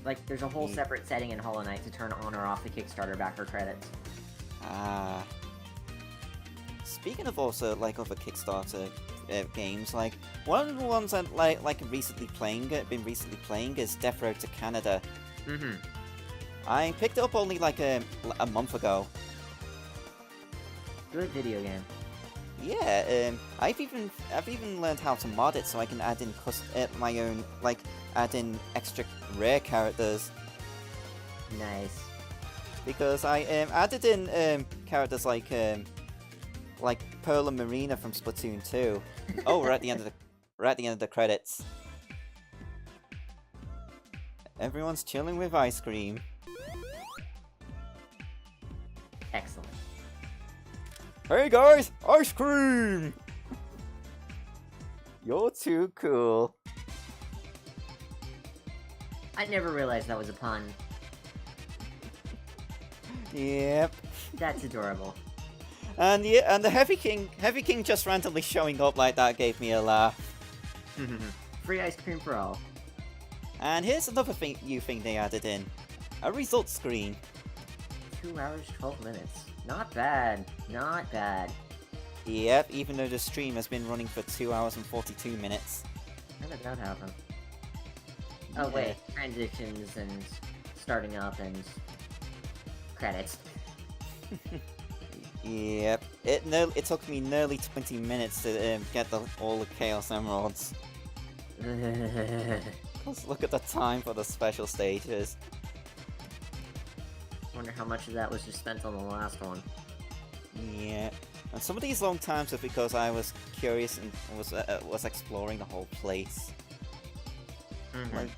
Like, there's a whole separate setting in Hollow Knight to turn on or off the Kickstarter backer credits. Ah. Speaking of also like other Kickstarter games, like one of the ones that been recently playing is Death Road to Canada. I picked it up only like a month ago. Good video game. Yeah, I've even learned how to mod it so I can add in my own, like, add in extra rare characters. Nice. Because I added in characters like Pearl and Marina from Splatoon 2. Oh, we're at the end of the credits. Everyone's chilling with ice cream. Excellent. Hey guys, ice cream! You're too cool. I never realized that was a pun. Yep. That's adorable. And the Heavy King just randomly showing up like that gave me a laugh. Free ice cream for all. And here's another new thing they added in. A results screen. 2 hours, 12 minutes. Not bad. Not bad. Yep, even though the stream has been running for 2 hours and 42 minutes. How did that happen? Oh wait, transitions and starting up and credits. Yep, it took me nearly 20 minutes to get all the Chaos Emeralds. Let's look at the time for the special stages. Wonder how much of that was just spent on the last one. Yeah, and some of these long times were because I was curious and was exploring the whole place. Like,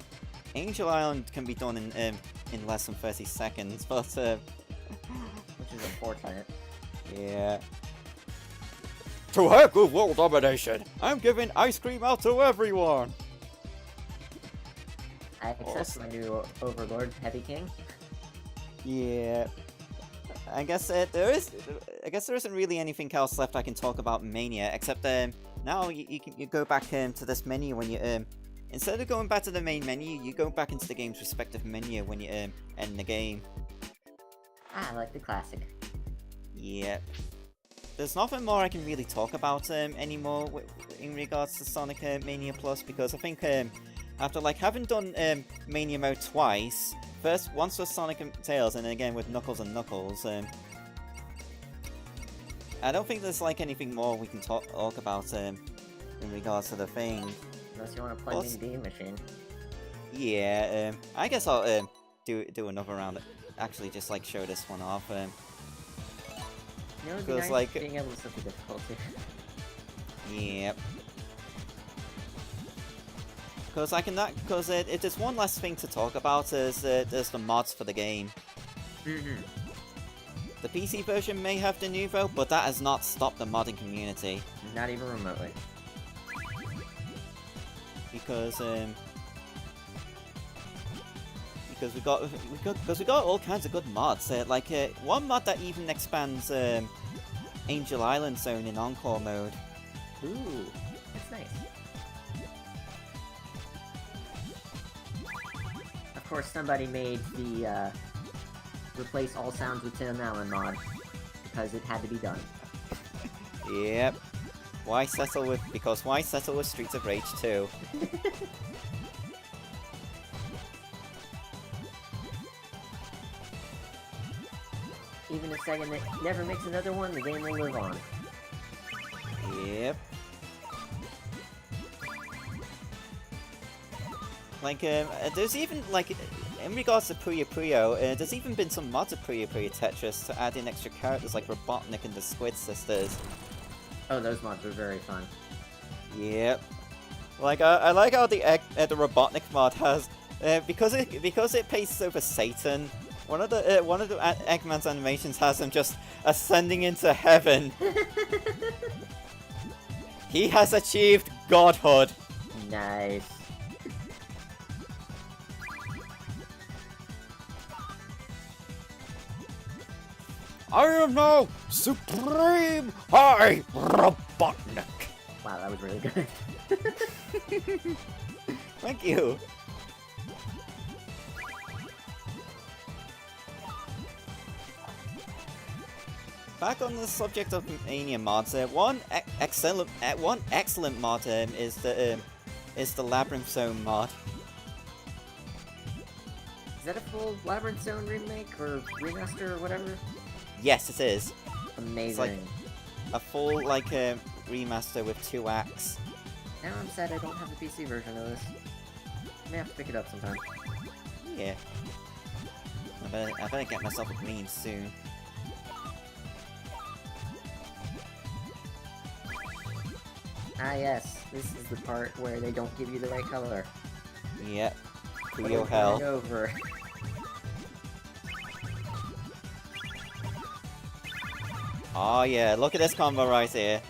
Angel Island can be done in less than 30 seconds, but which is unfortunate. Yeah. To heck with world domination! I'm giving ice cream out to everyone! Except my new Overlord, Heavy King. Yeah. I guess there isn't really anything else left I can talk about Mania, except now you go back to this menu when you instead of going back to the main menu, you go back into the game's respective menu when you end the game. I like the classic. Yep. There's nothing more I can really talk about anymore in regards to Sonic Mania Plus, because I think after like having done Mania Mode twice, once with Sonic and Tails and then again with Knuckles and Knuckles, I don't think there's like anything more we can talk about in regards to the thing. Unless you want to plug in the game machine. Yeah, I guess I'll do another round. Actually, just like show this one off. You know, it'd be Feels nice like- being able to set the difficulty. Yep. Because I can because it is one last thing to talk about is there's the mods for the game. Mm-hmm. The PC version may have the Nuvo, but that has not stopped the modding community. Not even remotely. Because we got all kinds of good mods. Like one mod that even expands Angel Island Zone in Encore mode. Ooh, that's nice. Of course, somebody made the replace all sounds with Tim Allen mod because it had to be done. Yep. Why settle with Streets of Rage 2? Even if Sega never makes another one, the game will live on. Yep. Like, there's even, like, in regards to Puyo Puyo, there's even been some mods of Puyo Puyo Tetris to add in extra characters like Robotnik and the Squid Sisters. Oh, those mods were very fun. Yep. Like, I like how the Robotnik mod has, because it paces over Satan. One of the Eggman's animations has him just ascending into heaven. He has achieved godhood. Nice. I am now Supreme High Robotnik. Wow, that was really good. Thank you. Back on the subject of Mania mods, one excellent mod is the Labyrinth Zone mod. Is that a full Labyrinth Zone remake or remaster or whatever? Yes, it is. Amazing. A full remaster with 2 acts. Now I'm sad I don't have the PC version of this. I may have to pick it up sometime. Yeah. I better get myself a green soon. Ah yes, this is the part where they don't give you the right color. Yep. Over Puyo hell. and over. Oh yeah, look at this combo right here.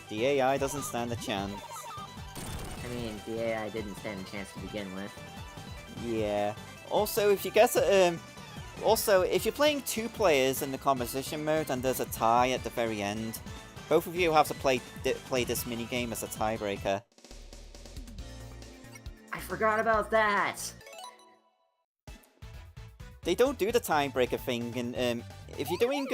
The AI doesn't stand a chance. I mean, the AI didn't stand a chance to begin with. Yeah. Also, if you get if you're playing 2 players in the composition mode and there's a tie at the very end, both of you have to play this minigame as a tiebreaker. I forgot about that! They don't do the tiebreaker thing, and if you're doing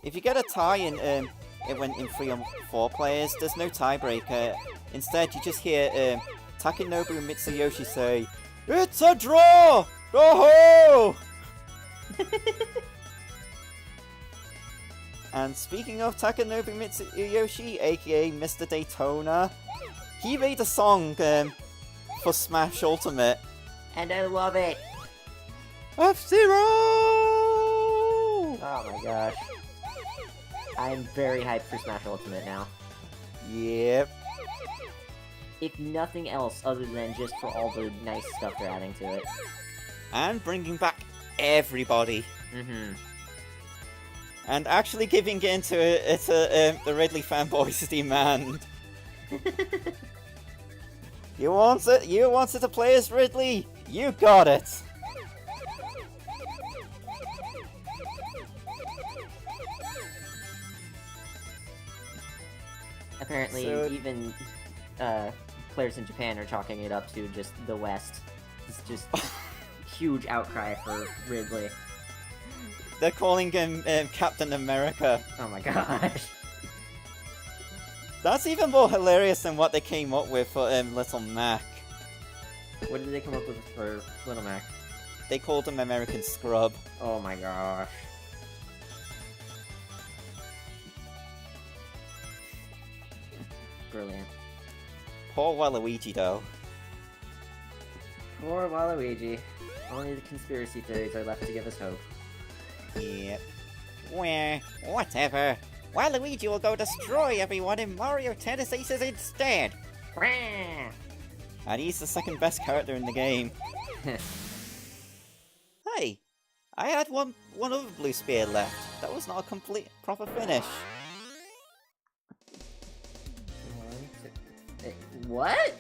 if you get a tie in 3 or 4 players, there's no tiebreaker. Instead, you just hear Takenobu Mitsuyoshi say, "It's a draw! Oh-ho!" And speaking of Takenobu Mitsuyoshi, aka Mr. Daytona, he made a song for Smash Ultimate. And I love it! F-Zero! Oh my gosh. I'm very hyped for Smash Ultimate now. Yep. If nothing else other than just for all the nice stuff they're adding to it. And bringing back everybody. Mm-hmm. And actually giving in to the Ridley fanboys' demand. You wanted to play as Ridley? You got it! Apparently, So- even players in Japan are chalking it up to just the West. It's just huge outcry for Ridley. They're calling him Captain America. Oh my gosh. That's even more hilarious than what they came up with for Little Mac. What did they come up with for Little Mac? They called him American Scrub. Oh my gosh. Brilliant. Poor Waluigi, though. Poor Waluigi. Only the conspiracy theories are left to give us hope. Yep. Well, whatever. Waluigi will go destroy everyone in Mario Tennis Aces instead. And he's the second best character in the game. Hey, I had one other blue spear left. That was not a complete proper finish. What?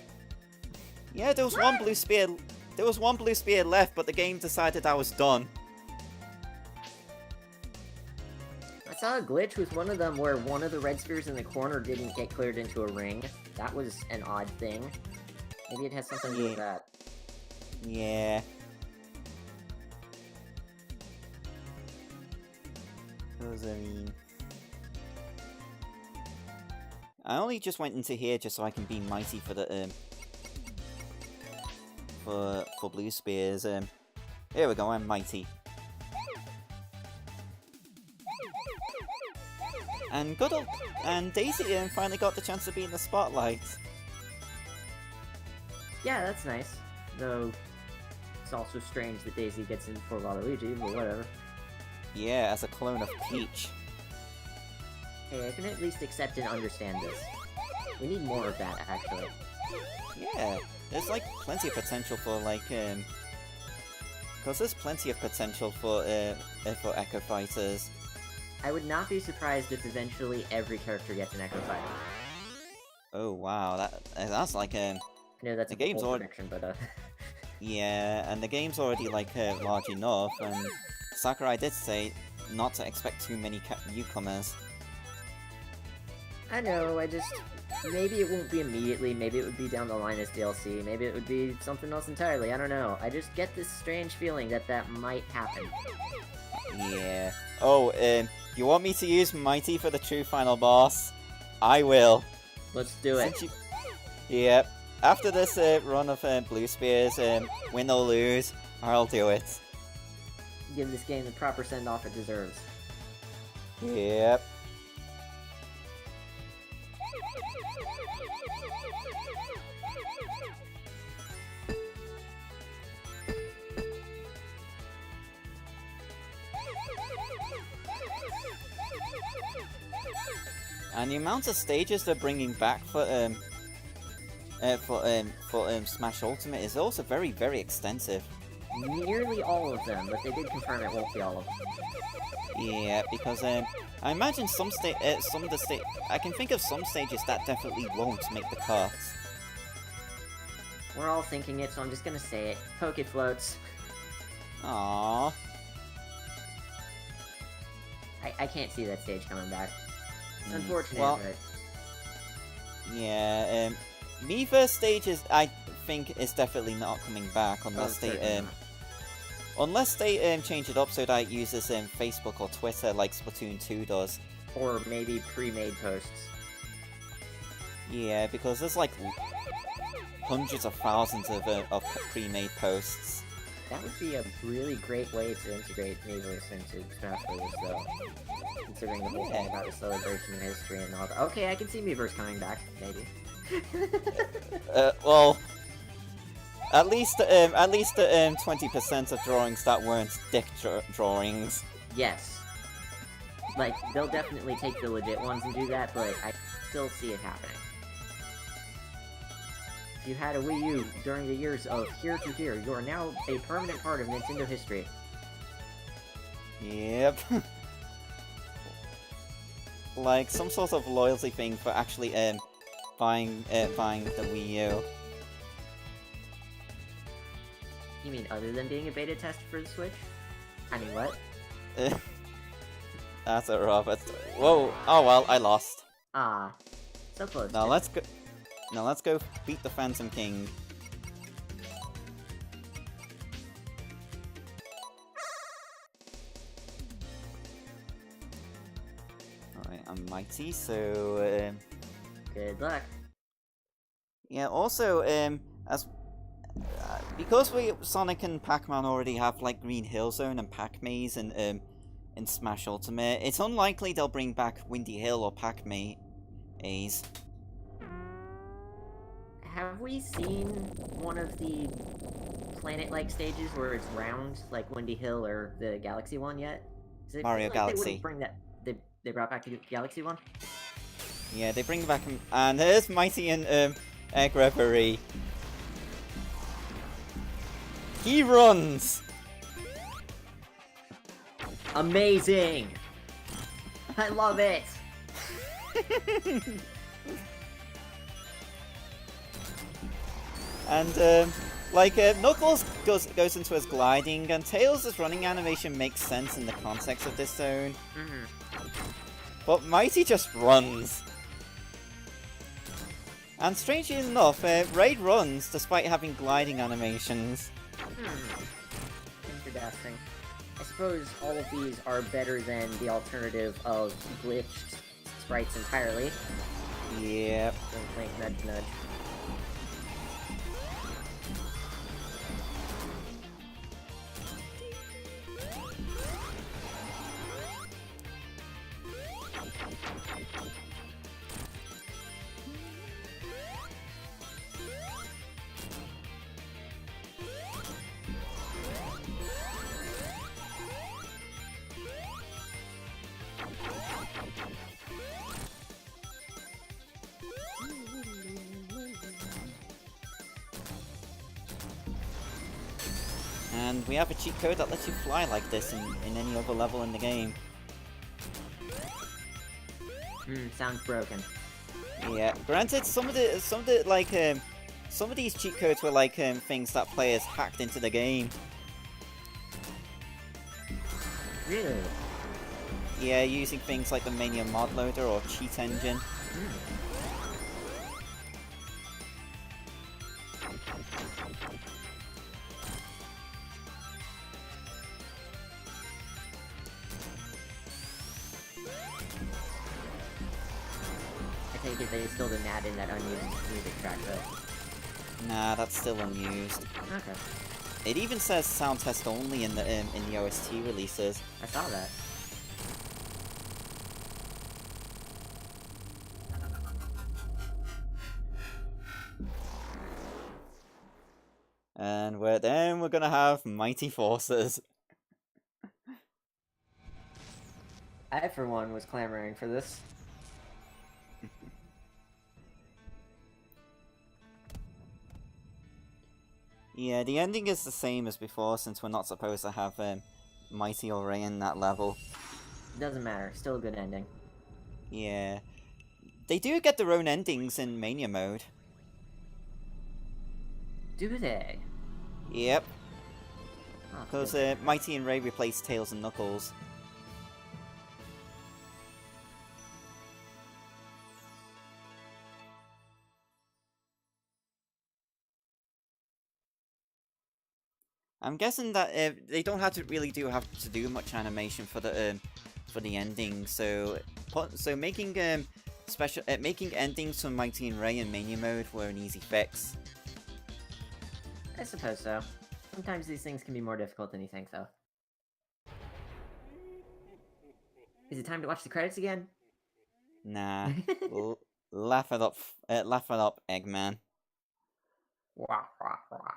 Yeah, there was one blue spear. There was one blue spear left, but the game decided I was done. I saw a glitch with one of them where one of the red spheres in the corner didn't get cleared into a ring. That was an odd thing. Maybe it has something to do with that. Yeah. What does that mean? I only just went into here just so I can be mighty for the for blue spears. Here we go. I'm mighty. And good old and Daisy finally got the chance to be in the spotlight. Yeah, that's nice. Though it's also strange that Daisy gets in before Waluigi, but whatever. Yeah, as a clone of Peach. Hey, I can at least accept and understand this. We need more of that, actually. Yeah, there's like plenty of potential for like because there's plenty of potential for Echo Fighters. I would not be surprised if eventually every character gets an Echo Fighter. Oh wow, that's like I know that's the a game's bold already prediction, but yeah, and the game's already like large enough, and Sakurai did say not to expect too many newcomers. I know, maybe it won't be immediately, maybe it would be down the line as DLC, maybe it would be something else entirely, I don't know. I just get this strange feeling that that might happen. Yeah. Oh, you want me to use Mighty for the true final boss? I will. Let's do it. Yep. After this run of Blue Spears, win or lose, I'll do it. Give this game the proper send-off it deserves. Yep. And the amount of stages they're bringing back for Smash Ultimate is also very, very extensive. Nearly all of them, but they did confirm it won't be all of them. Yeah, because I imagine some of the I can think of some stages that definitely won't make the cut. We're all thinking it, so I'm just gonna say it. Poke Floats. Aww. I can't see that stage coming back. Unfortunate, well, but... Yeah, Miiverse stages I think is definitely not coming back unless they change it up so that it uses Facebook or Twitter like Splatoon 2 does. Or maybe pre-made posts. Yeah, because there's like hundreds of thousands of pre-made posts. That would be a really great way to integrate Miiverse into Smash Bros. Though. Considering the whole thing about the celebration of history and all that. Okay, I can see Miiverse coming back, maybe. Well, at least 20% of drawings that weren't dick drawings. Yes. Like, they'll definitely take the legit ones and do that, but I still see it happening. If you had a Wii U during the years of Here to Here, you are now a permanent part of Nintendo history. Yep. Like some sort of loyalty thing for actually buying the Wii U. You mean other than being a beta tester for the Switch? I mean, what? That's a Robert. Whoa! Oh well, I lost. Ah, so close. Now let's go. Now let's go beat the Phantom King. Alright, I'm mighty, so Good luck. yeah. Also, because Sonic and Pac-Man already have like Green Hill Zone and Pac-Maze in Smash Ultimate, it's unlikely they'll bring back Windy Hill or Pac-Maze. Have we seen one of the planet-like stages where it's round, like Windy Hill or the Galaxy one yet? 'Cause I Mario feel like Galaxy. they wouldn't bring that. They brought back the Galaxy one. Yeah, they bring back him, and there's Mighty and Egg Reverie. He runs. Amazing! I love it. And Knuckles goes into his gliding, and Tails' running animation makes sense in the context of this zone. But Mighty just runs. And strangely enough, Raid runs despite having gliding animations. Interesting. I suppose all of these are better than the alternative of glitched sprites entirely. Yep. Wink, wink, nudge, nudge. And we have a cheat code that lets you fly like this in any other level in the game. Sounds broken. Yeah, granted, some of these cheat codes were like things that players hacked into the game. Really? Yeah, using things like the Mania mod loader or cheat engine. I take it they still didn't add in that unused music track though. Nah, that's still unused. Okay. It even says sound test only in the OST releases. I saw that. And then we're gonna have Mighty Forces. I, for one, was clamoring for this. Yeah, the ending is the same as before since we're not supposed to have Mighty or Ray in that level. Doesn't matter, still a good ending. Yeah. They do get their own endings in Mania mode. Do they? Yep. Oh, Because good. Mighty and Ray replace Tails and Knuckles. I'm guessing that they don't have to do much animation for the ending, so making making endings from Mighty and Ray in Mania mode were an easy fix. I suppose so. Sometimes these things can be more difficult than you think, though. Is it time to watch the credits again? Nah, laugh it up, Eggman. Wah, wah, wah.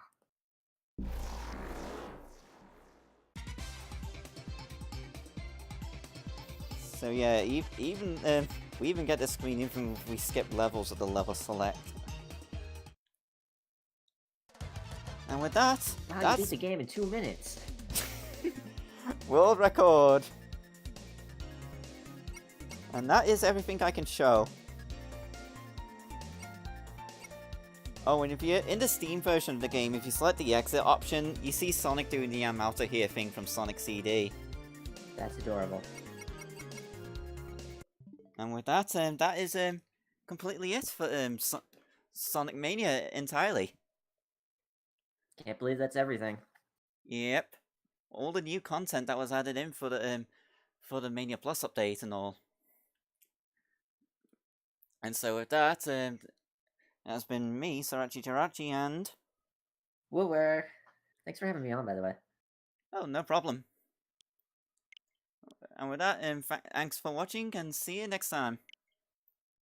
So yeah, even we even get the screen even if we skip levels of the level select. And with that, Wow, you that's beat the game in 2 minutes. world record. And that is everything I can show. Oh, and if you're in the Steam version of the game, if you select the exit option, you see Sonic doing the I'm out of here thing from Sonic CD. That's adorable. And with that, that is completely it for Sonic Mania entirely. Can't believe that's everything. Yep, all the new content that was added in for the Mania Plus update and all. And so with that, has been me, Sarachi Jirachi, and WillWare. Thanks for having me on, by the way. oh, no problem. And with that, thanks for watching, and see you next time.